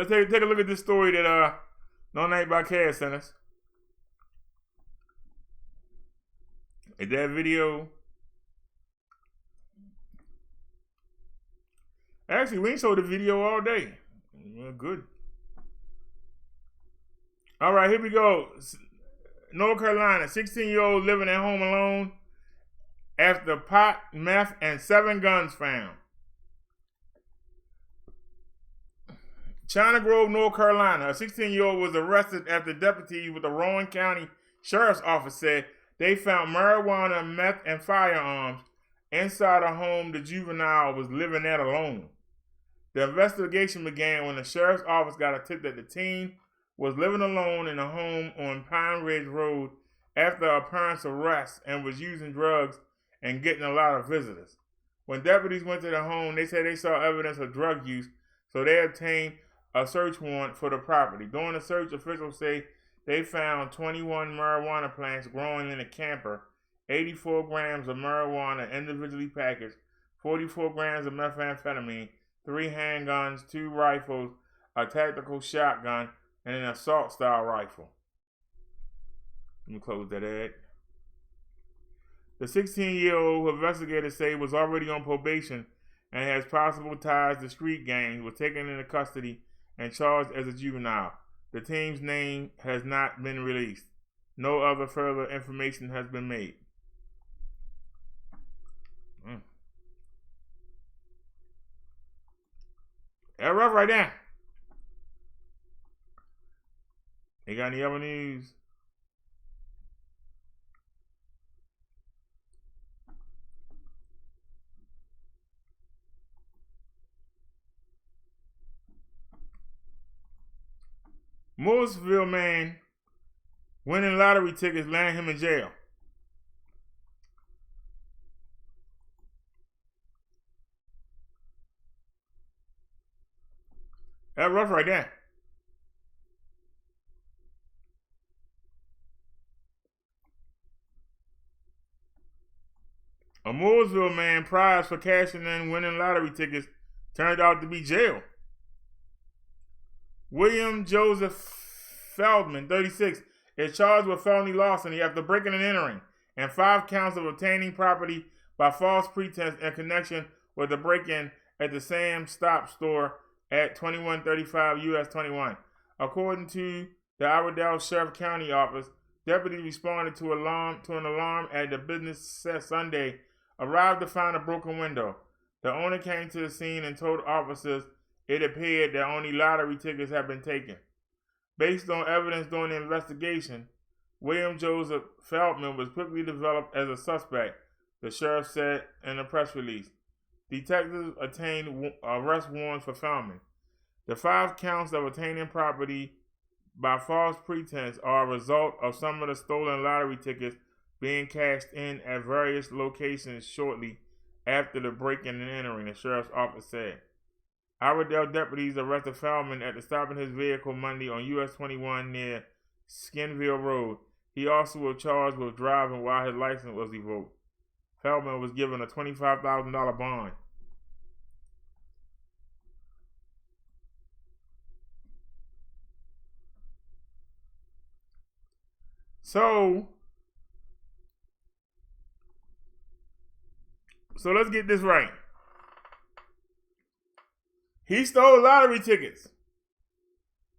C: take a look at this story that No Name by Cass sent us. Is that video? Actually, we ain't showed the video all day. Well, good. All right, here we go. North Carolina, 16-year-old living at home alone after pot, meth, and 7 guns found. China Grove, North Carolina, a 16-year-old was arrested after deputies with the Rowan County Sheriff's Office said they found marijuana, meth, and firearms inside a home the juvenile was living at alone. The investigation began when the sheriff's office got a tip that the teen was living alone in a home on Pine Ridge Road after a parent's arrest and was using drugs and getting a lot of visitors. When deputies went to the home, they said they saw evidence of drug use, so they obtained a search warrant for the property. During the search, officials say they found 21 marijuana plants growing in a camper, 84 grams of marijuana individually packaged, 44 grams of methamphetamine, 3 handguns, 2 rifles, a tactical shotgun, and an assault-style rifle. Let me close that ad. The 16-year-old who investigators say was already on probation and has possible ties to street gangs was taken into custody and charged as a juvenile. The team's name has not been released. No other further information has been made. That's rough right there. You got any other news? Mooresville man winning lottery tickets land him in jail. That's rough right there. A Mooresville man prize for cashing in winning lottery tickets turned out to be jail. William Joseph Feldman, 36, is charged with felony larceny after breaking and entering and 5 counts of obtaining property by false pretense in connection with the break-in at the Sam Stop store at 2135 US 21. According to the Iredell Sheriff County Office, deputies responded to an alarm at the business Sunday, arrived to find a broken window. The owner came to the scene and told officers it appeared that only lottery tickets had been taken. Based on evidence during the investigation, William Joseph Feldman was quickly developed as a suspect, the sheriff said in a press release. Detectives obtained arrest warrants for Feldman. The 5 counts of obtaining property by false pretense are a result of some of the stolen lottery tickets being cashed in at various locations shortly after the breaking and entering, the sheriff's office said. Iredell deputies arrested Feldman after stopping his vehicle Monday on US 21 near Skinville Road. He also was charged with driving while his license was revoked. Feldman was given a $25,000 bond. So let's get this right. He stole lottery tickets.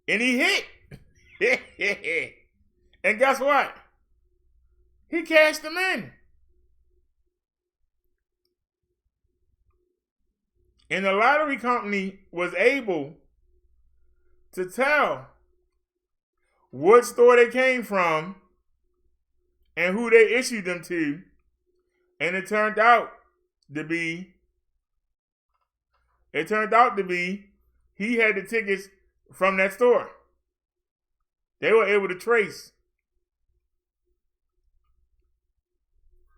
C: And he hit. And guess what? He cashed them in. And the lottery company was able to tell what store they came from and who they issued them to. And it turned out to be he had the tickets from that store. They were able to trace.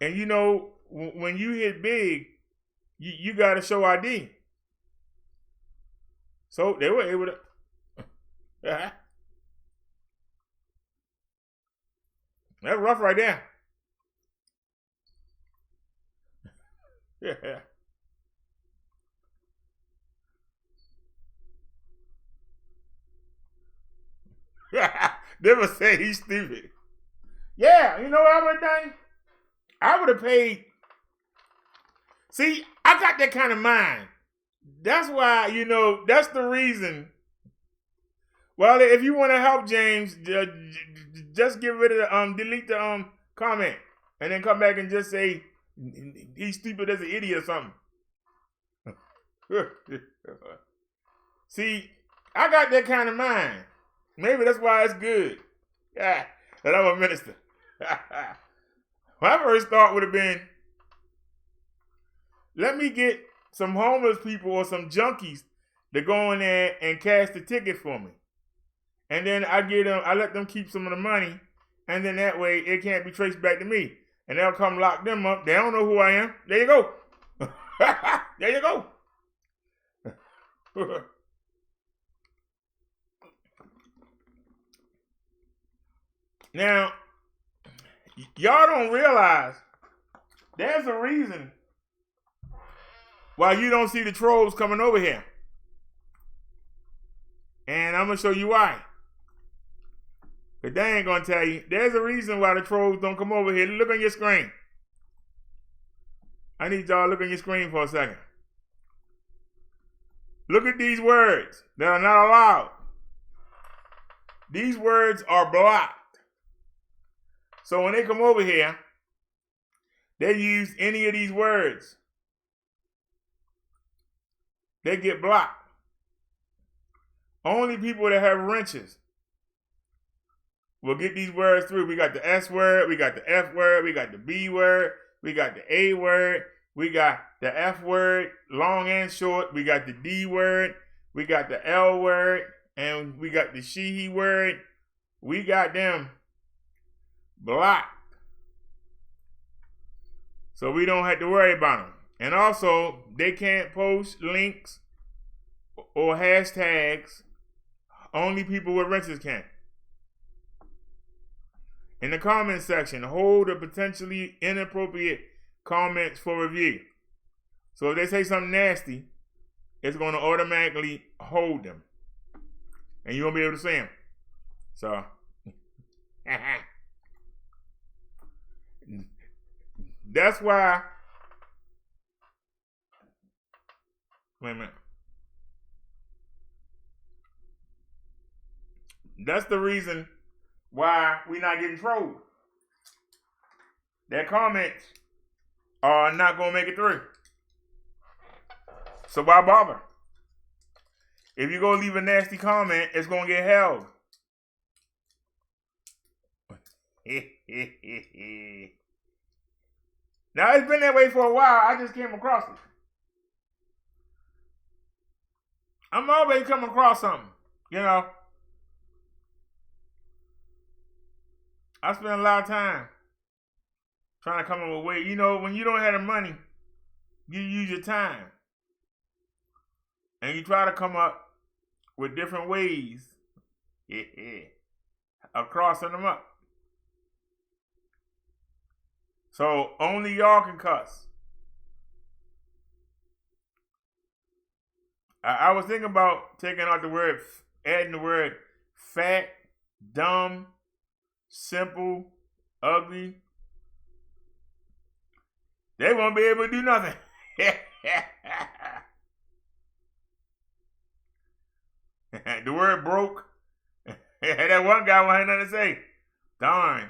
C: And you know, when you hit big, you got to show ID. So they were able to. That's rough right there. Yeah. Never say he's stupid. Yeah, you know what I would have done? I would have paid. See, I got that kind of mind. That's why, you know, that's the reason. Well, if you want to help James, just get rid of the delete the comment, and then come back and just say he's stupid as an idiot or something. See, I got that kind of mind. Maybe that's why it's good. Yeah, that I'm a minister. My first thought would have been, let me get some homeless people or some junkies to go in there and cash the ticket for me. And then I let them keep some of the money, and then that way it can't be traced back to me. And they'll come lock them up. They don't know who I am. There you go. There you go. Now, y'all don't realize there's a reason why you don't see the trolls coming over here. And I'm going to show you why. But they ain't going to tell you. There's a reason why the trolls don't come over here. Look on your screen. I need y'all to look on your screen for a second. Look at these words that are not allowed. These words are blocked. So when they come over here, they use any of these words, they get blocked. Only people that have wrenches will get these words through. We got the S word, we got the F word, we got the B word, we got the A word, we got the F word, long and short, we got the D word, we got the L word, and we got the she, he word. We got them blocked. So we don't have to worry about them. And also, they can't post links or hashtags. Only people with wrenches can. In the comment section, hold the potentially inappropriate comments for review. So if they say something nasty, it's going to automatically hold them. And you won't be able to see them. So, that's why. Wait a minute. That's the reason why we're not getting trolled. Their comments are not going to make it through. So why bother? If you go leave a nasty comment, it's going to get held. Now, it's been that way for a while. I just came across it. I'm always coming across something, you know. I spend a lot of time Trying to come up with a way. You know, when you don't have the money, you use your time. And you try to come up with different ways of crossing them up. So only y'all can cuss. I was thinking about taking out the word, adding the word fat, dumb, simple, ugly. They won't be able to do nothing. The word broke. That one guy wanted nothing to say. Darn.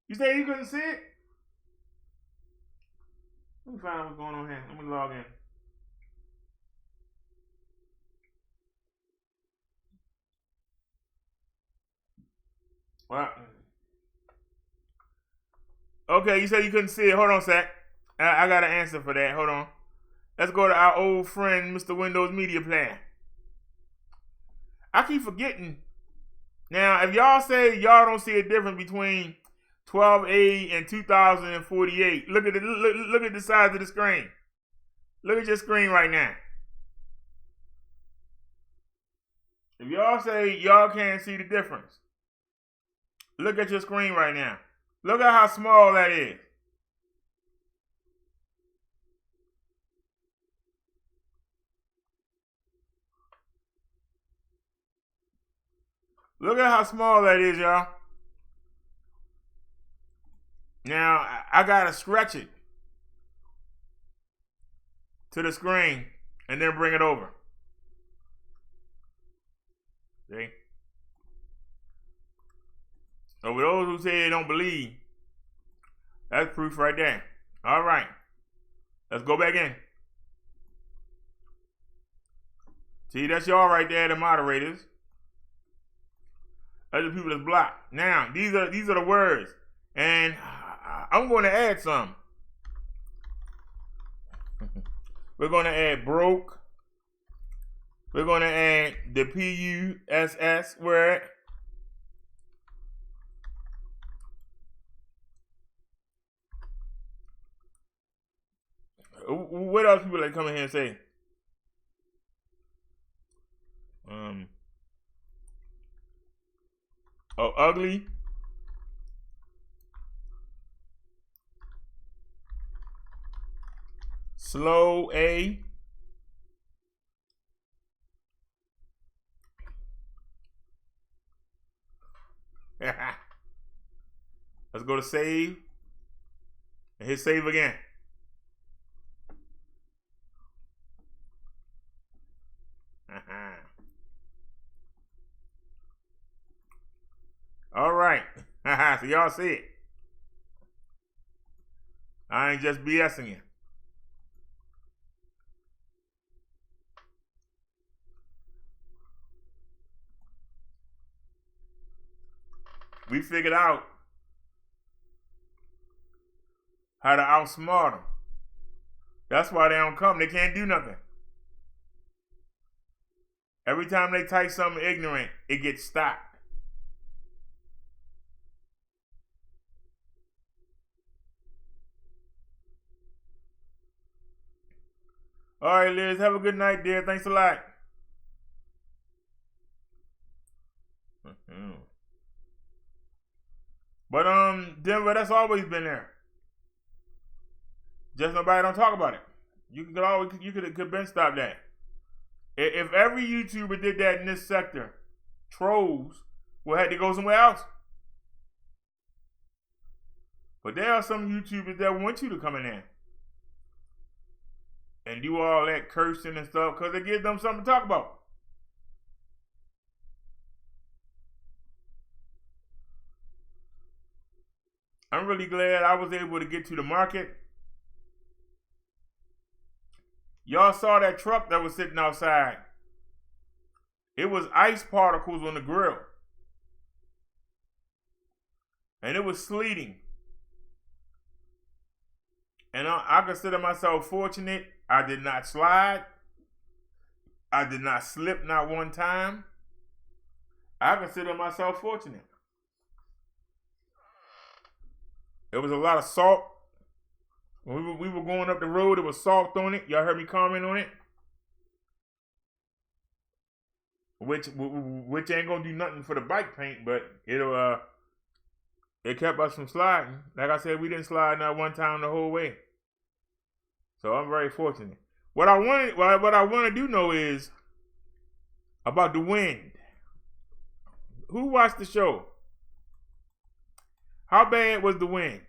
C: You say you couldn't see it? Let me find out what's going on here. Let me log in. Well, okay, you said you couldn't see it. Hold on a sec. I got an answer for that. Hold on. Let's go to our old friend, Mr. Windows Media Plan. I keep forgetting. Now, if y'all say y'all don't see a difference between 1280 and 2048, look at the size of the screen. Look at your screen right now. If y'all say y'all can't see the difference, look at your screen right now. Look at how small that is. Look at how small that is, y'all. Now, I gotta stretch it to the screen and then bring it over. See? So for those who say they don't believe, that's proof right there. All right. Let's go back in. See, that's y'all right there, the moderators. That's the people that's blocked. Now, these are the words. And I'm going to add some. We're going to add broke. We're going to add the P-U-S-S word. What else people like come in here and say? Oh, ugly. Slow A. Let's go to save. And hit save again. All right. So y'all see it. I ain't just BSing you. We figured out how to outsmart them. That's why they don't come. They can't do nothing. Every time they type something ignorant, it gets stopped. All right, Liz, have a good night, dear. Thanks a lot. But Denver, that's always been there. Just nobody don't talk about it. You could have been stopped that. If every YouTuber did that in this sector, trolls would have to go somewhere else. But there are some YouTubers that want you to come in there and do all that cursing and stuff because it gives them something to talk about. I'm really glad I was able to get to the market. Y'all saw that truck that was sitting outside. It was ice particles on the grill. And it was sleeting. And I consider myself fortunate. I did not slide. I did not slip not one time. I consider myself fortunate. There was a lot of salt. When we were going up the road, there was salt on it. Y'all heard me comment on it? Which ain't gonna do nothing for the bike paint, but it kept us from sliding. Like I said, we didn't slide not one time the whole way. So I'm very fortunate. What I want to do know is about the wind. Who watched the show? How bad was the wind?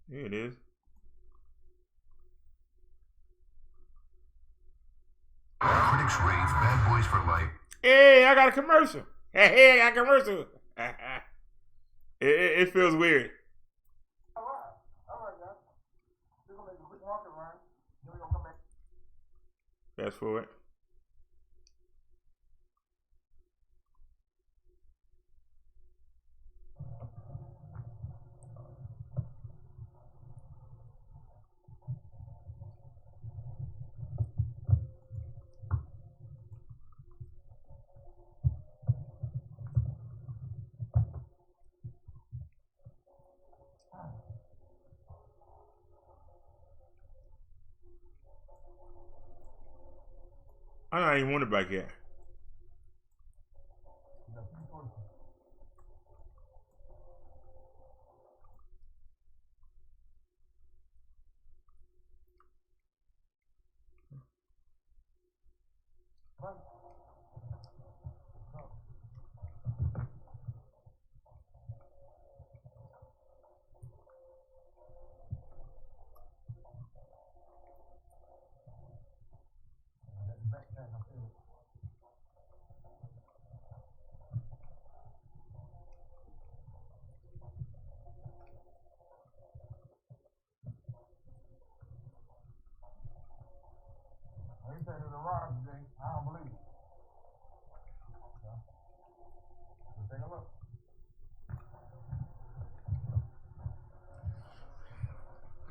C: Here it is.
D: Critics rave Bad Boys for Life.
C: Hey, I got a commercial. Hey, I got a commercial. It feels weird.
B: All right, guys. We're gonna make a quick market run. Then we're gonna come back.
C: Fast forward. I don't even want it back yet.
B: They say there's a rod today. I don't believe it. Let's take a look.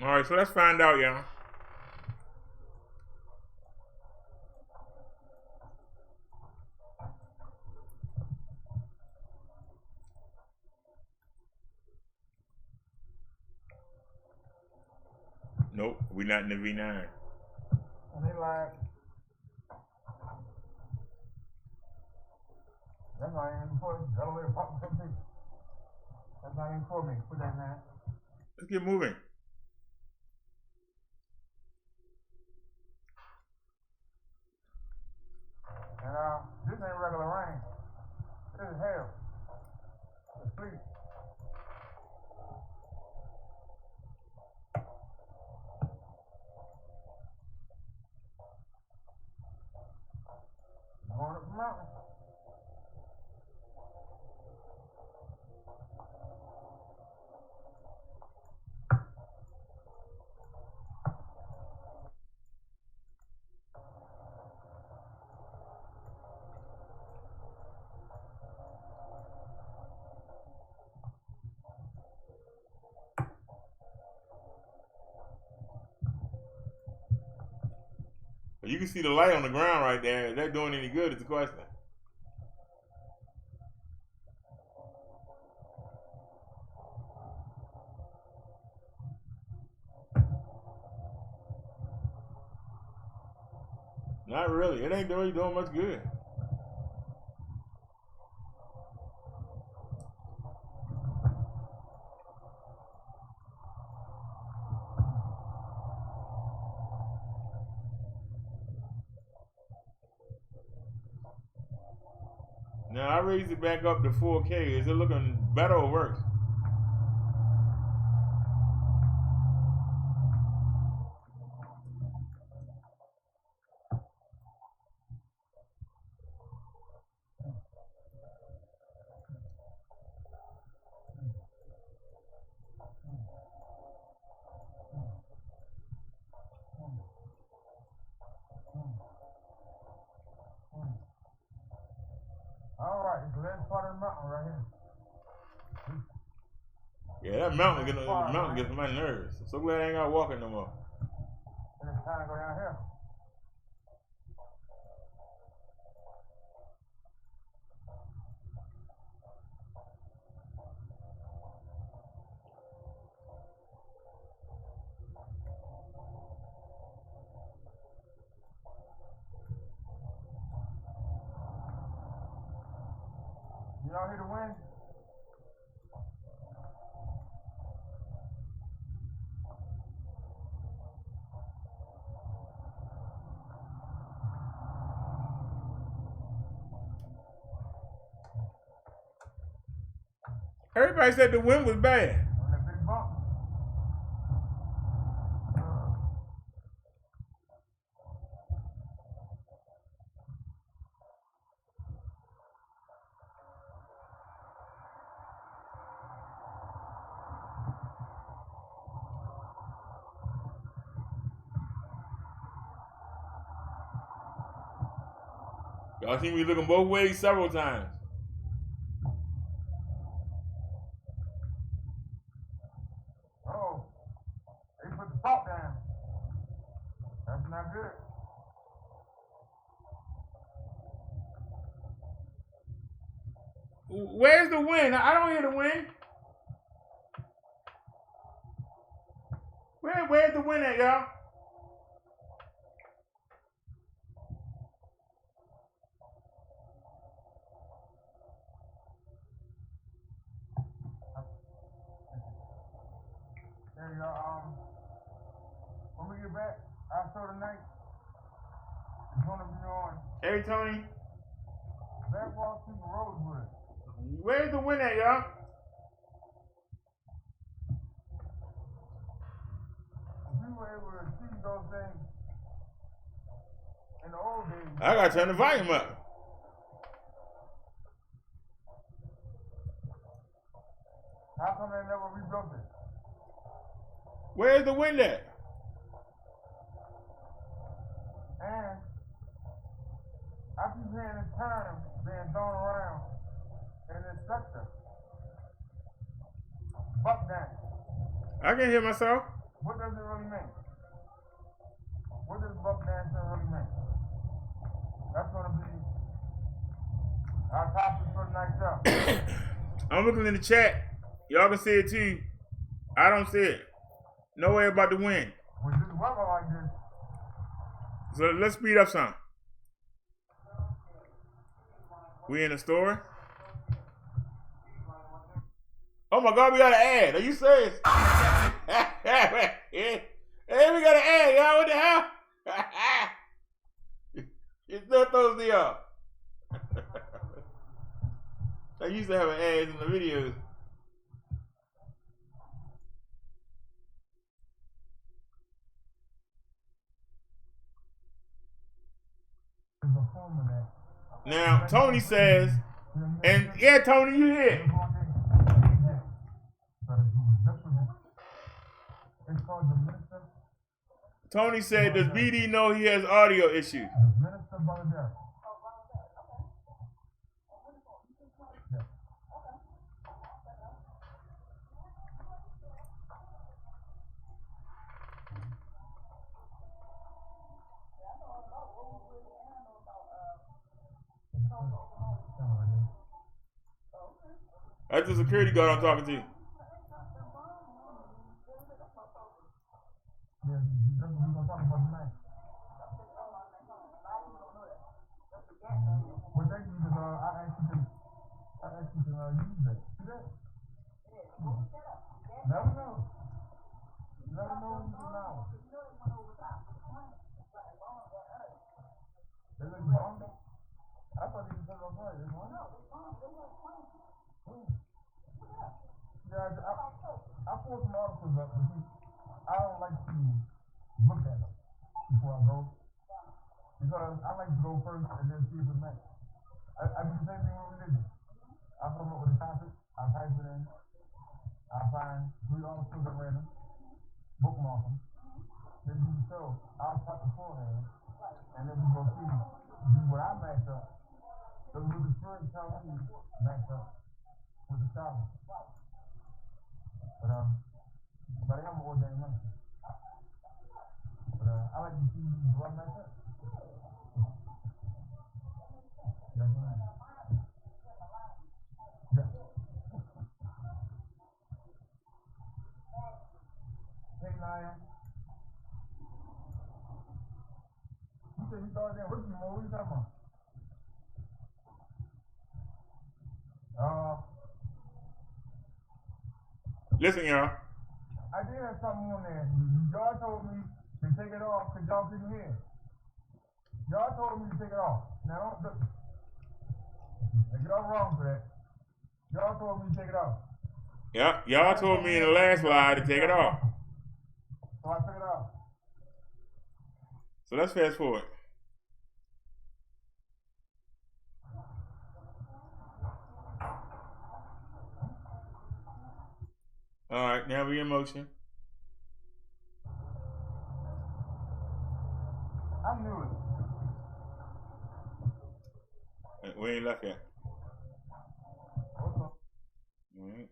C: All right, so let's find out, y'all. Nope, we're not in the V9.
B: And they like, that's not even for me. That's only a pop for me. That's not even for me. Put that in there.
C: Let's get moving.
B: And this ain't regular rain. This is hell. It's sleep. Going up the mountain.
C: You can see the light on the ground right there. Is that doing any good is the question. Not really. It ain't really doing much good. Now I raised it back up to 4K. Is it looking better or worse?
B: Alright, so that's part of the mountain right here.
C: Yeah, that mountain gets on my nerves. I'm so glad I ain't got walking no more.
B: And it's time to go down here. Y'all hear the wind?
C: Everybody said the wind was bad.
B: On that big bump.
C: Y'all see me looking both ways several times.
B: Oh, they put the salt down. That's not good.
C: Where's the wind? I don't hear the wind. Where's the wind at, y'all?
B: There you go. When we get back, our show tonight is gonna be on
C: Hey, Tony.
B: Wallstreet And Rosewood.
C: Where's the wind at, y'all?
B: If we were able to see those things in the old days,
C: I gotta turn the volume up.
B: how come they never rebuilt it?
C: Where's the wind at?
B: And I keep hearing this term being thrown around in this sector. Buckdancing.
C: I can hear myself.
B: What does it really mean? What does buckdancing really mean? That's going to be our topic for tonight's show.
C: I'm looking in the chat. Y'all can see it too. I don't see it. No way about the wind.
B: With this weather like this,
C: So let's speed up some. We in the store. Oh my God, we got an ad. Are you serious? Hey, we got an ad, y'all. What the hell? It still throws me off. I used to have an ads in the videos.
B: there's a form of that.
C: Now, Tony says, and yeah, Tony, you here.
B: It's called the Minister.
C: Tony said, does BD know he has audio issues?
B: The Minister Brother.
C: That's the security guard I'm talking to.
B: Yeah, that's what we're going to talk about tonight. Well, thank you, because I asked you to use that. See that? Never know. Never know when you can now. They look bomb? I thought you said on fire. Yeah, I pulled some articles up, but I don't like to look at them before I go. Because I like to go first and then see if it matches. I do the same thing with religion. I come up with a topic, I type it in, I find 3 articles at random, bookmark them, then do the show. I'll talk beforehand, and then we go see, do what I match up,
A: So with the front top, you match up with the top. But I am more than one. But I like to see you go up like that. Yeah. Yeah. Hey, Naya. You said you thought that rookie mode. What are you talking about?
C: Listen, y'all.
A: I did have something on there. Y'all told me to take it off because y'all couldn't hear. Y'all told me to take it off. Now, don't get all wrong for that. Y'all told me to take it off.
C: Yep, y'all told me in the last live to take it off.
A: So I took it off.
C: So let's fast forward. All right, now we in motion.
A: I knew it.
C: We ain't left yet.
A: What's up?
C: All right.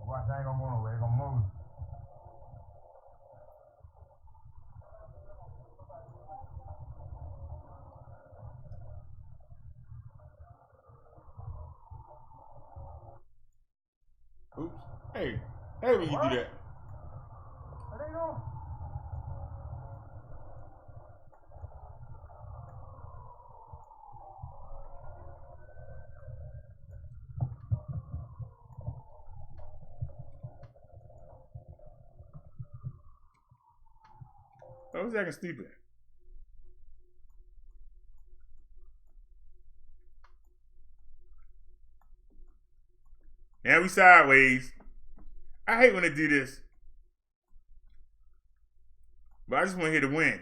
A: Watch, I ain't gonna go nowhere. It's gonna move.
C: Oops. Hey when you do that.
A: What are you doing?
C: I was acting stupid. Now we sideways. I hate when they do this. But I just want to hear the wind.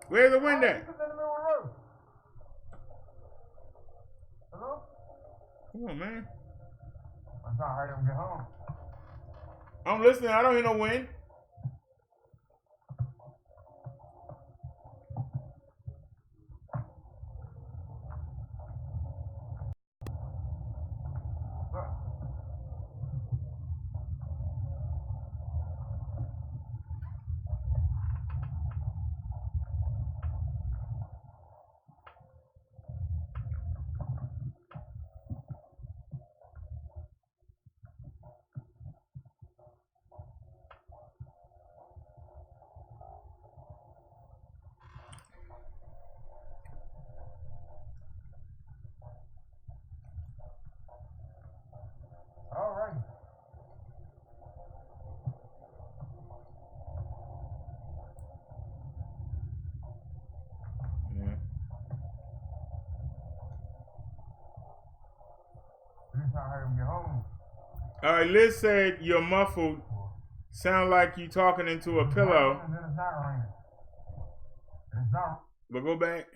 C: Where's the wind at?
A: Hello?
C: Come on, man.
A: I'm trying to hurry up and get home.
C: I'm listening. I don't hear no wind.
A: All right.
C: Yeah.
A: I'm trying to hurry up and get home.
C: All right, Liz said you're muffled. Sound like you talking into a pillow.
A: And then it's not raining. It's not.
C: But go back.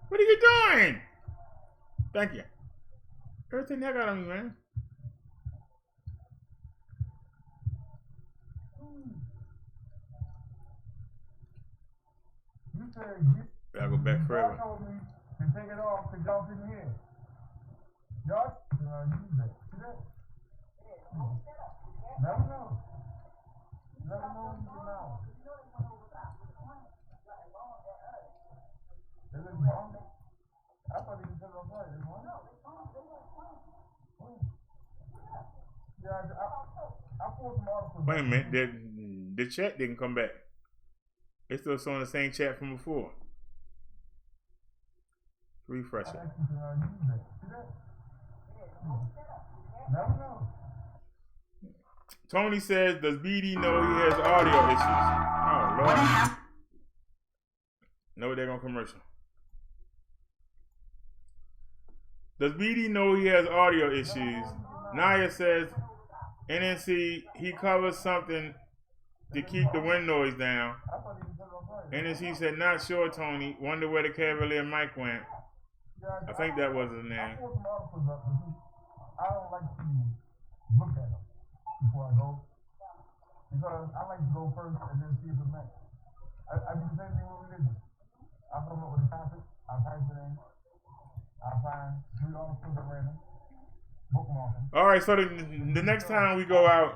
C: What are you doing? Thank you. Everything that got on me, man.
A: You said
C: Gotta go back forever.
A: y'all told me to take it off because y'all couldn't hear. Y'all use it. See that? Never know. Never know when you get out. Is it wrong? I thought you said it on fire. Is it wrong? Yeah, I pulled some articles.
C: Wait a minute. The chat didn't come back. It's still showing the same chat from before. Refresh it.
A: Never know.
C: Tony says, does BD know he has audio issues? Oh, Lord. No, they're going commercial. Does BD know he has audio issues? Naya says, And then see, he covers something to keep the wind noise down. And then he said, not sure, Tony. Wonder where the Cavalier mic went. I think that was his name.
A: I don't like to look at them before I go. Because I like to go first and then see if it matches. I do the same thing with religion. I come up with a topic, I type it in, I find 3 articles at random, bookmark them.
C: All right, so the next time we go out,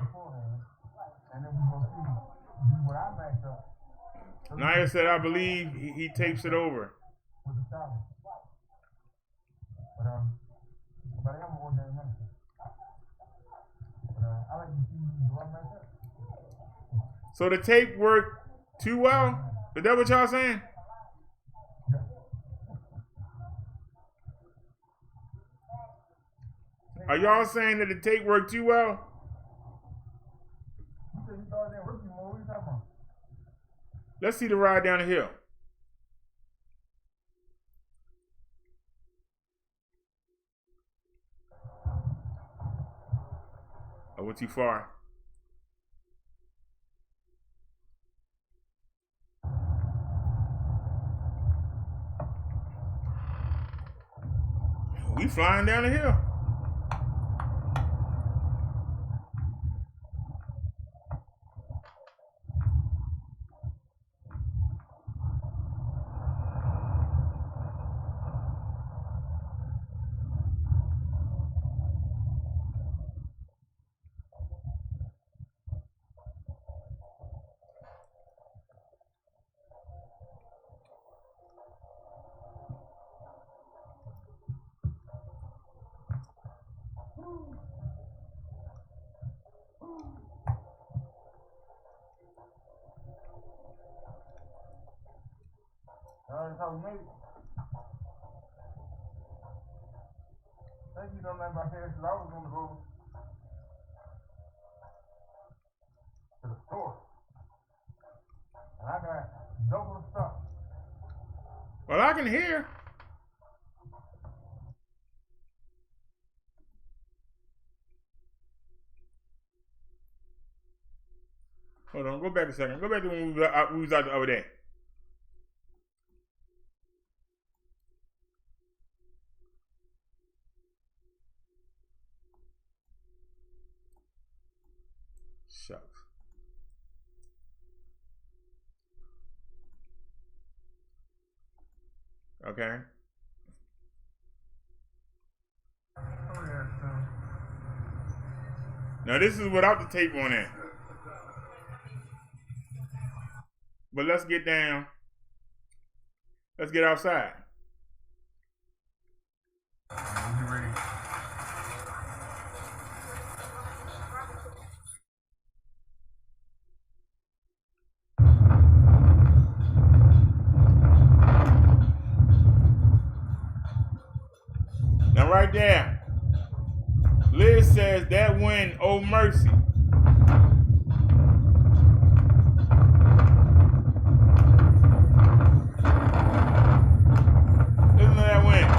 A: and then we go see what I match up.
C: Naya said, I believe he tapes it over.
A: With the topic. But I am an ordinary minister. But I like to see what I match up.
C: So the tape worked too well? Is that what y'all saying? Are y'all saying that the tape worked too well?
A: You said you started in rookie mode. What are you talking about?
C: Let's see the ride down the hill. I went too far. We flying down the hill.
A: That's how we made it. Thank you, don't let my parents, because I was going to go to the store. And I got double the stuff.
C: Well, I can hear. Hold on, go back a second. Go back to when we was out the other day. Shucks. Okay. Now this is without the tape on it. But let's get down. Let's get outside.
A: You ready?
C: Now right there, Liz says that wind, oh mercy. Listen to that wind.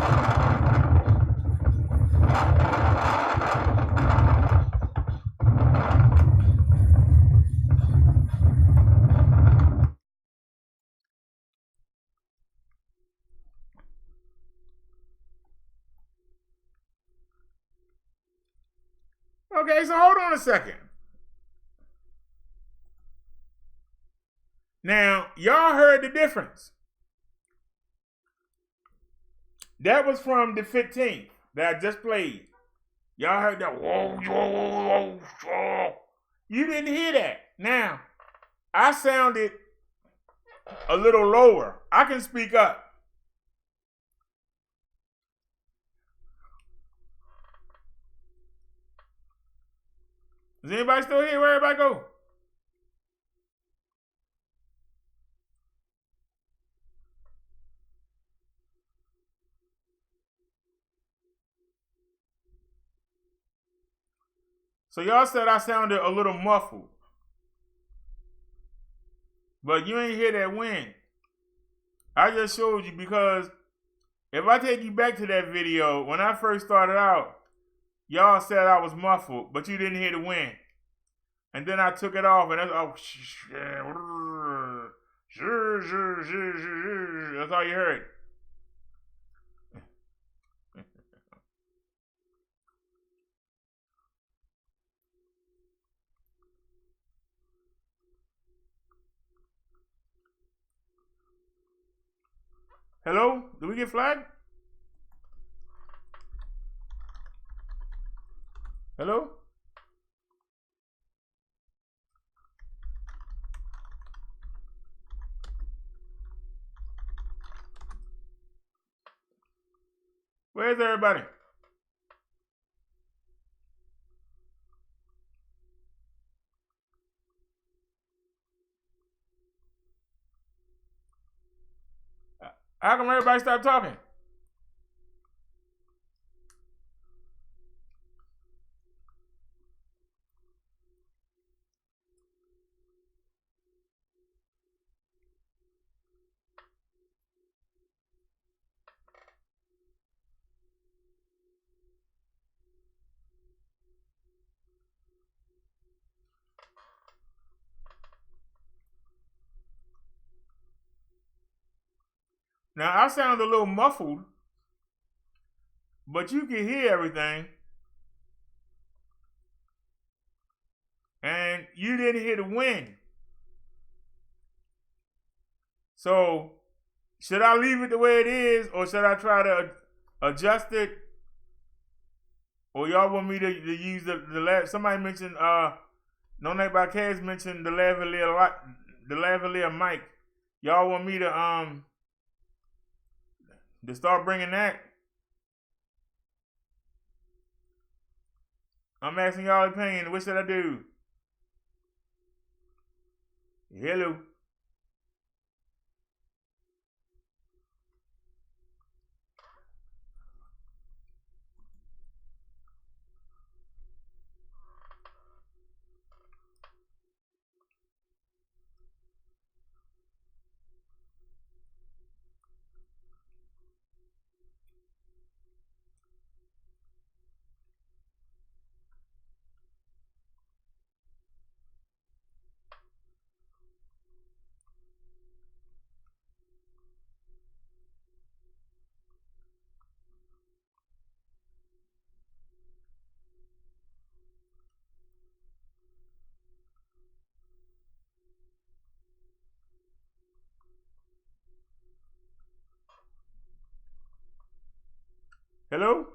C: Okay, so hold on a second. Now, y'all heard the difference. That was from the 15th that I just played. Y'all heard that. Whoa, whoa, whoa. You didn't hear that. Now, I sounded a little lower. I can speak up. Is anybody still here? Where everybody go? So y'all said I sounded a little muffled. But you ain't hear that wind. I just showed you because if I take you back to that video, when I first started out, y'all said I was muffled, but you didn't hear the wind. And then I took it off, and that's that's all you heard. Hello? Did we get flagged? Hello? Where's everybody? How come everybody stopped talking? Now, I sound a little muffled, but you can hear everything. And you didn't hear the wind. So, should I leave it the way it is, or should I try to adjust it? Or y'all want me to use the somebody mentioned, No Name by Kaz mentioned the lavalier mic. Y'all want me to start bringing that? I'm asking y'all opinion. What should I do? Hello. Hello?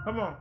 C: Come on.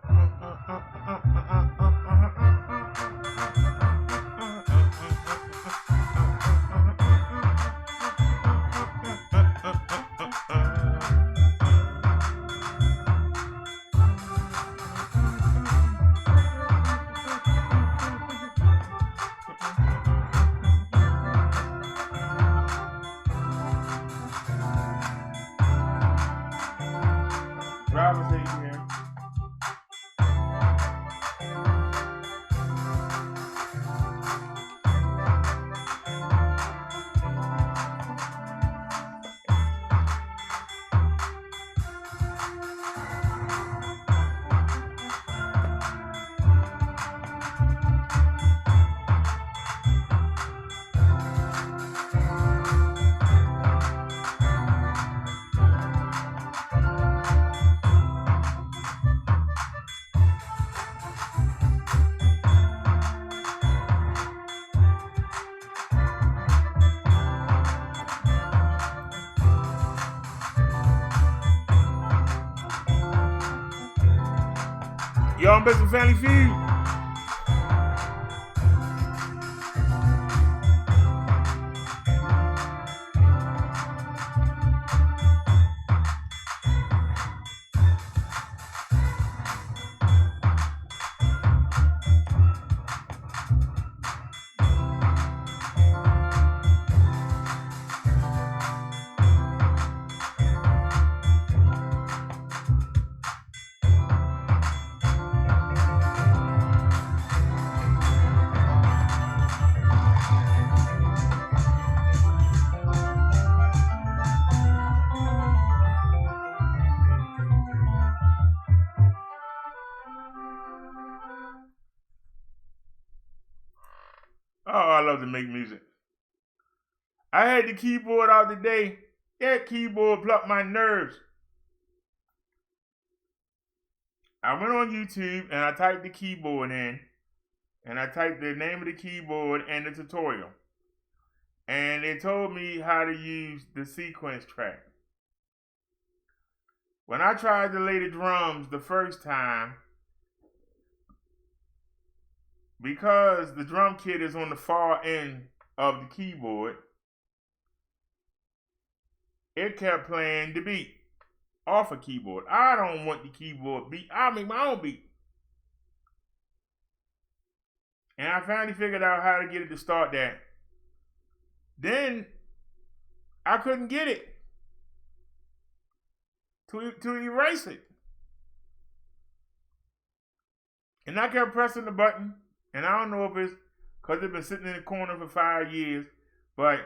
C: Y'all on Best of Family Feud? Oh, I love to make music. I had the keyboard out today. That keyboard plucked my nerves. I went on YouTube and I typed the keyboard in. And I typed the name of the keyboard and the tutorial. And it told me how to use the sequence track. When I tried to lay the drums the first time, because the drum kit is on the far end of the keyboard, it kept playing the beat off a keyboard. I don't want the keyboard beat. I'll make my own beat. And I finally figured out how to get it to start that. Then I couldn't get it to erase it. And I kept pressing the button. And I don't know if it's because it's been sitting in the corner for 5 years, but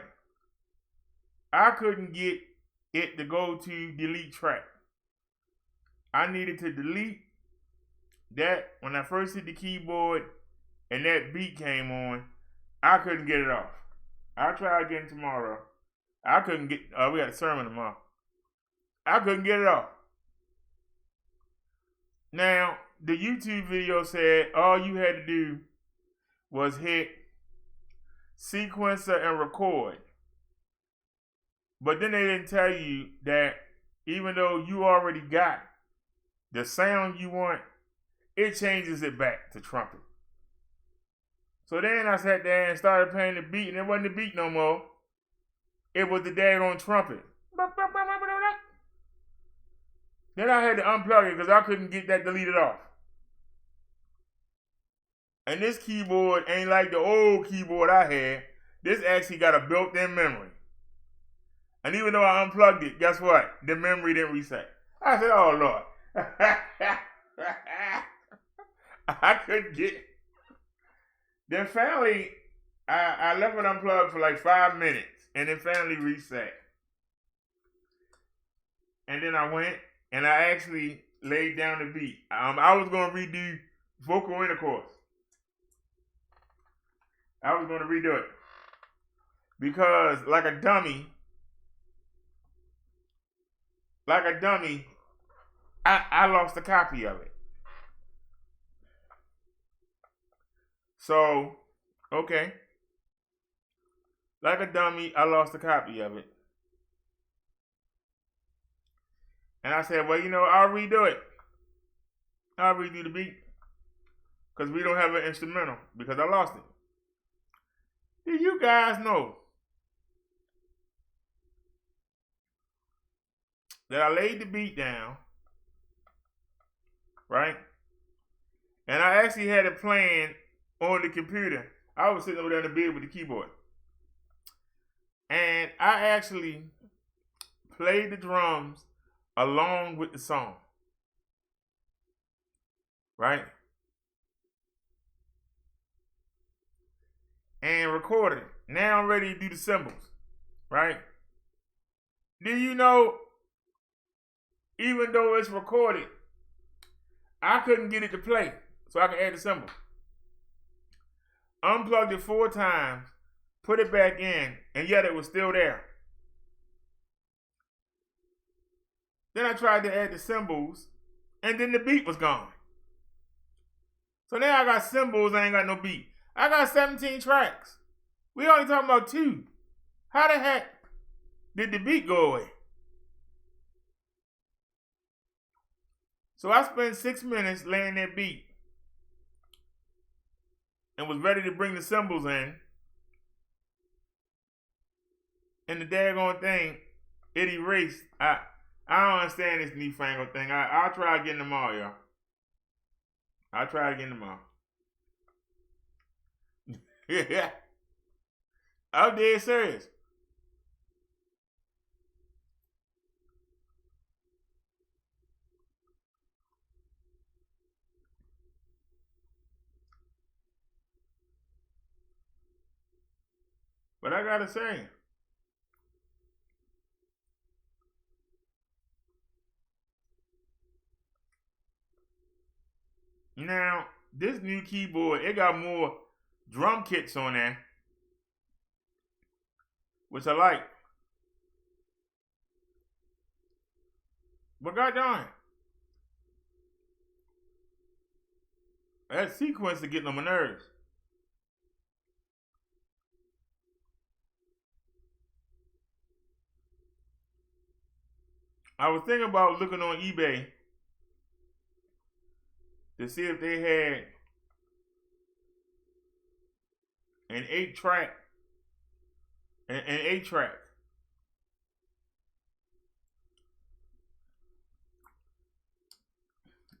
C: I couldn't get it to go to delete track. I needed to delete that when I first hit the keyboard and that beat came on. I couldn't get it off. I'll try again tomorrow. I couldn't get, we got a sermon tomorrow. I couldn't get it off. Now, the YouTube video said all you had to do was hit sequencer and record. But then they didn't tell you that even though you already got the sound you want, it changes it back to trumpet. So then I sat there and started playing the beat, and it wasn't the beat no more. It was the daggone trumpet. Then I had to unplug it because I couldn't get that deleted off. And this keyboard ain't like the old keyboard I had. This actually got a built-in memory. And even though I unplugged it, guess what? The memory didn't reset. I said, oh, Lord. I couldn't get it. Then finally, I left it unplugged for like 5 minutes. And then finally reset. And then I went and I actually laid down the beat. I was going to redo vocal intercourse. I was going to redo it. Because like a dummy, I lost a copy of it. So, okay. Like a dummy, I lost a copy of it. And I said, well, I'll redo it. I'll redo the beat. Because we don't have an instrumental. Because I lost it. Do you guys know that I laid the beat down, right? And I actually had it playing on the computer. I was sitting over there in the bed with the keyboard. And I actually played the drums along with the song, right? And recorded it. Now I'm ready to do the cymbals, right? Do you know, even though it's recorded, I couldn't get it to play so I could add the cymbal. Unplugged it 4 times, put it back in, and yet it was still there. Then I tried to add the cymbals, and then the beat was gone. So now I got cymbals, I ain't got no beat. I got 17 tracks. We only talking about 2. How the heck did the beat go away? So I spent 6 minutes laying that beat and was ready to bring the cymbals in. And the daggone thing, it erased. I don't understand this newfangled thing. I'll try getting them all, y'all. I'll try getting them all. Yeah. I'm dead serious. But I gotta say, now this new keyboard, it got more drum kits on there, which I like. But goddamn, that sequence is getting on my nerves. I was thinking about looking on eBay to see if they had an 8-track. An 8-track.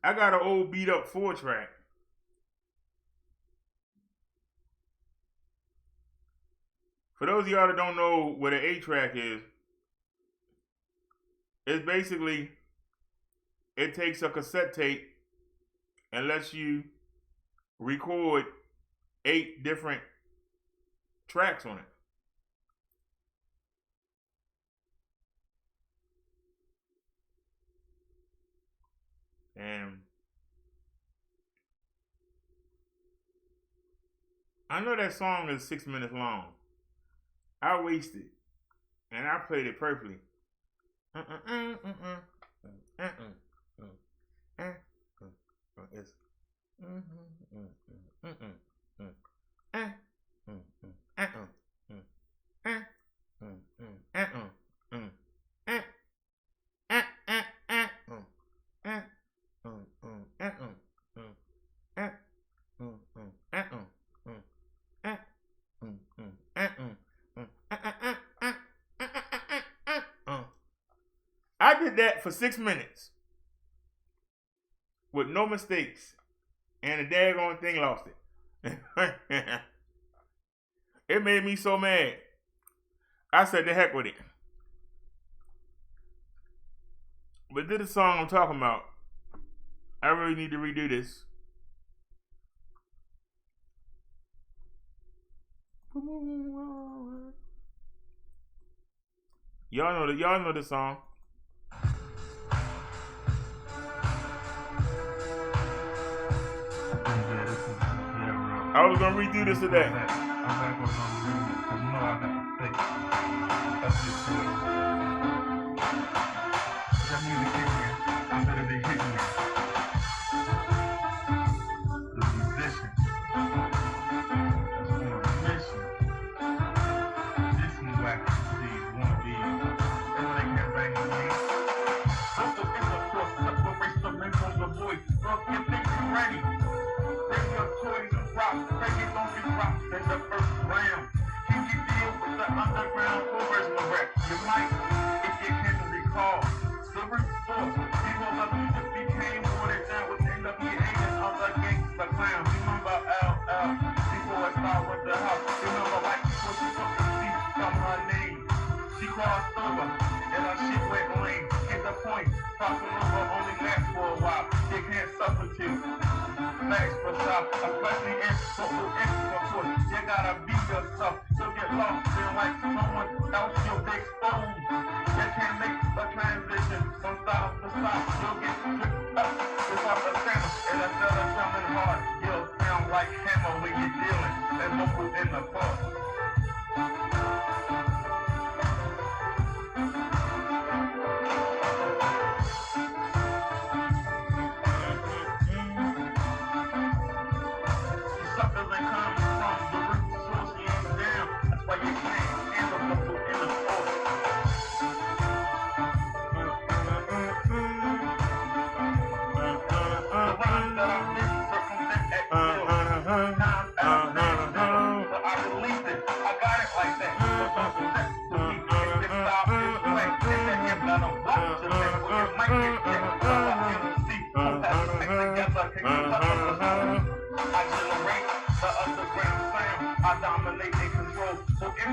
C: I got an old beat up 4-track. For those of y'all that don't know what an 8-track is, it's basically, it takes a cassette tape and lets you record 8 different tracks on it. And I know that song is 6 minutes long. I wasted, and I played it perfectly. It's I did that for 6 minutes with no mistakes, and the daggone thing lost it. It made me so mad. I said, the heck with it. But this is the song I'm talking about. I really need to redo this. Y'all know the song. I was gonna redo this today.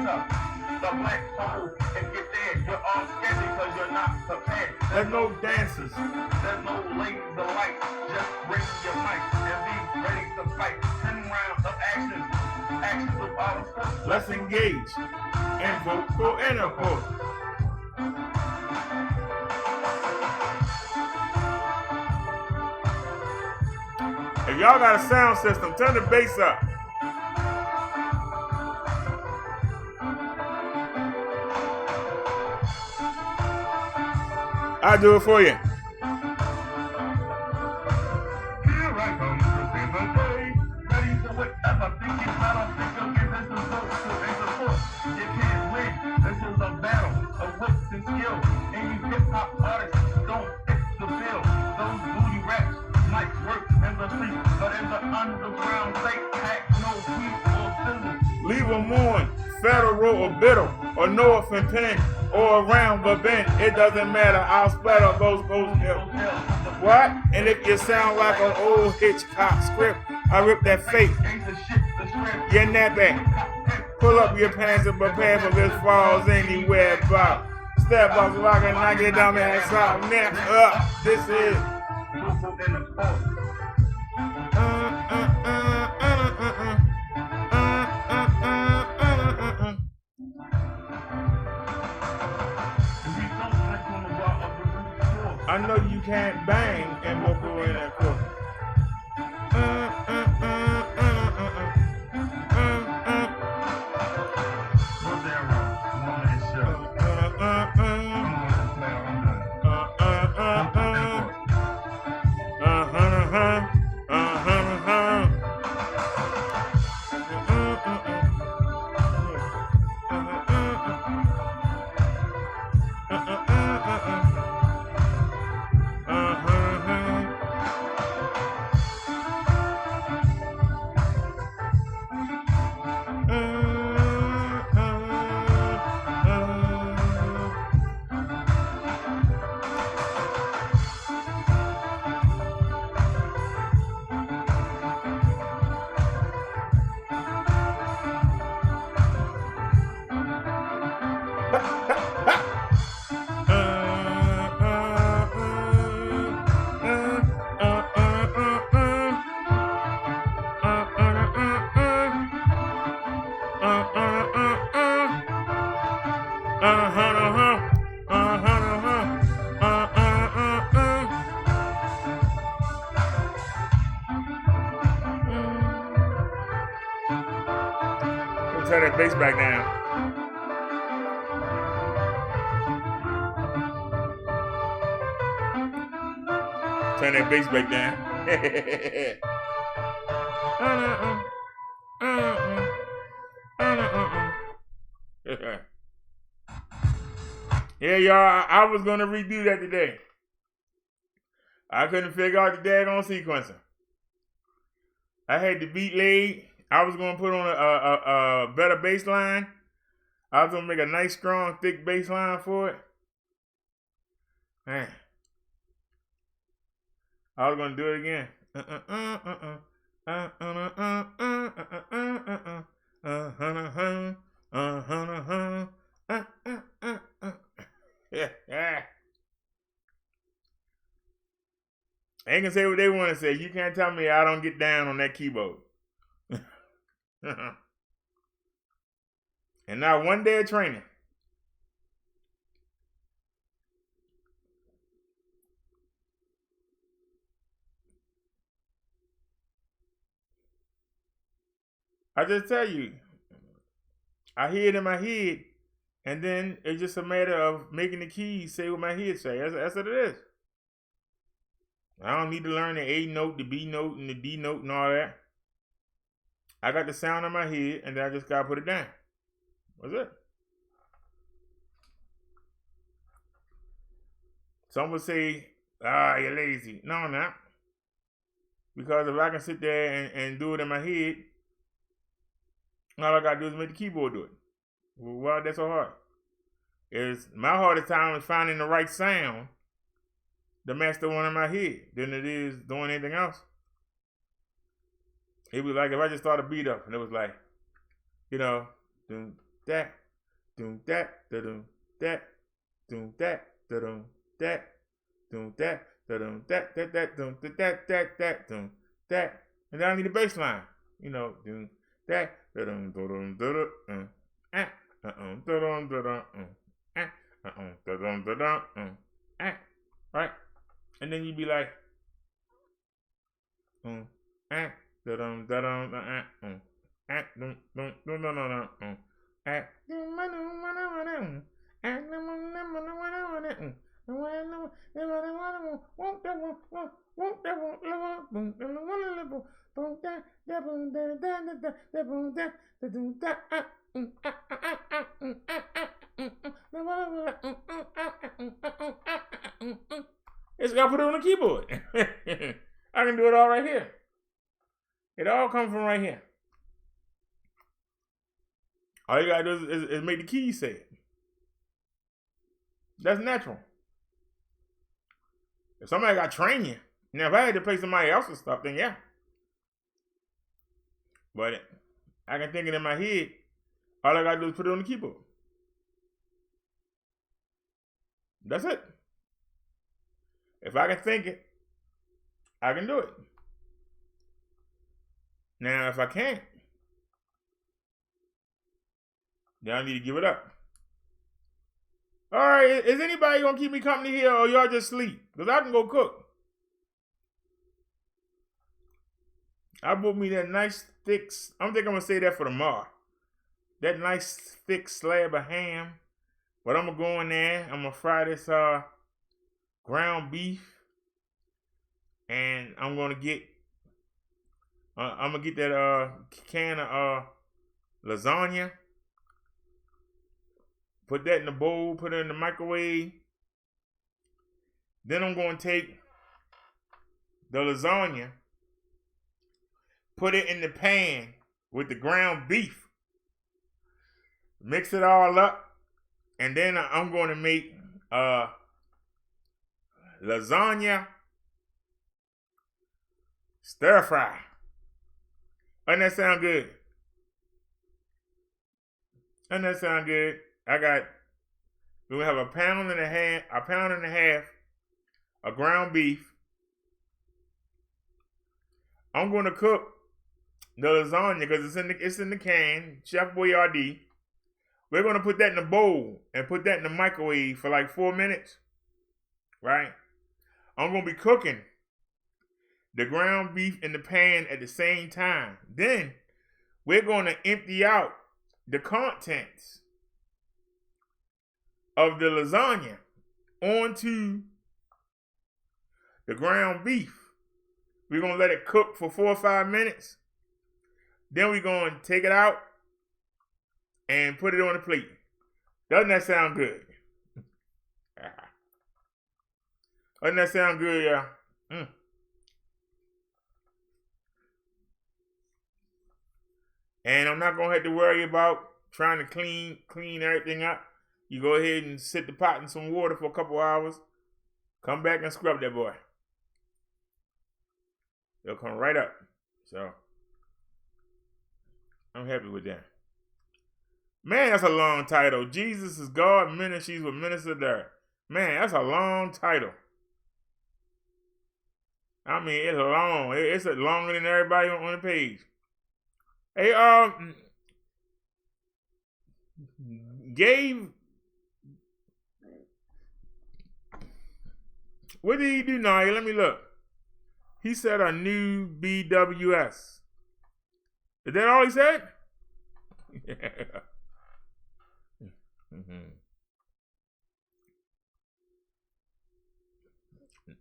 B: enter the black hole and get there. You're all scared because you're not prepared.
C: There's no dancers.
B: There's no ladies of light. Just bring your mic and be ready to fight. 10 rounds of action. Actions of all sports.
C: Let's engage in vocal intercourse. If y'all got a sound system, turn the bass up. I'll do it for you.
B: Here I come to save the day. Ready for whatever. Thinking I don't think you'll give this a vote to a support. You can't win. This is a battle of wits and skill. And you hip-hop artists don't fit the bill. Those booty raps might work in the street, but in the underground they pack no heat or scissors.
C: Leave them on, federal or bitter, or north and pen, or around but bend. It doesn't matter. I'll splatter those hills. What? And if you sound like an old Hitchcock script, I rip that fake. You're nappy. Pull up your pants and prepare for this falls anywhere but. Step up like a knock it down and stop. Next up, this is. I know you can't bang and vocal in that chord. Turn that bass back down. Turn that bass back down. Yeah, y'all, I was gonna redo that today. I couldn't figure out the daggone sequencer. I had the beat laid. I was gonna put on a better bass line. I was gonna make a nice, strong, thick bass line for it. Man, I was gonna do it again. They can say what they want to say. You can't tell me I don't get down on that keyboard. And not one day of training. I just tell you, I hear it in my head, and then it's just a matter of making the keys say what my head say. That's what it is. I don't need to learn the A note, the B note, and the D note and all that. I got the sound in my head, and then I just gotta put it down. That's it. Some would say, you're lazy. No, I'm not. Because if I can sit there and do it in my head, all I gotta do is make the keyboard do it. Well, why that's so hard? It's my hardest time is finding the right sound to match the one in my head than it is doing anything else. It was like if I just started a beat up and it was like, you know, dun, that, doom that, da doom that, doom that, da doom that, doom that, da doom that, doom that, doom that, and then I need a bass line, you know, doom that, da doom da doom da doom, da doom da doom, right, and then you be like, da doom da doom, it's got to put it on the keyboard. I can do it all right here. It all comes from right here. All you gotta do is make the keys say it. That's natural. If somebody got to train you, now if I had to play somebody else's stuff, then yeah. But I can think it in my head. All I gotta do is put it on the keyboard. That's it. If I can think it, I can do it. Now, if I can't, then I need to give it up. All right, is anybody gonna keep me company here, or y'all just sleep? Because I can go cook. I bought me that nice thick, I think I'm gonna say that for tomorrow. That nice thick slab of ham. But I'm gonna go in there, I'm gonna fry this ground beef. And I'm gonna get that can of lasagna. Put that in the bowl, put it in the microwave. Then I'm going to take the lasagna, put it in the pan with the ground beef. Mix it all up. And then I'm going to make lasagna stir fry. Doesn't that sound good? Doesn't that sound good? We're gonna have a pound and a half of ground beef. I'm gonna cook the lasagna because it's in the can, Chef Boyardee. We're gonna put that in a bowl and put that in the microwave for like 4 minutes. Right? I'm gonna be cooking the ground beef in the pan at the same time. Then we're gonna empty out the contents of the lasagna onto the ground beef. We're going to let it cook for 4 or 5 minutes. Then we're going to take it out and put it on the plate. Doesn't that sound good? Doesn't that sound good, y'all? And I'm not going to have to worry about trying to clean everything up. You go ahead and sit the pot in some water for a couple hours. Come back and scrub that boy. It'll come right up. So, I'm happy with that. Man, that's a long title. Jesus is God, Ministries with Minister Derrick. Man, that's a long title. I mean, it's long. It's longer than everybody on the page. Hey, Gabe, what did he do now? Let me look. He said a new BWS. Is that all he said? Yeah.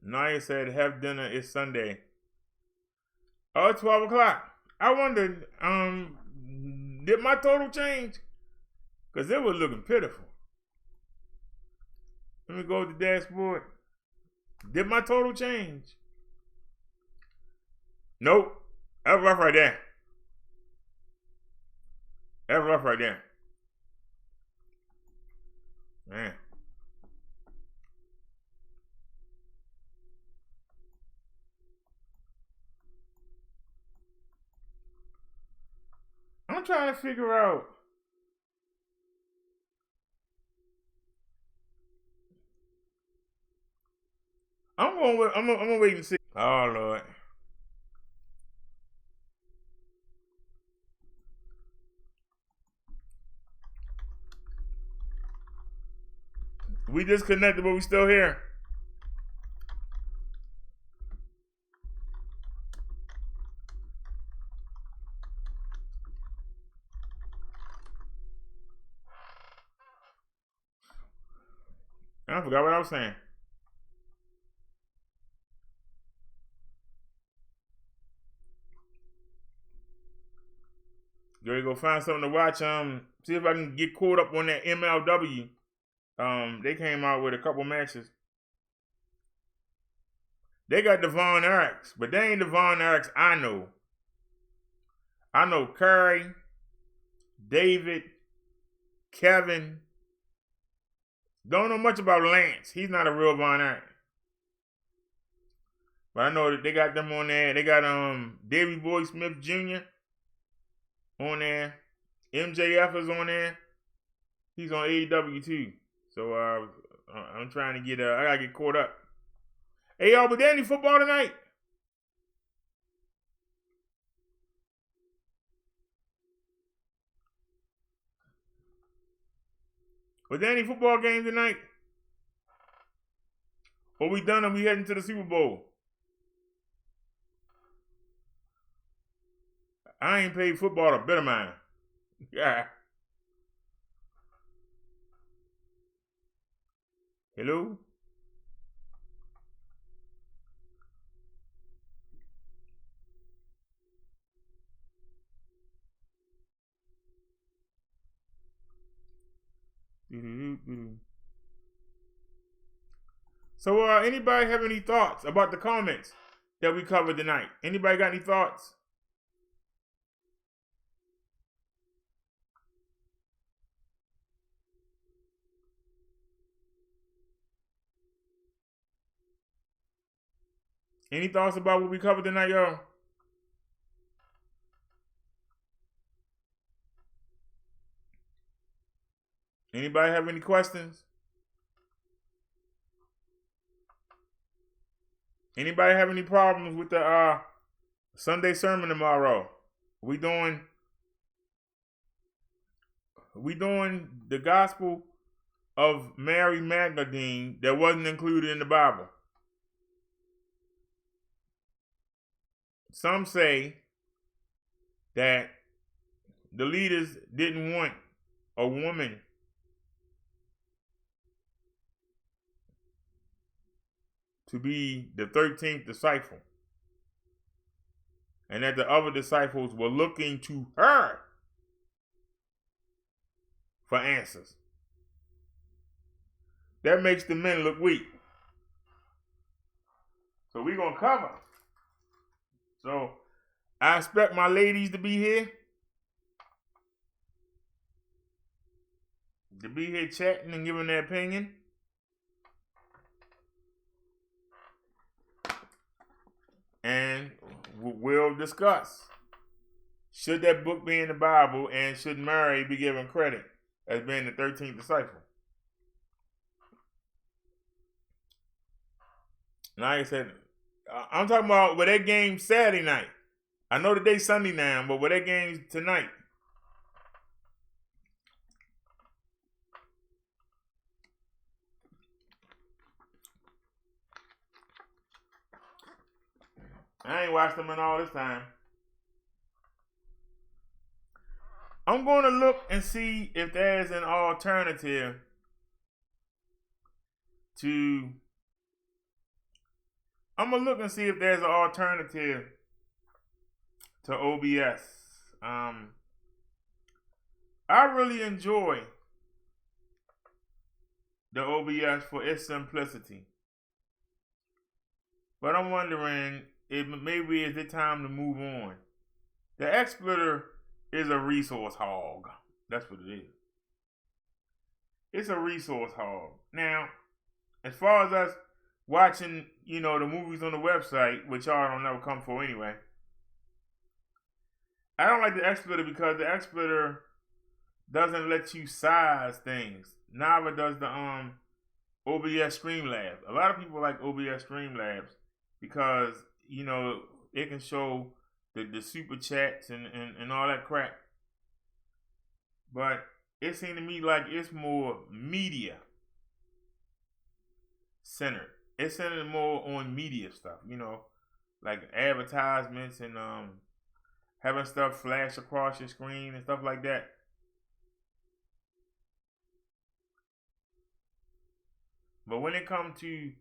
C: Naya said, have dinner, it's Sunday. Oh, it's 12 o'clock. I wondered, did my total change? Because it was looking pitiful. Let me go to the dashboard. Did my total change? Nope. That's rough right there. That's rough right there. Man. I'm trying to figure out gonna wait and see. Oh Lord. We disconnected, but we still here. I forgot what I was saying. Go find something to watch. See if I can get caught up on that MLW. They came out with a couple matches. They got Devon Ericks, but they ain't Devon Ericks I know. I know Curry, David, Kevin. Don't know much about Lance. He's not a real Von Erich. But I know that they got them on there. They got Davey Boy Smith Jr. on there. MJF is on there. He's on AEW too. So I'm trying to get I gotta get caught up. Hey y'all, but there any football tonight? Was there any football games tonight? Or we done and we heading to the Super Bowl? I ain't paid football a bit of mine. Yeah. Hello? So anybody have any thoughts about the comments that we covered tonight? Anybody got any thoughts? Any thoughts about what we covered tonight, y'all? Anybody have any questions? Anybody have any problems with the Sunday sermon tomorrow? We doing the gospel of Mary Magdalene that wasn't included in the Bible. Some say that the leaders didn't want a woman to be the 13th disciple, and that the other disciples were looking to her for answers. That makes the men look weak. So we're going to cover. So I expect my ladies to be here. To be here chatting and giving their opinion. And we'll discuss. Should that book be in the Bible, and should Mary be given credit as being the 13th disciple? Like I said, I'm talking about with that game Saturday night. I know the day's Sunday now, but with that game tonight. I ain't watched them in all this time. I'm going to look and see if there's an alternative to... I'm going to look and see if there's an alternative to OBS. I really enjoy the OBS for its simplicity. But I'm wondering if maybe is it time to move on. The XSplitter is a resource hog. That's what it is. It's a resource hog. Now, as far as us watching, the movies on the website, which y'all don't never come for anyway, I don't like the XSplitter because the XSplitter doesn't let you size things. Neither does the OBS Streamlabs. A lot of people like OBS Streamlabs because, you know, it can show the super chats and all that crap. But it seemed to me like it's more media centered. It's centered more on media stuff, you know, like advertisements and having stuff flash across your screen and stuff like that. But when it comes to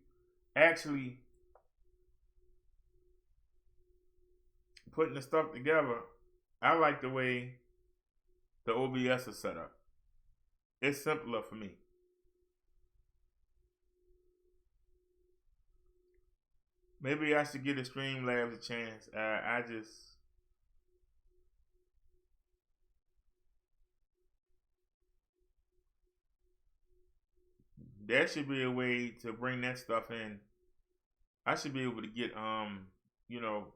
C: actually putting the stuff together, I like the way the OBS is set up. It's simpler for me. Maybe I should give the Streamlabs a chance. There should be a way to bring that stuff in. I should be able to get you know,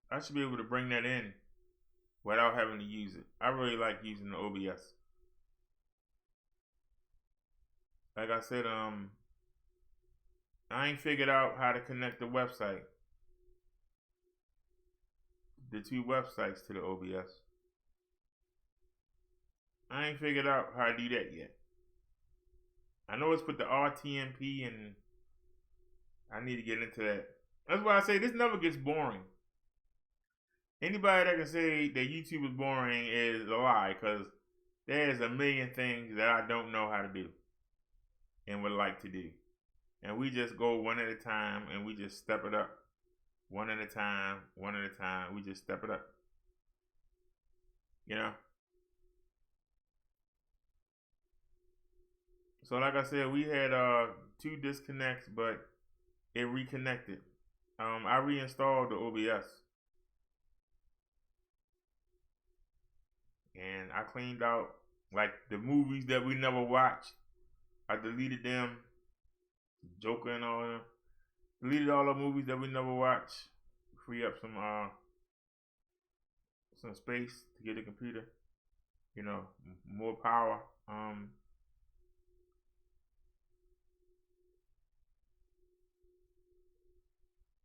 C: I should be able to bring that in without having to use it. I really like using the OBS. Like I said, I ain't figured out how to connect the website, the two websites to the OBS. I ain't figured out how to do that yet. I know it's put the RTMP, and I need to get into that. That's why I say this never gets boring. Anybody that can say that YouTube is boring is a lie, because there's a million things that I don't know how to do and would like to do. And we just go one at a time, and we just step it up. One at a time, one at a time. We just step it up. You know? So like I said, we had 2 disconnects, but it reconnected. I reinstalled the OBS. And I cleaned out like the movies that we never watched. I deleted them. Joker and all of them. Deleted all the movies that we never watched. Free up some space to get the computer. You know, more power.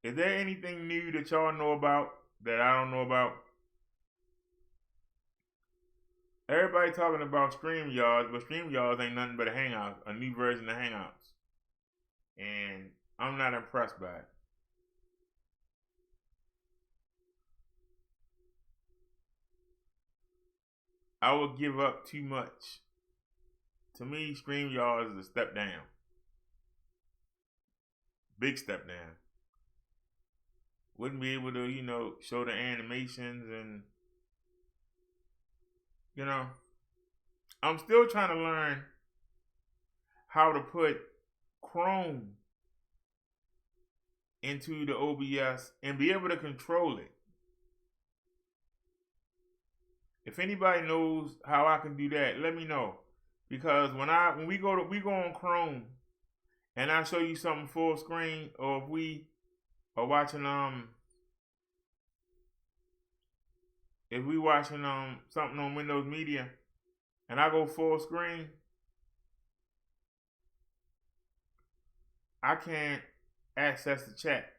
C: Is there anything new that y'all know about that I don't know about? Everybody talking about StreamYards, but StreamYards ain't nothing but a Hangout, a new version of Hangouts. And I'm not impressed by it. I would give up too much. To me, StreamYards is a step down. Big step down. Wouldn't be able to, you know, show the animations and, you know, I'm still trying to learn how to put Chrome into the OBS and be able to control it. If anybody knows how I can do that, let me know. Because when we go on Chrome and I show you something full screen, or if we are watching something on Windows Media and I go full screen, I can't access the chat.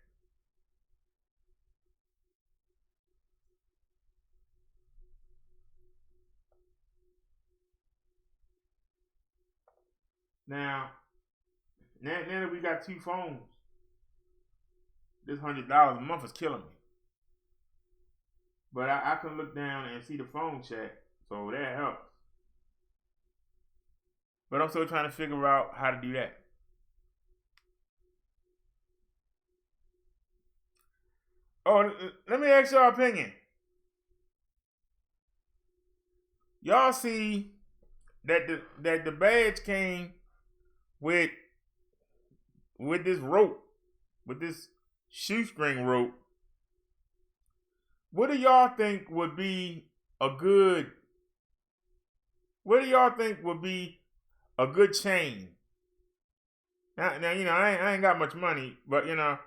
C: Now that we got 2 phones, this $100 a month is killing me. But I can look down and see the phone chat, so that helps. But I'm still trying to figure out how to do that. Oh, let me ask y'all opinion. Y'all see that the badge came with this rope, with this shoestring rope. What do y'all think would be a good chain? Now you know, I ain't got much money, but you know,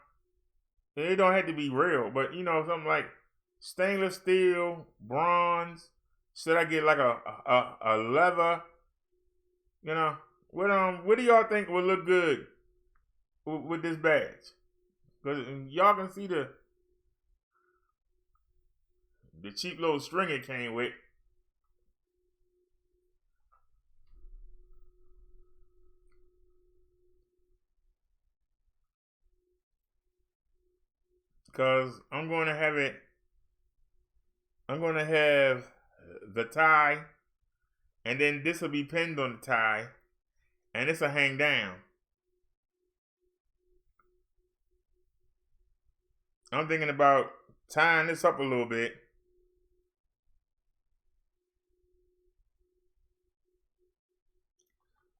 C: it don't have to be real, but you know, something like stainless steel, bronze. Should I get like a leather? You know, What do y'all think would look good with this badge? Because y'all can see the cheap little string it came with. Because I'm going to have the tie, and then this will be pinned on the tie, and this will hang down. I'm thinking about tying this up a little bit.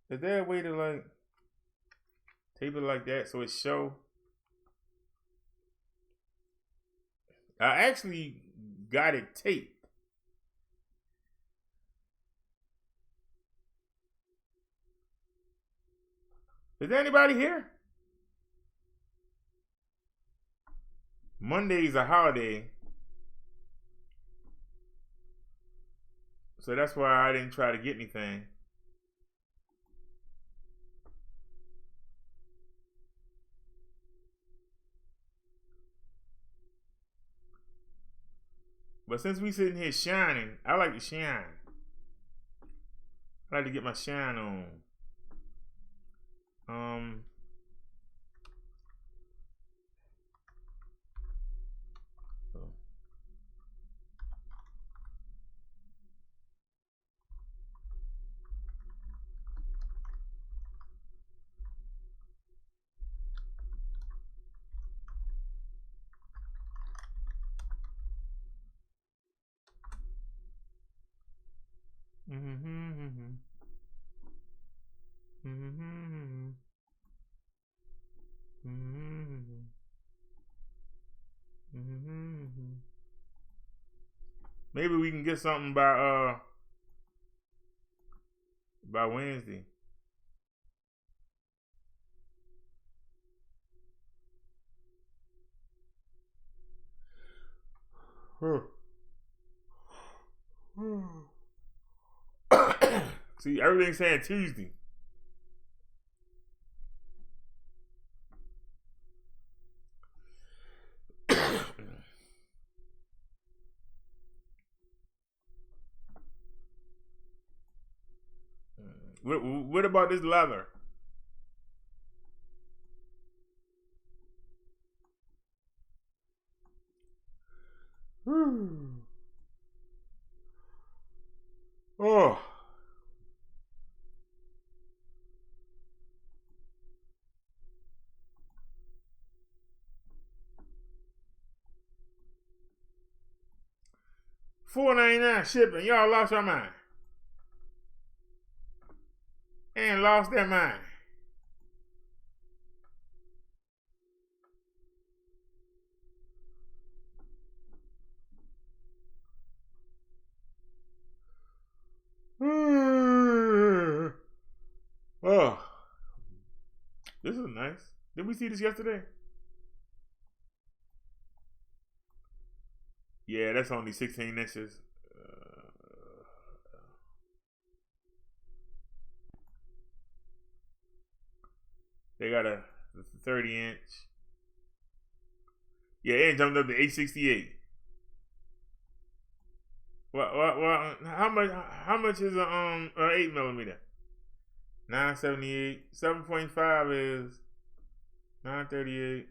C: Is there a way to like tape it like that so it show? I actually got it taped. Is there anybody here? Monday's a holiday, so that's why I didn't try to get anything. But since we sitting here shining, I like to shine. I like to get my shine on. Maybe we can get something by Wednesday. See, everything's saying Tuesday. What about this leather? Oh. $4.99 shipping. Y'all lost your mind. And lost their mind. Oh. This is nice. Did we see this yesterday? Yeah, that's only 16 inches. They got a 30 inch. Yeah, it jumped up to 868. Well, how much is a 8mm? 978. 7.5 is 938.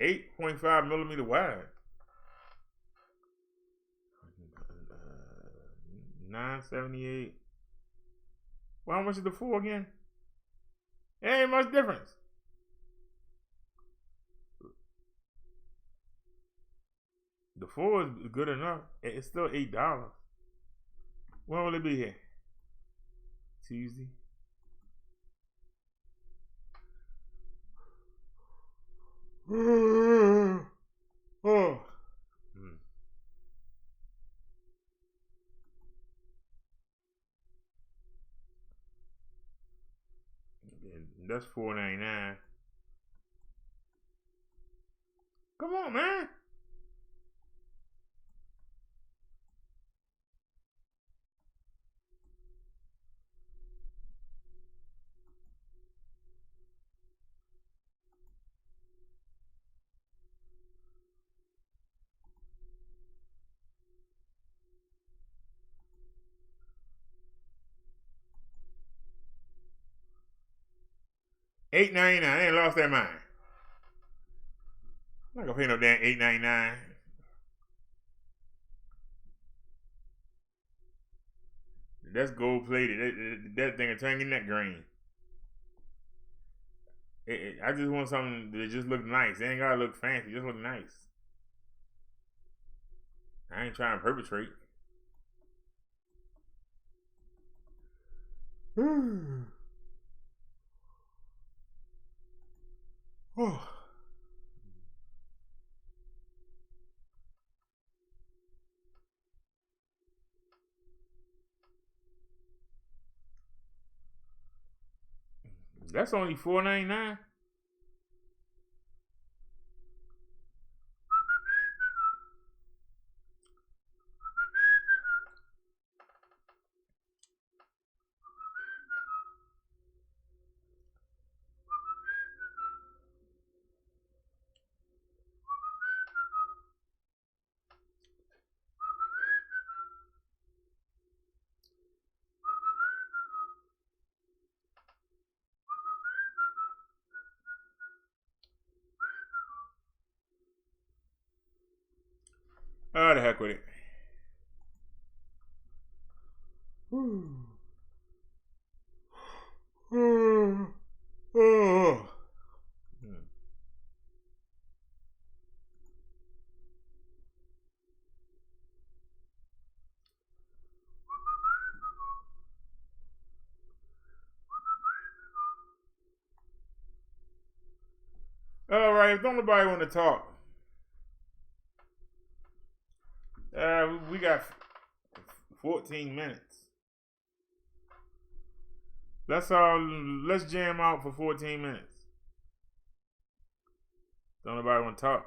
C: 8.5mm wide. 978. Well, how much is the 4 again? It ain't much difference. The 4 is good enough. It's still $8. When will it be here? Tuesday. Oh. That's $4.99. Come on, man. $8.99. They ain't lost their mind. I'm not gonna pay no damn $8.99. That's gold plated. That thing will turn your neck green. I just want something that just look nice. It ain't gotta look fancy. Just look nice. I ain't trying to perpetrate. Oh. That's only $4.99. Oh, the heck with it. All right, if don't nobody want to talk, we got 14 minutes. Let's jam out for 14 minutes. Don't nobody want to talk.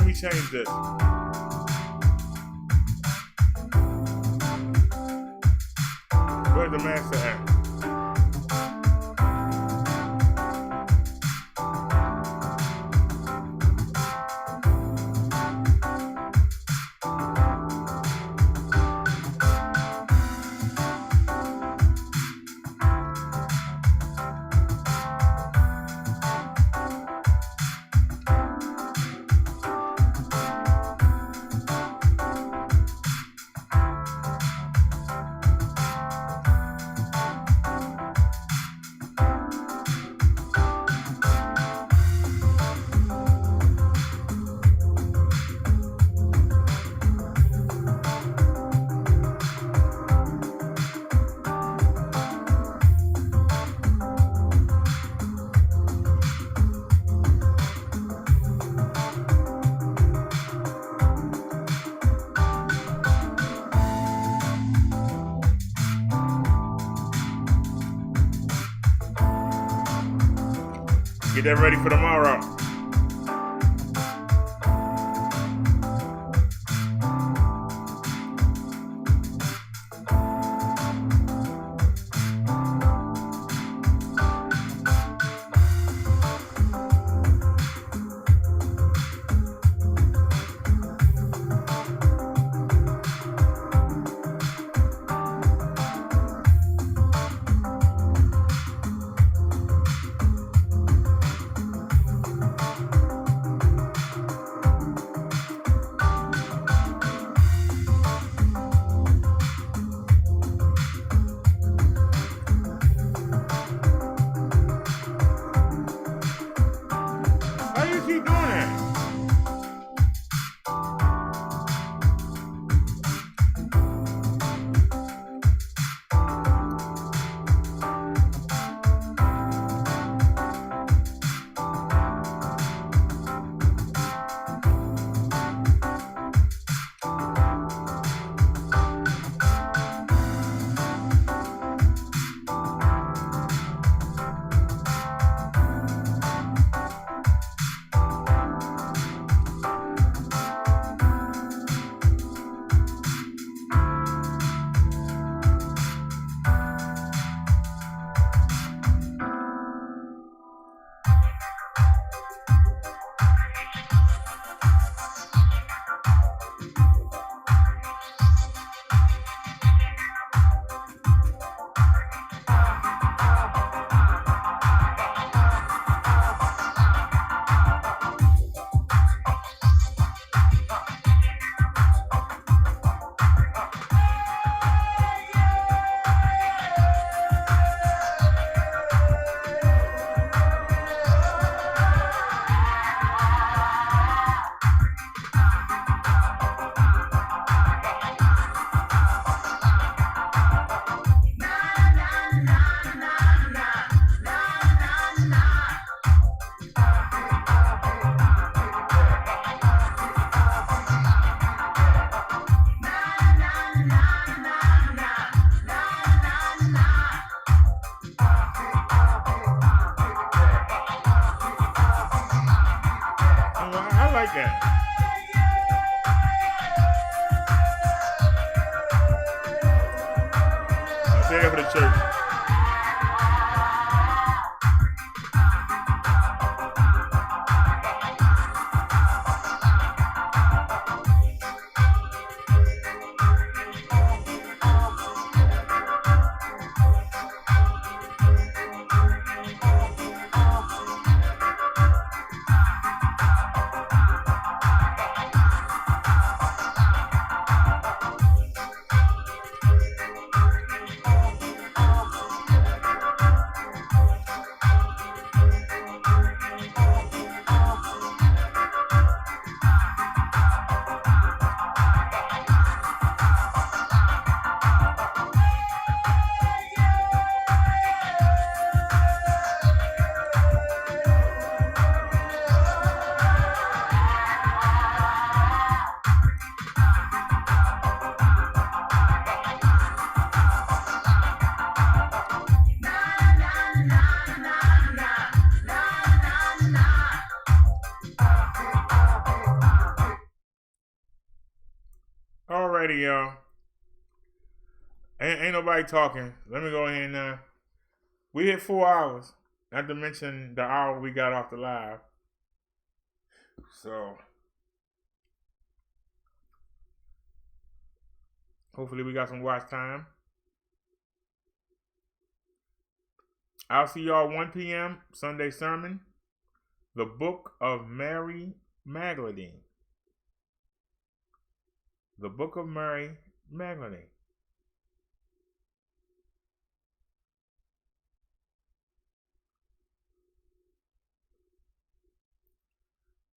C: me change this. Where's the master at? Get that ready for tomorrow. Say it for the church. Ain't nobody talking. Let me go ahead now. We hit 4 hours. Not to mention the hour we got off the live. So hopefully we got some watch time. I'll see y'all 1 p.m. Sunday sermon. The Book of Mary Magdalene. The Book of Mary Magdalene.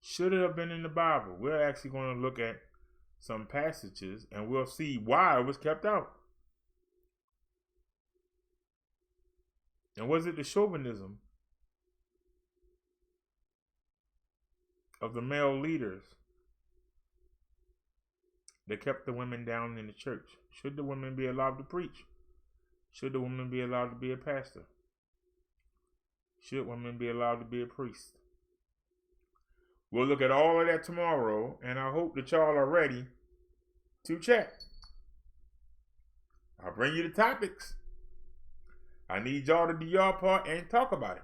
C: Should it have been in the Bible? We're actually going to look at some passages and we'll see why it was kept out. And was it the chauvinism of the male leaders that kept the women down in the church? Should the women be allowed to preach? Should the women be allowed to be a pastor? Should women be allowed to be a priest? We'll look at all of that tomorrow, and I hope that y'all are ready to chat. I'll bring you the topics. I need y'all to do your part and talk about it.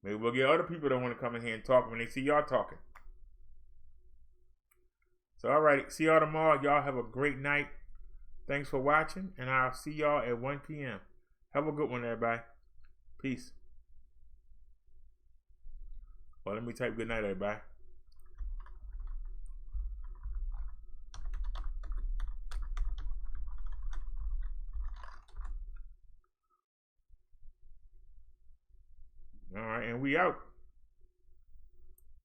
C: Maybe we'll get other people that want to come in here and talk when they see y'all talking. So, all right. See y'all tomorrow. Y'all have a great night. Thanks for watching, and I'll see y'all at 1 p.m. Have a good one, everybody. Peace. Well, let me type good night, everybody. All right, and we out.